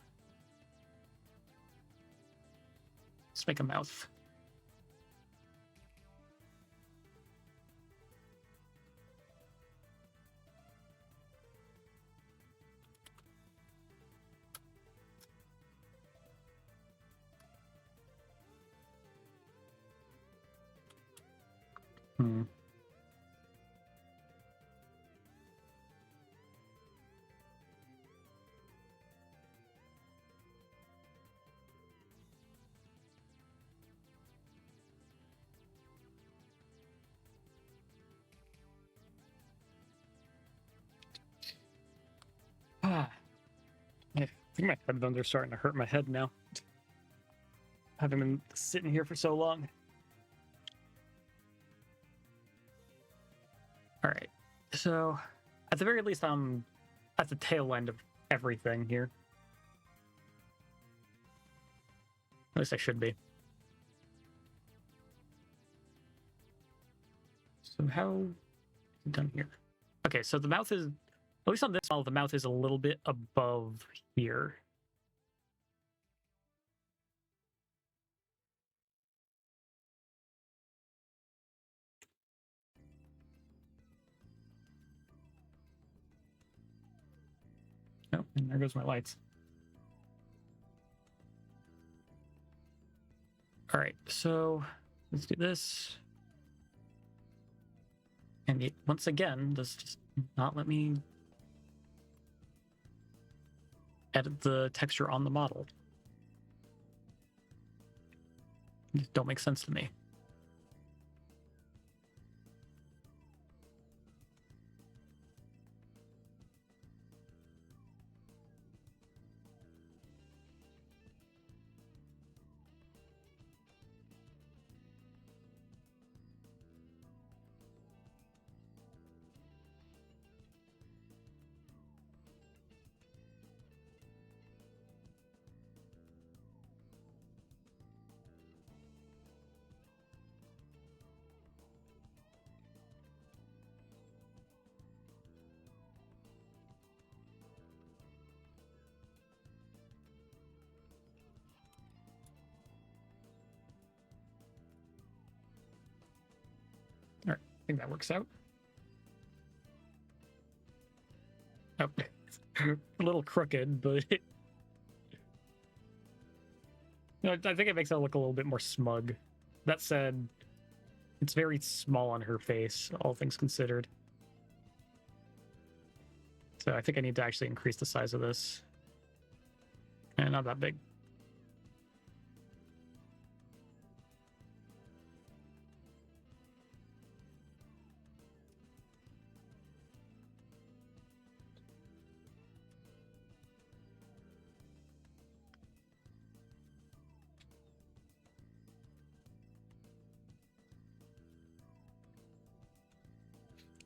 let's make a mouth. Hmm. Ah, I think my headphones are starting to hurt my head now. Having been sitting here for so long. All right, so at the very least, I'm at the tail end of everything here. At least I should be. So how is it done here? Okay, so the mouth is, at least on this model, the mouth is a little bit above here. Oh, and there goes my lights. All right, so let's do this. And once again, this just not let me edit the texture on the model. Just don't make sense to me. All right, I think that works out. Oh, a little crooked, but I think it makes it look a little bit more smug. That said, it's very small on her face, all things considered. So I think I need to actually increase the size of this. And not that big.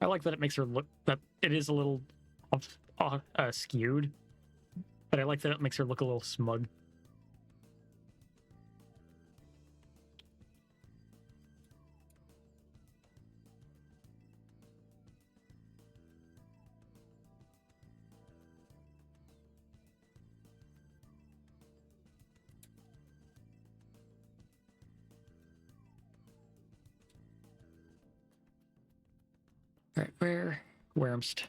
I like that it makes her look, that it is a little skewed, but I like that it makes her look a little smug. All right, where'mst?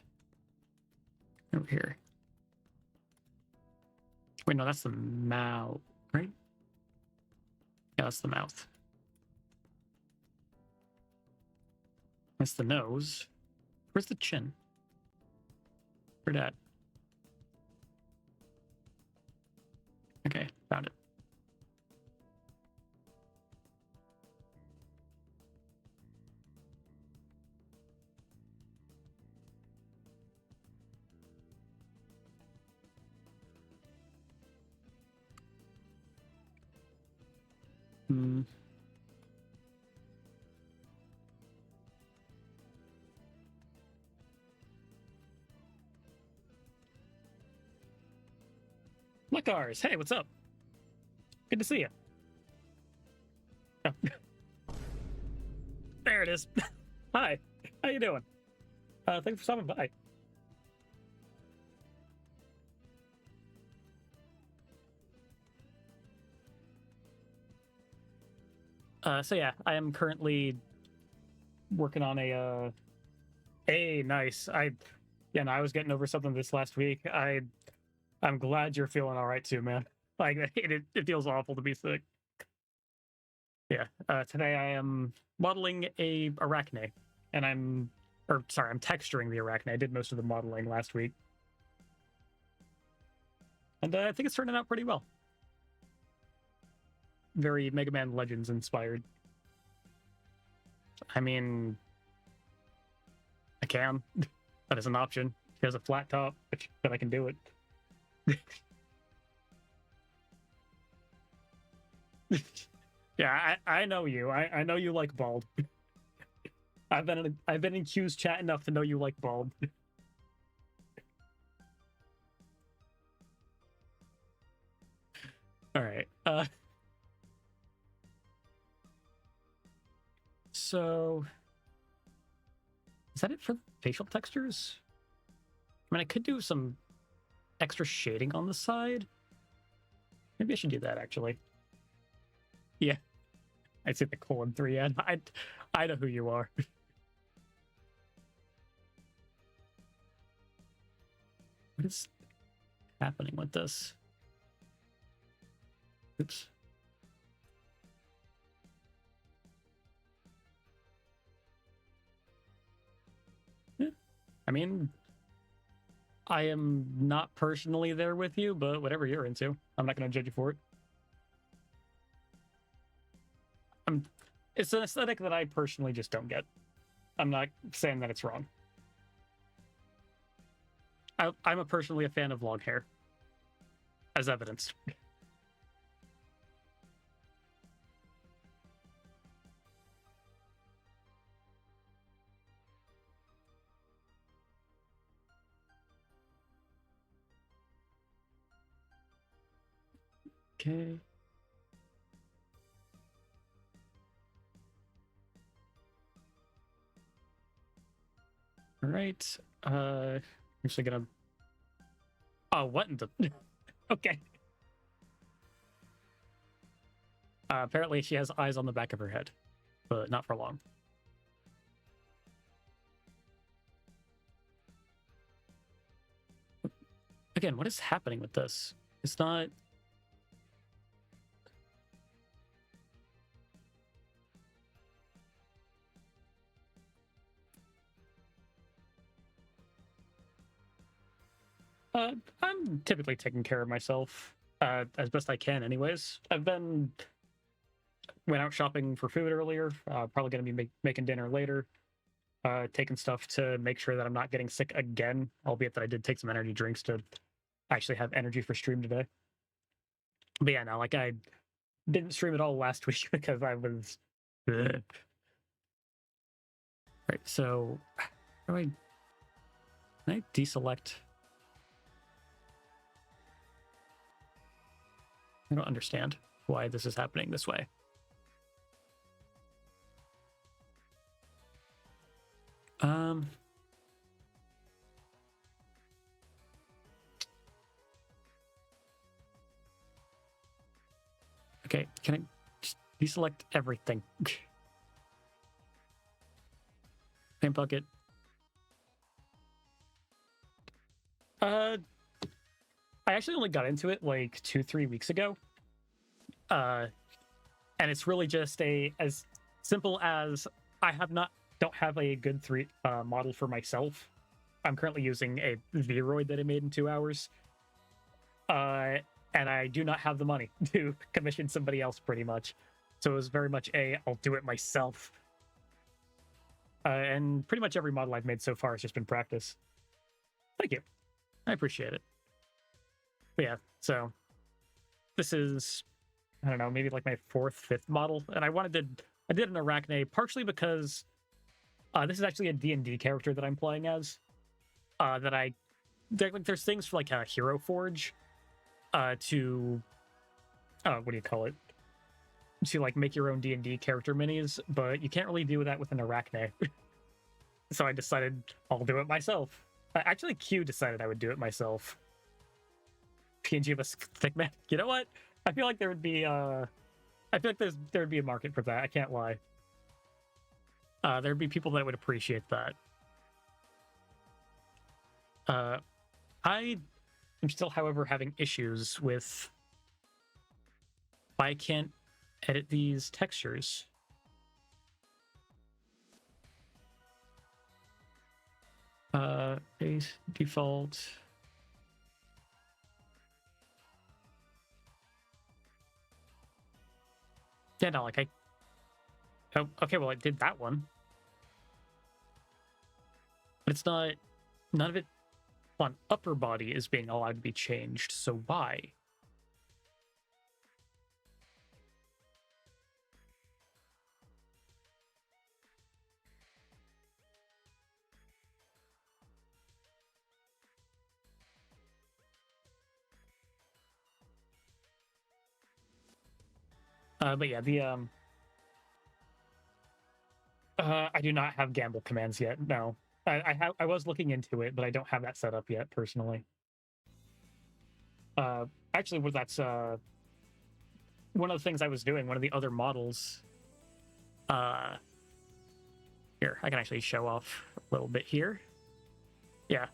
Over here. Wait, no, that's the mouth, right? Yeah, that's the mouth. That's the nose. Where's the chin? Where'd that? Okay, found it. Hmm. Look ours. Hey, what's up? Good to see you. Oh. There it is. Hi. How you doing? Thanks for stopping by. So yeah, I am currently working on a hey, nice. Yeah, no, I was getting over something this last week. I'm glad you're feeling all right too, man. Like it feels awful to be sick. Yeah. Today I am modeling a Arachne, and I'm texturing the Arachne. I did most of the modeling last week, and I think it's turning out pretty well. Very Mega Man Legends inspired. I mean, I can. That is an option. She has a flat top, but I can do it. Yeah, I know you. I know you like bald. I've been in Q's chat enough to know you like bald. Is that it for facial textures? I mean, I could do some extra shading on the side. Maybe I should do that, actually. Yeah. I see the :3 ad. I know who you are. What is happening with this? Oops. Yeah. I mean, I am not personally there with you, but whatever you're into, I'm not going to judge you for it. It's an aesthetic that I personally just don't get. I'm not saying that it's wrong. I'm personally a fan of long hair, as evidenced. Okay. All right. I'm actually gonna. Oh, what in the? Okay. Apparently, she has eyes on the back of her head, but not for long. Again, what is happening with this? It's not. I'm typically taking care of myself as best I can, anyways. Went out shopping for food earlier. Probably going to be making dinner later. Taking stuff to make sure that I'm not getting sick again, albeit that I did take some energy drinks to actually have energy for stream today. But yeah, no, like I didn't stream at all last week because I was. Ugh. Right, so how do can I deselect? I don't understand why this is happening this way. Okay, can I just deselect everything? Paint bucket. I actually only got into it like 2-3 weeks ago. And it's really just as simple as don't have a good model for myself. I'm currently using a Vroid that I made in 2 hours. And I do not have the money to commission somebody else, pretty much. So it was very much I'll do it myself. And pretty much every model I've made so far has just been practice. Thank you. I appreciate it. But yeah, so this is, I don't know, maybe like my 4th, 5th model. And I did an Arachne partially because this is actually a D&D character that I'm playing as. There's things for like a Hero Forge to what do you call it, to like make your own D&D character minis, but you can't really do that with an Arachne. So I decided I'll do it myself. Actually, Q decided I would do it myself. PNG of a thick man. You know what? I feel like there would be I feel like there would be a market for that. I can't lie. There'd be people that would appreciate that. I am still, however, having issues with why I can't edit these textures. Base default. Yeah, no, like oh, okay, well, I did that one. But it's not, none of it on upper body is being allowed to be changed, so why? But yeah, I do not have gamble commands yet, no. I was looking into it, but I don't have that set up yet personally. Actually, well, that's one of the things I was doing. One of the other models. Here, I can actually show off a little bit here. Yeah,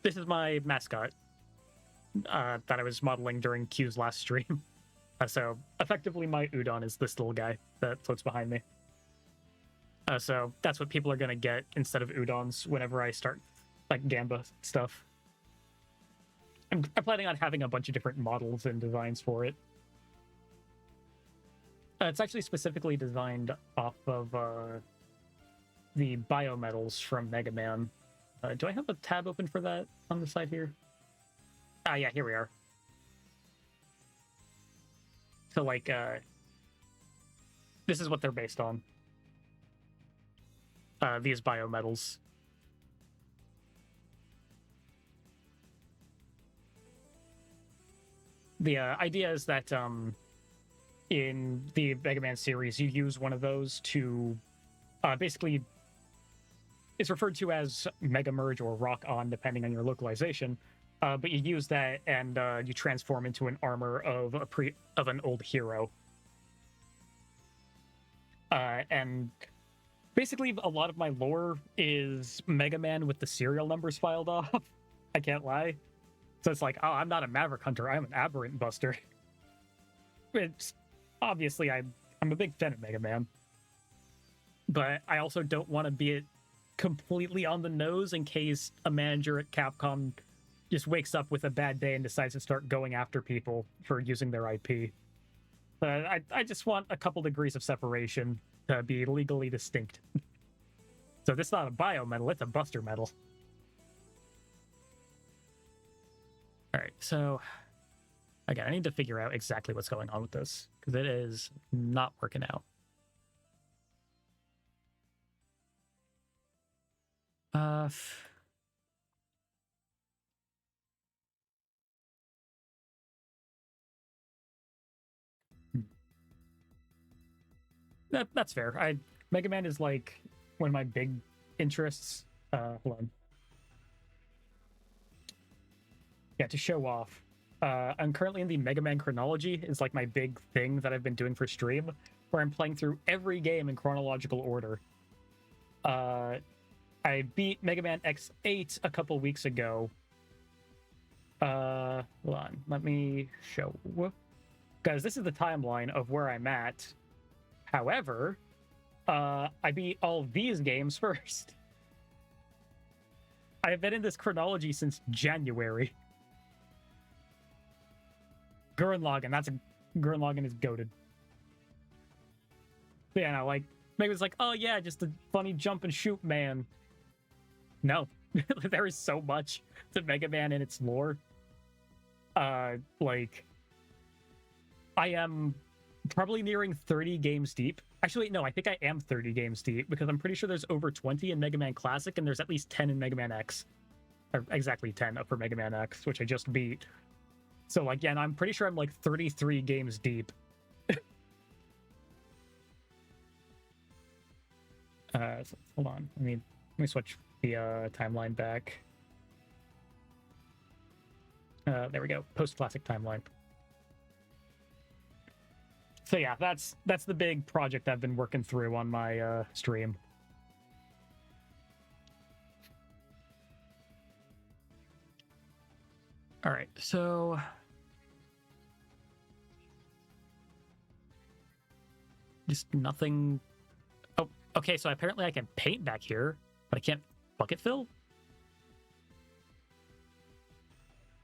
this is my mascot that I was modeling during Q's last stream. So effectively, my Udon is this little guy that floats behind me. So that's what people are gonna get instead of Udons whenever I start like Gamba stuff. I'm planning on having a bunch of different models and designs for it. It's actually specifically designed off of the biometals from Mega Man. Do I have a tab open for that on the side here? Ah, yeah, here we are. So, like, this is what they're based on. These biometals. The idea is that in the Mega Man series, you use one of those to basically, it's referred to as Mega Merge or Rock On, depending on your localization. But you use that and you transform into an armor of an old hero. And basically, a lot of my lore is Mega Man with the serial numbers filed off. I can't lie. So it's like, oh, I'm not a Maverick Hunter. I'm an Aberrant Buster. It's obviously I'm a big fan of Mega Man, but I also don't want to be it completely on the nose in case a manager at Capcom just wakes up with a bad day and decides to start going after people for using their IP. I just want a couple degrees of separation to be legally distinct. So this is not a bio metal, it's a buster metal. All right, so again, I need to figure out exactly what's going on with this because it is not working out. That's fair. Mega Man is like one of my big interests. Hold on. Yeah, to show off. I'm currently in the Mega Man chronology. It's like my big thing that I've been doing for stream, where I'm playing through every game in chronological order. I beat Mega Man X8 a couple weeks ago. Hold on, let me show. Because this is the timeline of where I'm at. However, I beat all these games first. I've been in this chronology since January. Gurren Lagann is goated. Yeah, no, like, Mega's like, oh yeah, just a funny jump and shoot man. No, there is so much to Mega Man and its lore. Like, I am probably nearing 30 games deep. Actually, no, I think I am 30 games deep because I'm pretty sure there's over 20 in Mega Man Classic and there's at least 10 in Mega Man X. Or exactly 10 for Mega Man X, which I just beat. So, like, yeah, and I'm pretty sure I'm like 33 games deep. So, hold on. Let me switch the timeline back. There we go. Post-classic timeline. So yeah, that's the big project I've been working through on my stream. All right, so just nothing. Oh, okay. So apparently I can paint back here, but I can't bucket fill.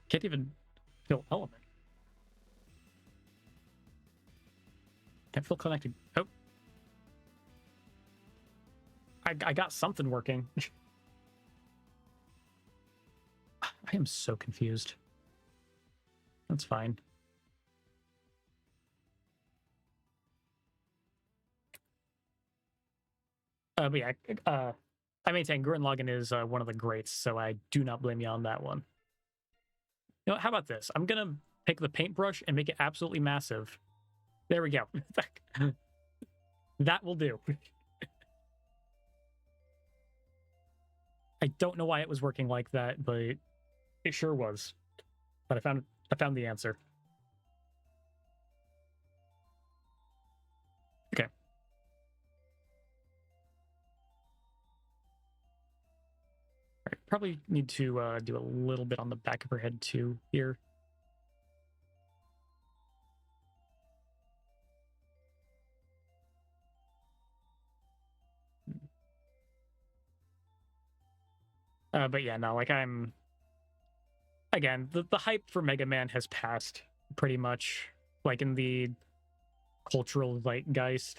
Can't even fill element. Can't feel connected. Oh. I got something working. I am so confused. That's fine. But yeah, I maintain Gurren Lagann is one of the greats, so I do not blame you on that one. You know, how about this? I'm gonna pick the paintbrush and make it absolutely massive. There we go. That will do. I don't know why it was working like that, but it sure was. But I found the answer. Okay. Right, probably need to do a little bit on the back of her head too here. But yeah, no, like again, the hype for Mega Man has passed pretty much, like in the cultural zeitgeist.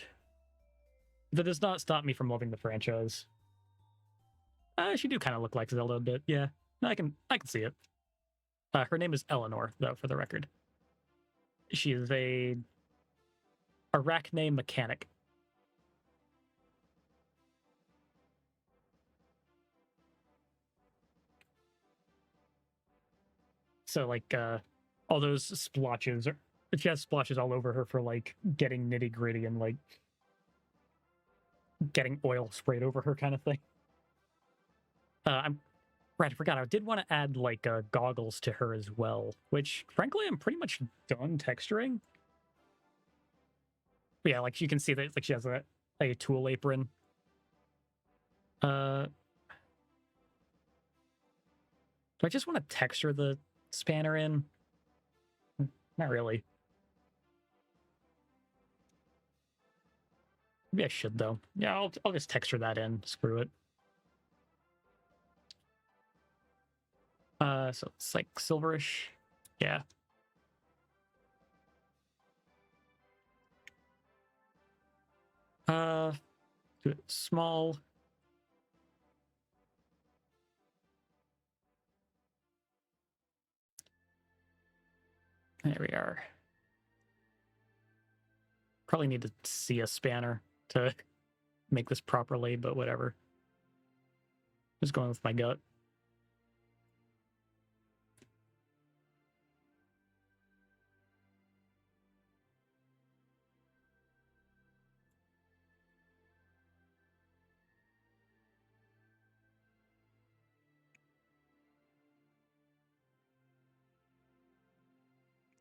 That does not stop me from loving the franchise. She do kind of look like Zelda a bit, yeah. I can see it. Her name is Eleanor, though, for the record. She is a Arachne mechanic. So like all those splotches, she has splotches all over her for like getting nitty gritty and like getting oil sprayed over her kind of thing. I'm right. I forgot. I did want to add like goggles to her as well, which frankly I'm pretty much done texturing. But yeah, like you can see that like she has a tool apron. Do I just want to texture the spanner in? Not really. Maybe I should though. Yeah, I'll just texture that in. Screw it. So it's like silverish. Yeah. Do it small. There we are. Probably need to see a spanner to make this properly, but whatever. Just going with my gut.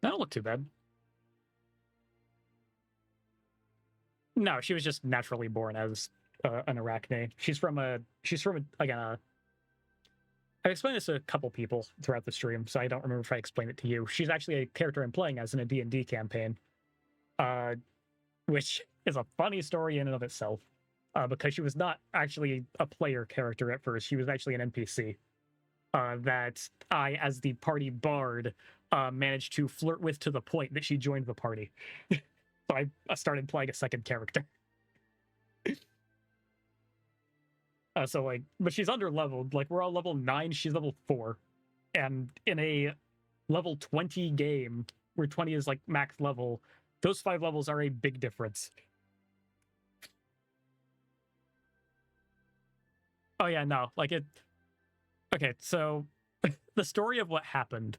That don't look too bad. No, she was just naturally born as an Arachne. She's from again. I've explained this to a couple people throughout the stream, so I don't remember if I explained it to you. She's actually a character I'm playing as in a D&D campaign, which is a funny story in and of itself, because she was not actually a player character at first. She was actually an NPC that I, as the party bard, managed to flirt with to the point that she joined the party. So I started playing a second character. So like, but she's under leveled. Like we're all level 9, she's level 4, and in a level 20 game where 20 is like max level, those 5 levels are a big difference. Oh yeah, no, like it. Okay, so the story of what happened,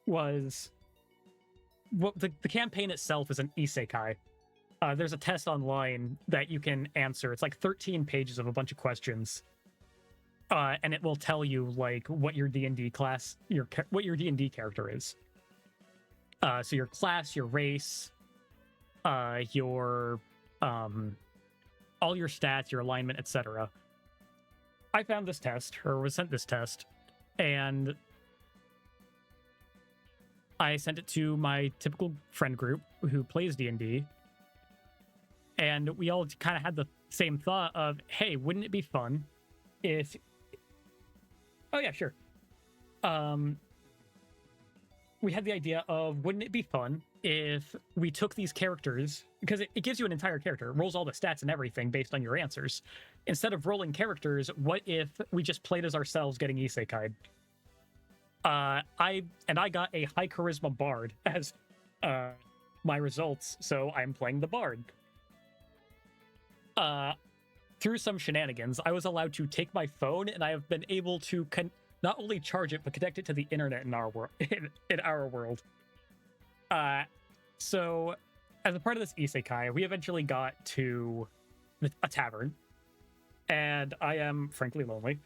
was what the campaign itself is an isekai. There's a test online that you can answer. It's like 13 pages of a bunch of questions, and it will tell you like what your D&D class, what your D&D character is. So your class, your race, your all your stats, your alignment, etc. I found this test, or was sent this test, and I sent it to my typical friend group who plays D&D, and we all kind of had the same thought of, hey, wouldn't it be fun if... Oh, yeah, sure. We had the idea of, wouldn't it be fun if we took these characters, because it gives you an entire character, it rolls all the stats and everything based on your answers. Instead of rolling characters, what if we just played as ourselves getting isekai'd? I got a high charisma bard as my results, so I'm playing the bard. Through some shenanigans, I was allowed to take my phone, and I have been able to not only charge it, but connect it to the internet in our world. In our world. So, as a part of this isekai, we eventually got to a tavern, and I am frankly lonely,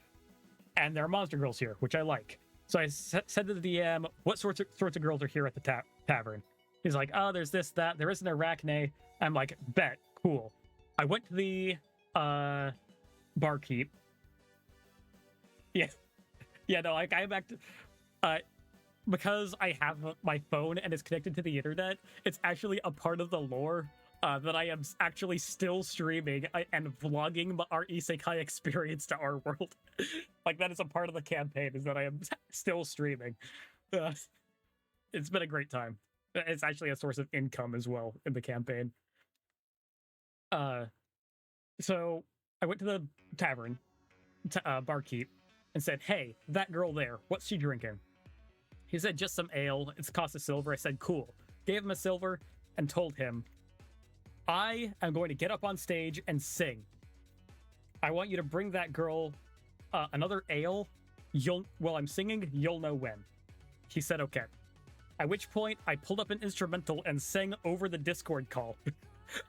and there are monster girls here, which I like. So I said to the DM, "What sorts of girls are here at the tavern?" He's like, "Oh, there's this, that. There is an Arachne." I'm like, "Bet, cool." I went to the barkeep. Yeah, yeah. No, like I'm back to because I have my phone and it's connected to the internet. It's actually a part of the lore that I am actually still streaming and vlogging our isekai experience to our world. Like that is a part of the campaign, is that I am still streaming. It's been a great time. It's actually a source of income as well in the campaign. So I went to the tavern, barkeep, and said, "Hey, that girl there, what's she drinking?" He said, "Just some ale. It's cost a silver." I said, "Cool." Gave him a silver and told him, "I am going to get up on stage and sing. I want you to bring that girl another ale. While I'm singing, you'll know when." He said, "Okay." At which point, I pulled up an instrumental and sang over the Discord call.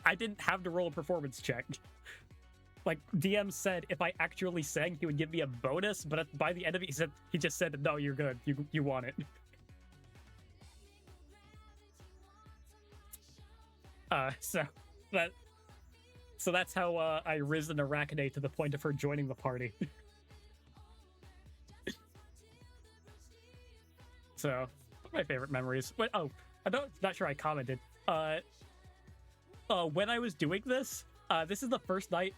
I didn't have to roll a performance check. Like, DM said if I actually sang, he would give me a bonus, but by the end of it, he just said, "No, you're good. You want it." So that's how I risen Arachne to the point of her joining the party. So, my favorite memories. But not sure I commented. When I was doing this, this is the first night.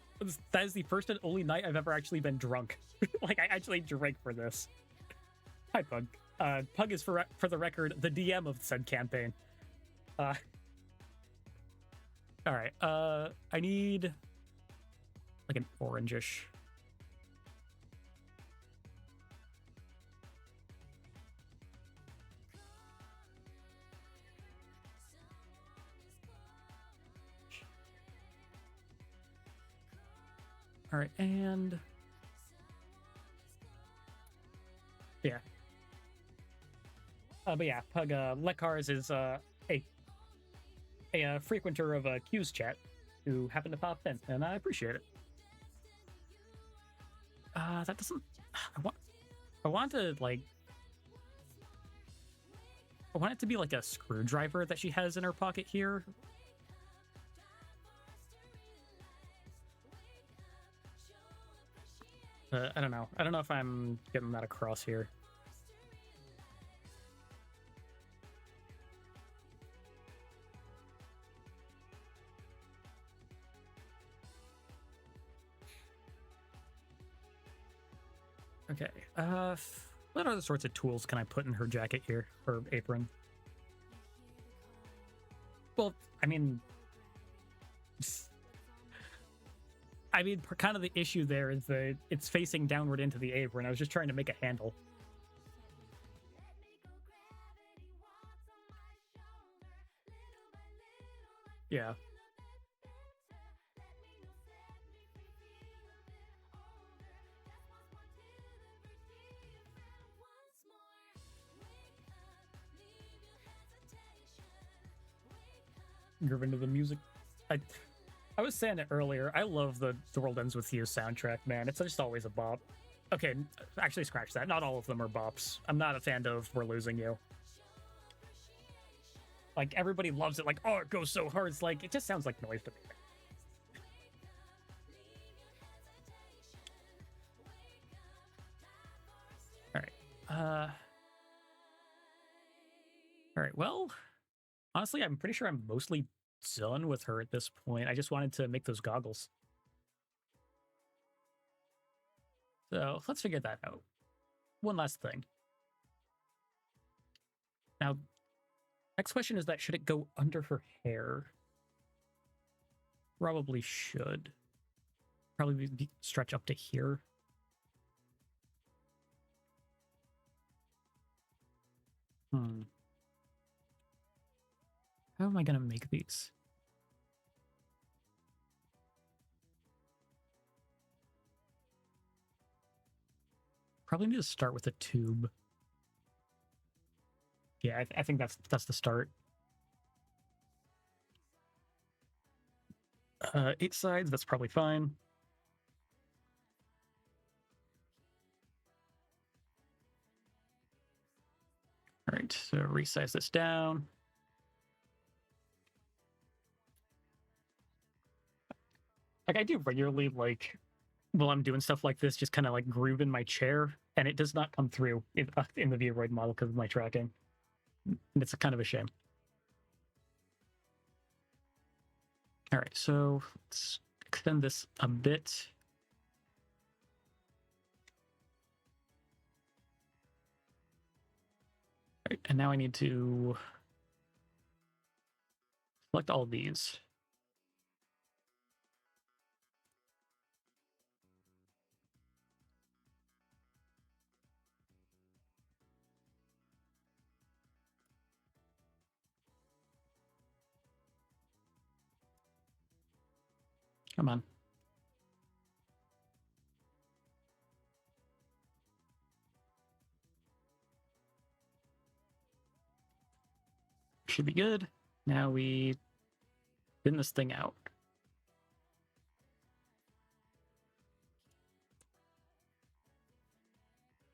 That is the first and only night I've ever actually been drunk. Like I actually drank for this. Hi, Pug. Pug is for the record the DM of said campaign. All right. I need like an orangish. All right, and yeah. But yeah, Pug Lekars is a frequenter of Q's chat who happened to pop in, and I appreciate it. That doesn't. I want to like. I want it to be like a screwdriver that she has in her pocket here. I don't know. I don't know if I'm getting that across here. Okay. What other sorts of tools can I put in her jacket here, or apron? Well, I mean, kind of the issue there is that it's facing downward into the apron. I was just trying to make a handle. Yeah. Groove into the music. I was saying it earlier. I love the World Ends With You soundtrack, man. It's just always a bop. Okay, actually scratch that. Not all of them are bops. I'm not a fan of We're Losing You. Like, everybody loves it. Like, oh, it goes so hard. It's like, it just sounds like noise to me. All right. All right, well, honestly, I'm pretty sure I'm mostly done with her at this point. I just wanted to make those goggles. So let's figure that out. One last thing. Now, next question is that should it go under her hair? Probably should. Probably stretch up to here. How am I going to make these? Probably need to start with a tube. Yeah, I think that's the start. 8 sides, that's probably fine. right, so resize this down. Like I do regularly, like while I'm doing stuff like this, just kind of like groove in my chair, and it does not come through in the Vroid model because of my tracking. And it's a kind of a shame. All right, so let's extend this a bit. All right, and now I need to select all of these. Come on. Should be good. Now we spin this thing out.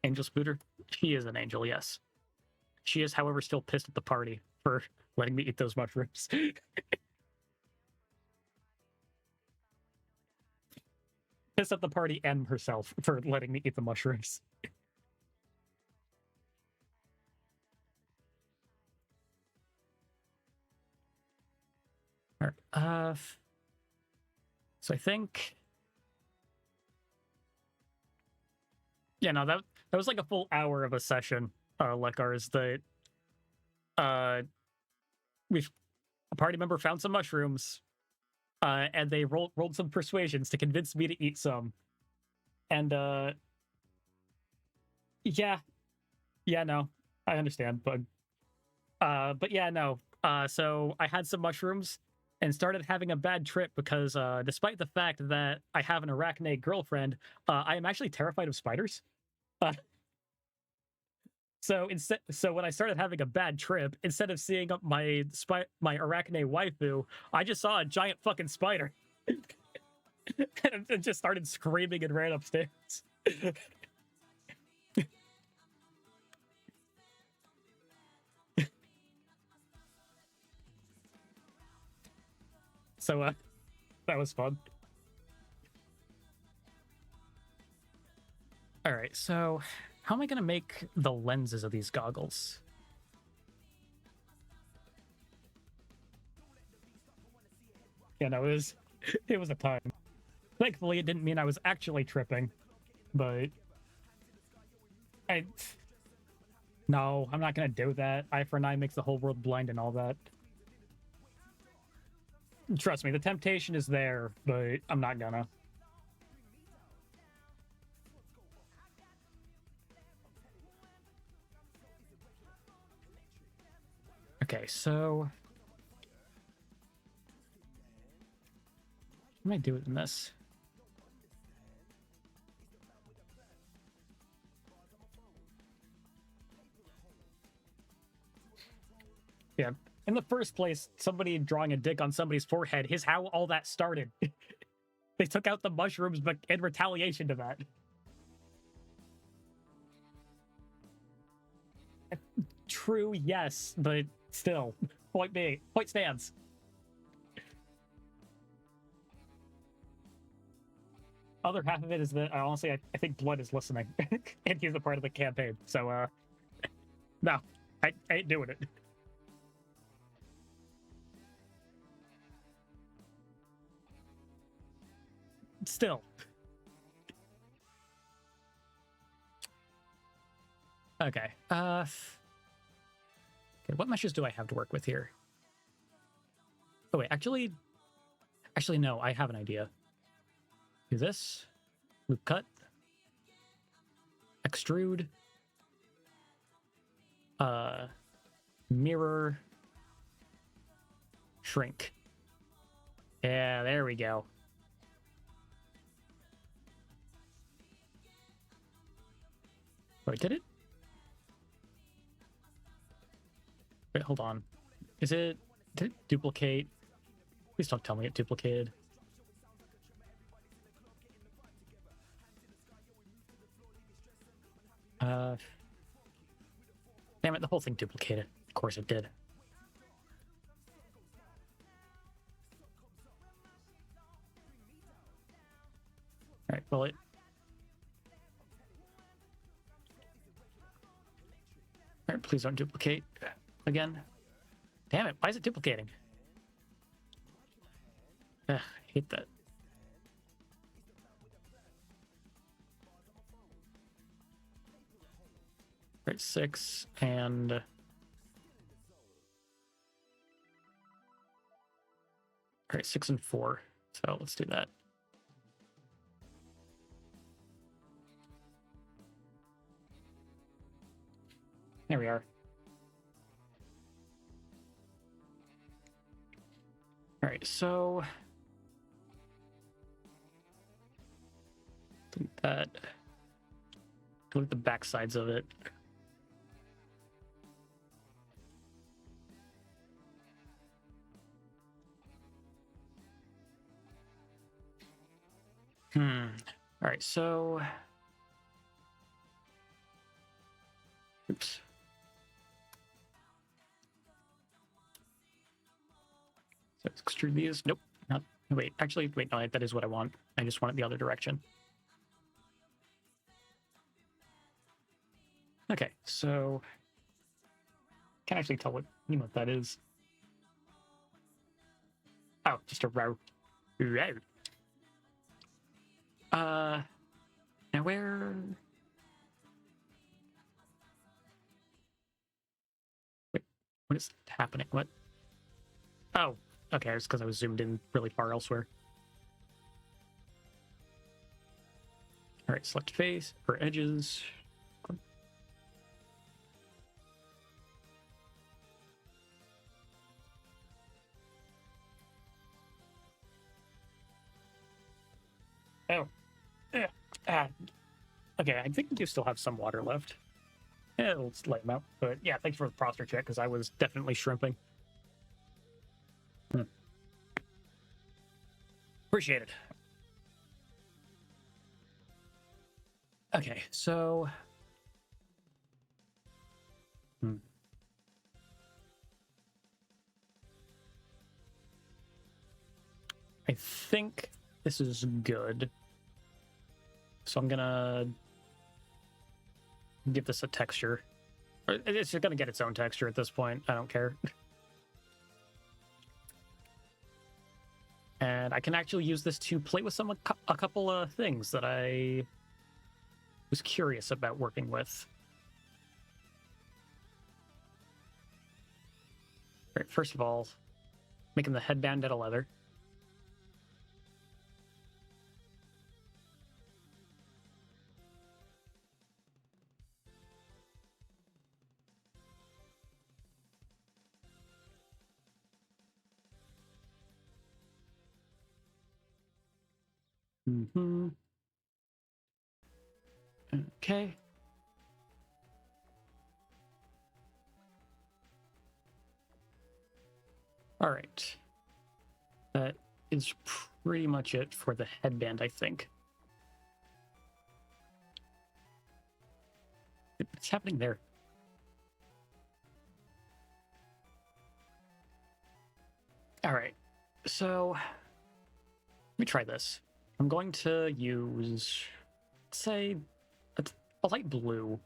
Angel Spooter? She is an angel, yes. She is, however, still pissed at the party for letting me eat those mushrooms. Pissed at the party and herself for letting me eat the mushrooms. All right. So I think, yeah, no, that was like a full hour of a session, like ours. That a party member found some mushrooms, and they rolled some persuasions to convince me to eat some, and yeah, no, I understand, but yeah, no. So I had some mushrooms and started having a bad trip because, despite the fact that I have an Arachne girlfriend, I am actually terrified of spiders. So when I started having a bad trip, instead of seeing my Arachne waifu, I just saw a giant fucking spider, and it just started screaming and ran upstairs. So that was fun. All right, so how am I going to make the lenses of these goggles? Yeah, no, it was a time. Thankfully, it didn't mean I was actually tripping, but no, I'm not going to do that. Eye for an eye makes the whole world blind and all that. Trust me, the temptation is there, but I'm not gonna. Okay, so what am I doing in this? Yeah. In the first place, somebody drawing a dick on somebody's forehead is how all that started. They took out the mushrooms, but in retaliation to that. True, yes, but still. Point stands. Other half of it is that honestly, I think Blood is listening, and he's a part of the campaign. So, no, I ain't doing it. Still. Okay. Okay, what meshes do I have to work with here? Oh wait, actually no, I have an idea. Do this, loop cut, extrude, mirror, shrink. Yeah, there we go. Wait, did it? Wait, hold on. Did it duplicate? Please don't tell me it duplicated. Damn it, the whole thing duplicated. Of course it did. Alright, well it... Alright, please don't duplicate again. Damn it, why is it duplicating? Ugh, I hate that. Right, 6 and... Alright, 6 and 4. So let's do that. There we are. Alright, so... I think that... Look at the back sides of it. All right, so... Oops. So let's extrude these. Nope, not... Wait, actually, wait, no, that is what I want. I just want it the other direction. Okay, so... Can't actually tell what emote that is. Oh, just a row. Row. Now where... Wait, what is happening? What? Oh, okay, it's because I was zoomed in really far elsewhere. Alright, select face, or edges. Oh. Yeah. Okay, I think you still have some water left. Yeah, let's let them out. But yeah, thanks for the posture check, because I was definitely shrimping. Appreciate it. Okay, so... I think this is good. So I'm gonna give this a texture. It's gonna get its own texture at this point. I don't care. And I can actually use this to play with a couple of things that I was curious about working with. All right, first of all, making the headband out of leather. Okay. All right. That is pretty much it for the headband, I think. What's happening there? All right. So let me try this. I'm going to use, say, a light blue,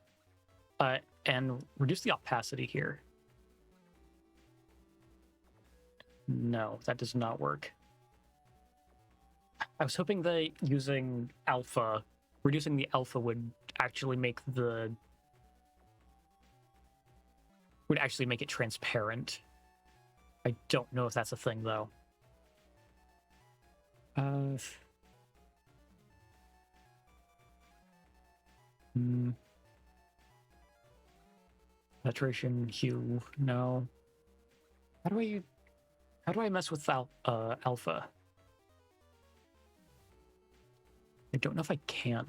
and reduce the opacity here. No, that does not work. I was hoping that using alpha, reducing the alpha would actually make it transparent. I don't know if that's a thing, though. Saturation, hue, no. How do I mess with alpha? I don't know if I can.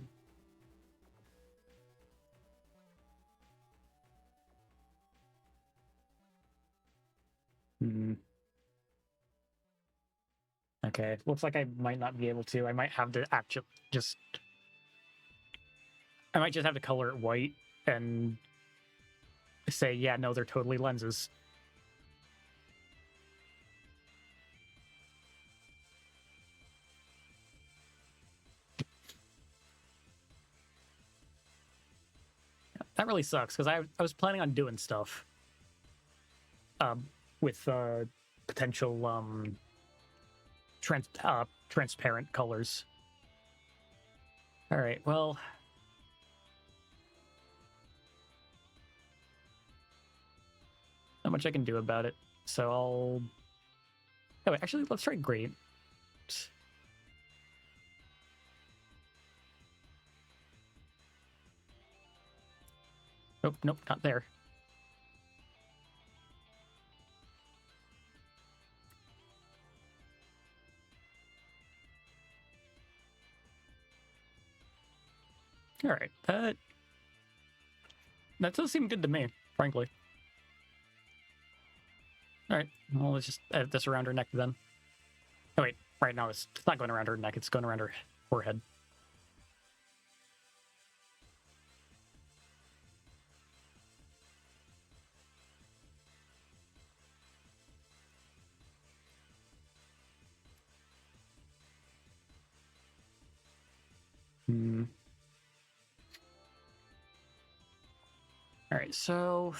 Okay, looks like I might not be able to. I might have to actually just... I might just have to color it white and say, yeah, no, they're totally lenses. That really sucks because I was planning on doing stuff with potential transparent colors. All right, well, not much I can do about it. So I'll. Oh, wait, actually, let's try green. Nope, nope, not there. All right, that does seem good to me, frankly. All right, well, let's just edit this around her neck then. Oh wait, right now it's not going around her neck; it's going around her forehead. Hmm. All right, so. All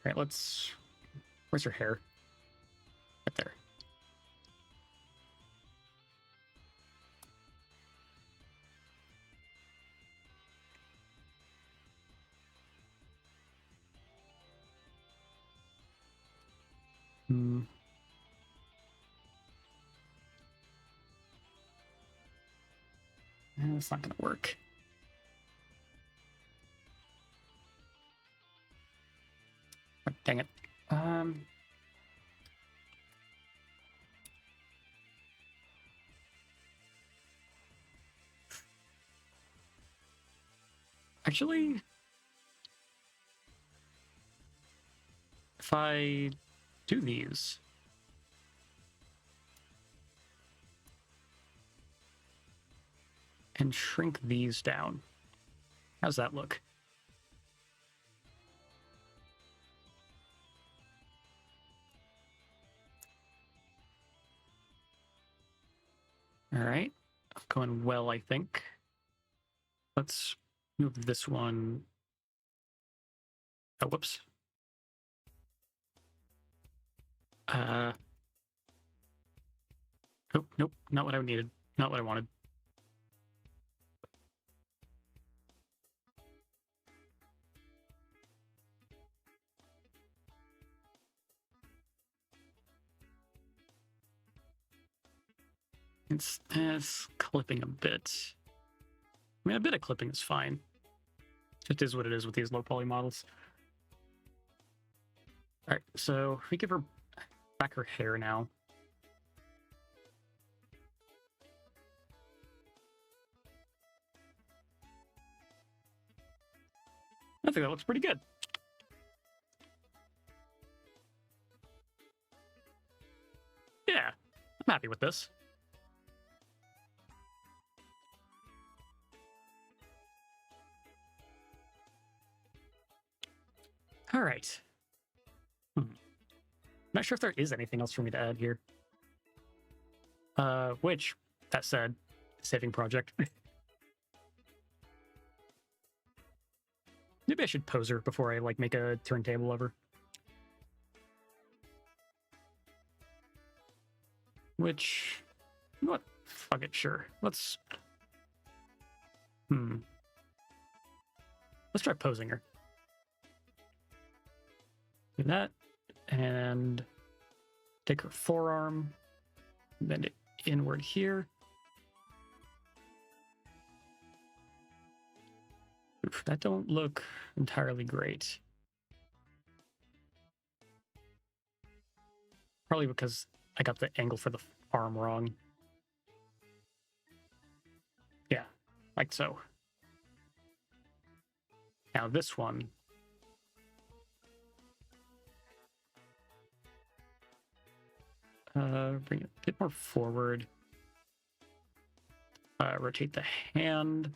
right, let's. Where's her hair? Right there. Hmm. That's not gonna work. Oh, dang it. Actually, if I do these, and shrink these down, how's that look? All right, going well, I think. Let's move this one. Oh, whoops. Nope, nope, not what I needed. Not what I wanted. It's clipping a bit. I mean, a bit of clipping is fine. It is what it is with these low poly models. All right, so we give her back her hair now. I think that looks pretty good. Yeah, I'm happy with this. All right. Not sure if there is anything else for me to add here. Which, that said, saving project. Maybe I should pose her before I like make a turntable of her. Which, you know what? Fuck it, sure. Let's try posing her. Do that, and take her forearm, bend it inward here. Oof, that don't look entirely great. Probably because I got the angle for the arm wrong. Yeah, like so. Now this one. Bring it a bit more forward. Rotate the hand.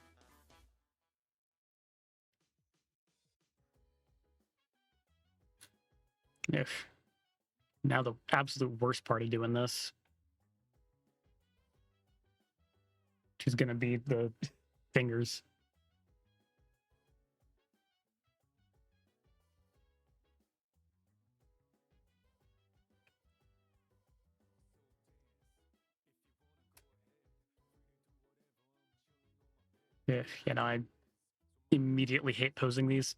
If now the absolute worst part of doing this is going to be the fingers. Yeah, I immediately hate posing these.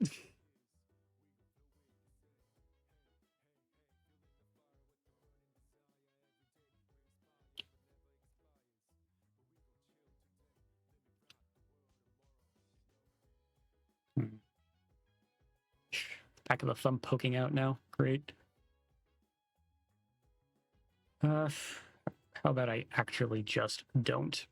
Back of the thumb poking out now. Great. How about I actually just don't?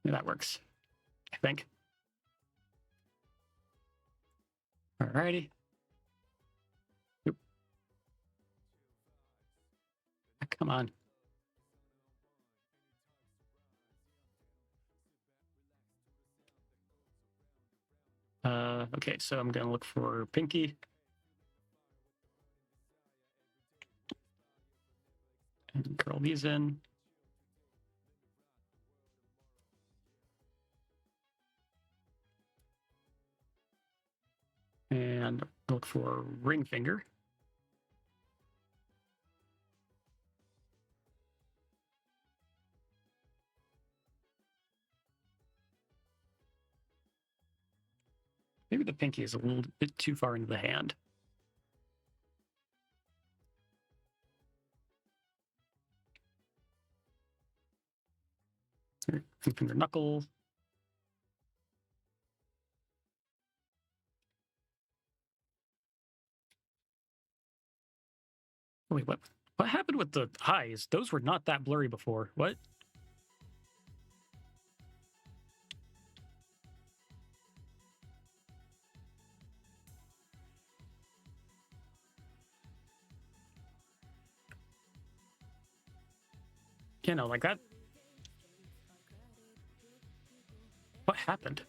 Yeah, that works, I think. Alrighty. Oop. Come on. Okay, so I'm gonna look for Pinky. And curl these in. And look for ring finger. Maybe the pinky is a little bit too far into the hand. Ring finger knuckle. Wait, what? What happened with the eyes? Those were not that blurry before. What? You know, like that. What happened?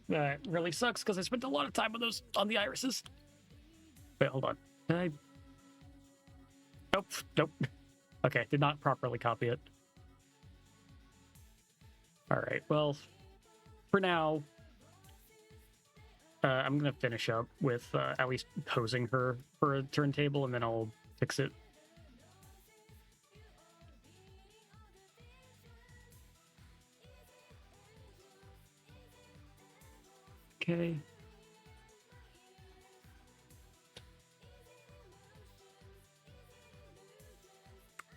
That really sucks because I spent a lot of time on those on the irises. Wait, hold on. Did I? Nope. Nope. Okay, did not properly copy it. All right. Well, for now, I'm gonna finish up with at least posing her for a turntable, and then I'll fix it. Okay.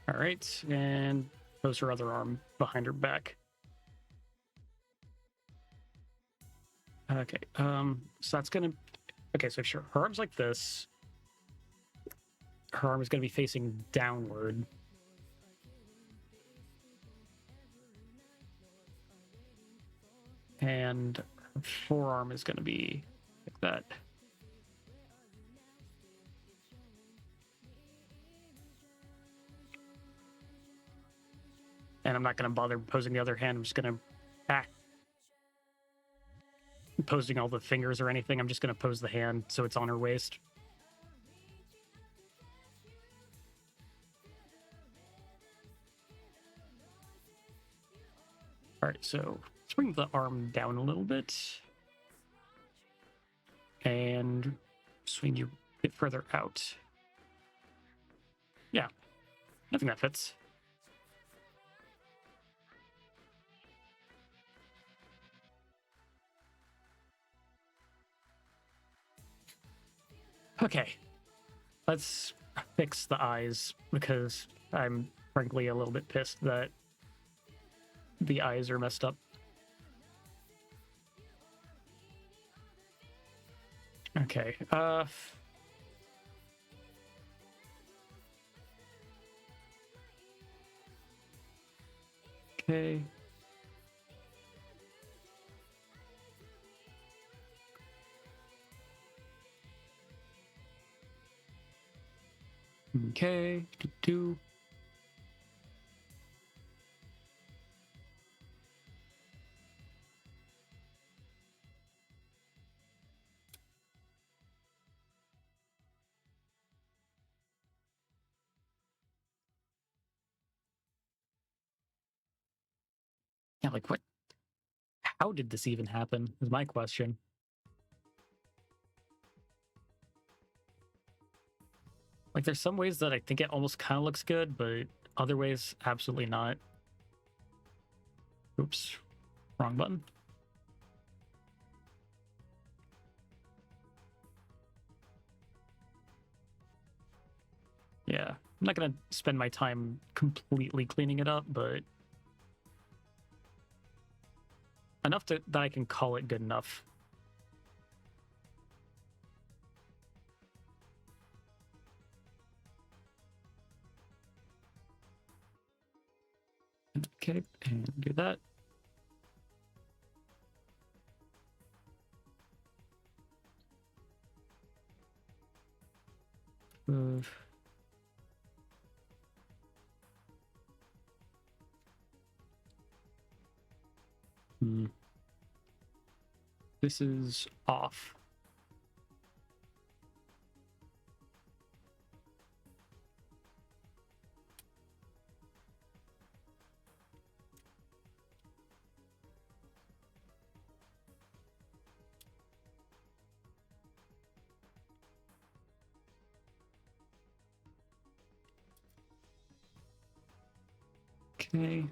All right, and pose her other arm behind her back. Okay. So that's gonna. Okay, so sure, her arm's like this. Her arm is gonna be facing downward. And her forearm is gonna be like that. And I'm not going to bother posing the other hand. I'm just going to posing all the fingers or anything. I'm just going to pose the hand so it's on her waist. All right, so let's bring the arm down a little bit. And swing you a bit further out. Yeah, I think that fits. Okay, let's fix the eyes because I'm frankly a little bit pissed that the eyes are messed up. Okay, Okay. Okay. Do. Yeah, like what? How did this even happen? Is my question. Like, there's some ways that I think it almost kind of looks good, but other ways, absolutely not. Oops, wrong button. Yeah, I'm not gonna spend my time completely cleaning it up, but enough that I can call it good enough. Okay, and do that. Uh, This is off. Okay.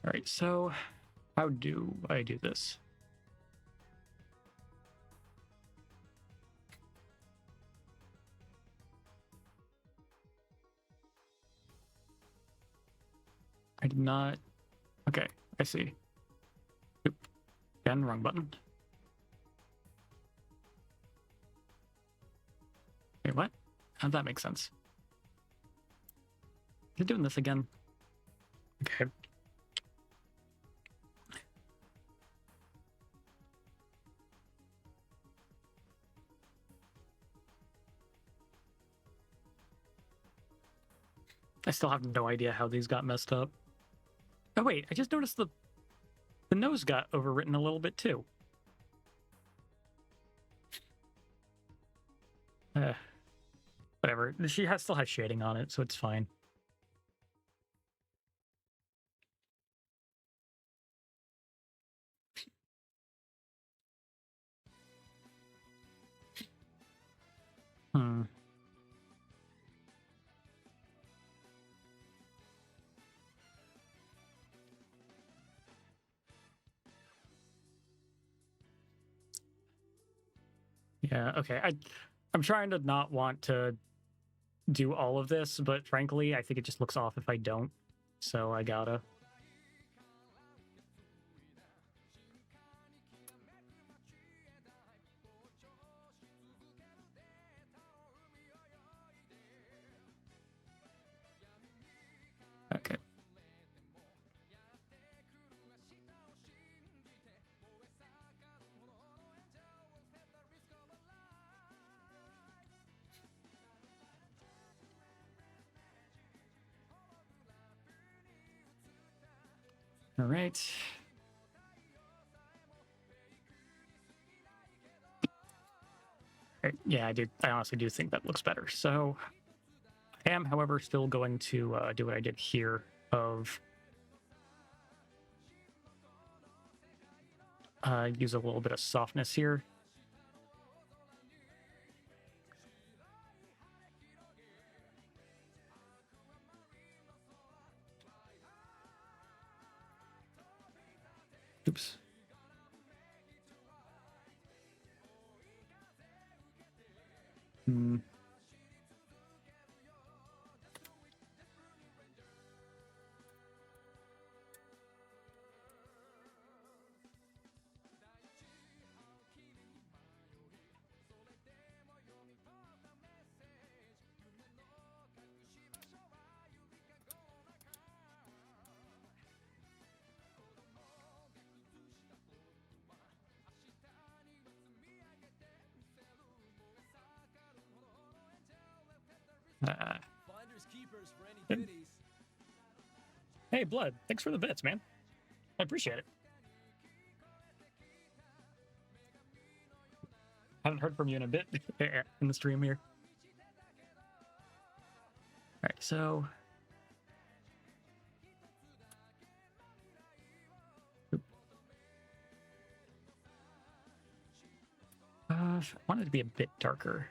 All right, so how do I do this? I did not. Okay, I see. Oop. Again, wrong button. Wait, what? How'd that make sense? You're doing this again. Okay. I still have no idea how these got messed up. Oh wait, I just noticed the nose got overwritten a little bit too. Whatever. Still has shading on it, so it's fine. Hmm. Yeah, okay. I'm trying to not want to do all of this, but frankly, I think it just looks off if I don't. So I gotta. Okay. All right. Yeah, I do. I honestly do think that looks better. So I am, however, still going to do what I did here of use a little bit of softness here. Oops. Finders keepers for any biddies. Hey, Blood, thanks for the bits, man. I appreciate it. Haven't heard from you in a bit in the stream here. All right, so I wanted to be a bit darker.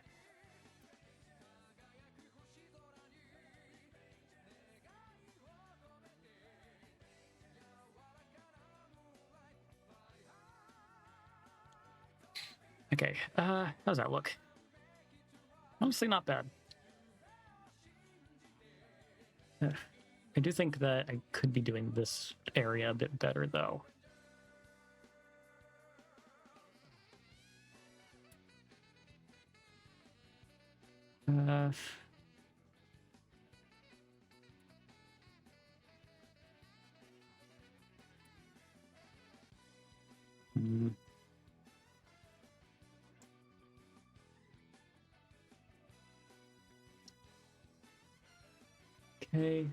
Okay, how's that look? Honestly, not bad. I do think that I could be doing this area a bit better, though. Hmm. Okay. I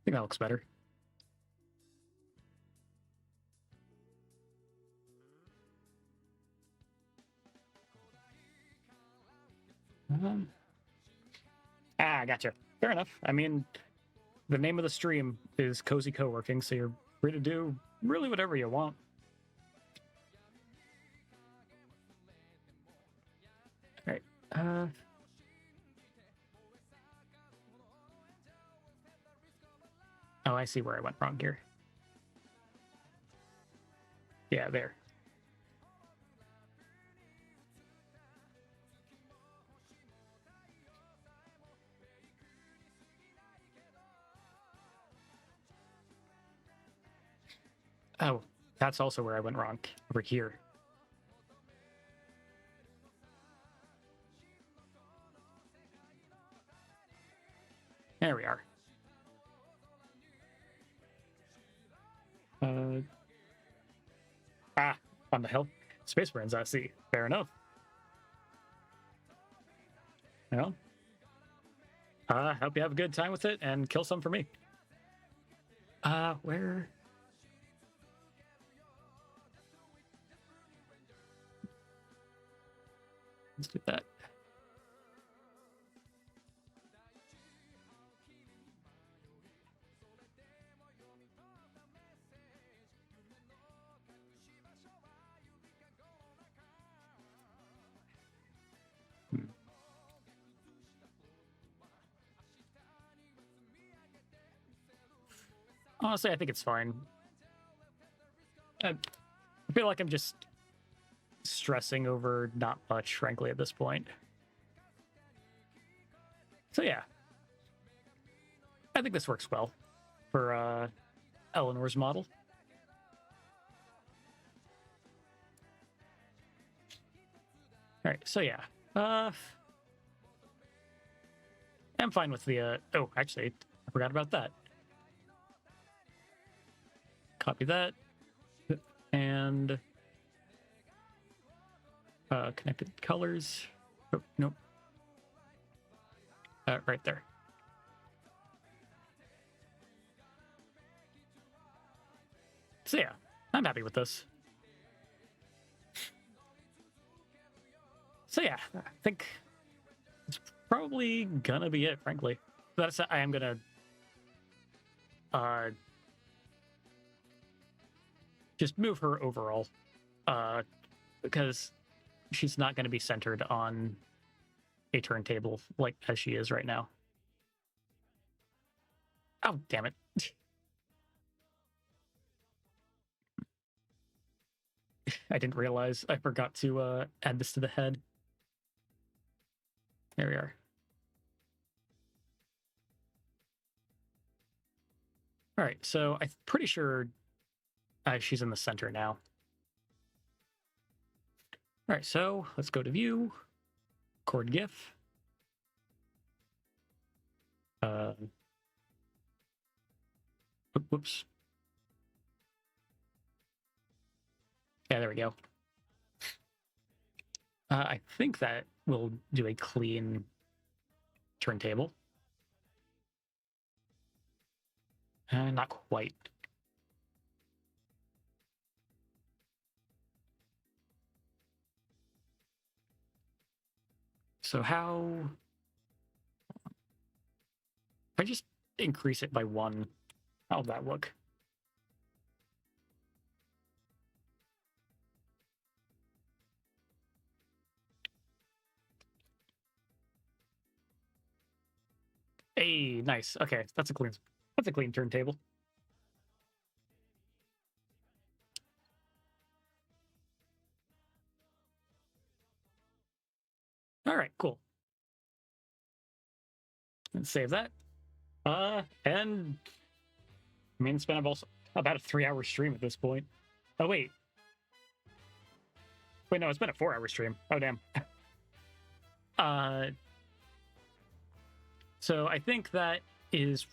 think that looks better. Gotcha. Fair enough. I mean, the name of the stream is Cozy Co-working, so you're free to do really whatever you want. All right. Oh, I see where I went wrong here. Yeah, there. Oh, that's also where I went wrong. Over here. There we are. On the hill. Space Marines, I see. Fair enough. Well, hope you have a good time with it and kill some for me. Where? Let's do that. Honestly, I think it's fine. I feel like I'm just stressing over not much, frankly, at this point. So yeah. I think this works well for Eleanor's model. All right, so yeah. I'm fine with the oh, actually, I forgot about that. Copy that. And connected colors. Oh, nope. Right there. So yeah, I'm happy with this. So yeah, I think it's probably gonna be it, frankly. That's I am gonna just move her overall. Because she's not gonna be centered on a turntable like as she is right now. Oh, damn it. I didn't realize I forgot to add this to the head. There we are. All right, so I'm pretty sure she's in the center now. All right, so let's go to view, record GIF. Whoops. Yeah, there we go. I think that will do a clean turntable. Not quite. So how... If I just increase it by 1, how'll that look? Hey, nice. Okay, that's a clean turntable. All right, cool. Let's save that. And I mean, it's been about a 3-hour stream at this point. Oh wait, no, it's been a 4-hour stream. Oh damn. So I think that is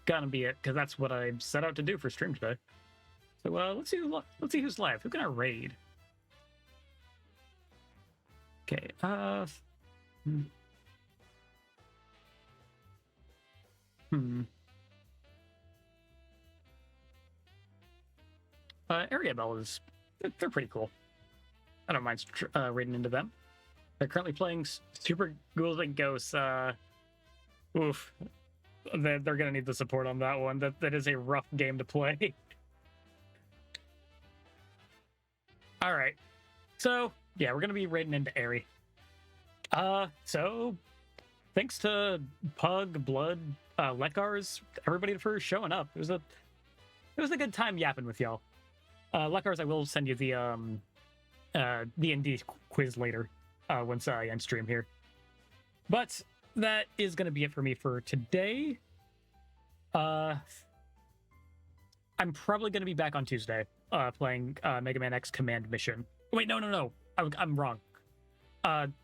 gonna be it because that's what I set out to do for stream today. So let's see who's live. Who can I raid? Okay. Area Bell they're pretty cool. I don't mind raiding into them. They're currently playing Super Ghouls and Ghosts. Oof. They're gonna need the support on that one. That is a rough game to play. All right. So yeah, we're gonna be raiding into Airy. So thanks to Pug, Blood, Lekars, everybody for showing up. It was a good time yapping with y'all. Lekars, I will send you the D&D quiz later once I end stream here. But that is going to be it for me for today. I'm probably going to be back on Tuesday playing Mega Man X Command Mission. Wait, no. I'm wrong.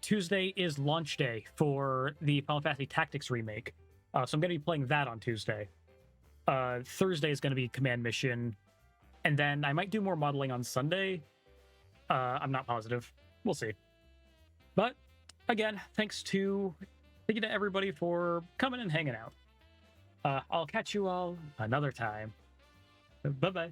Tuesday is launch day for the Final Fantasy Tactics remake. So I'm going to be playing that on Tuesday. Thursday is going to be Command Mission. And then I might do more modeling on Sunday. I'm not positive. We'll see. But again, thank you to everybody for coming and hanging out. I'll catch you all another time. Bye-bye.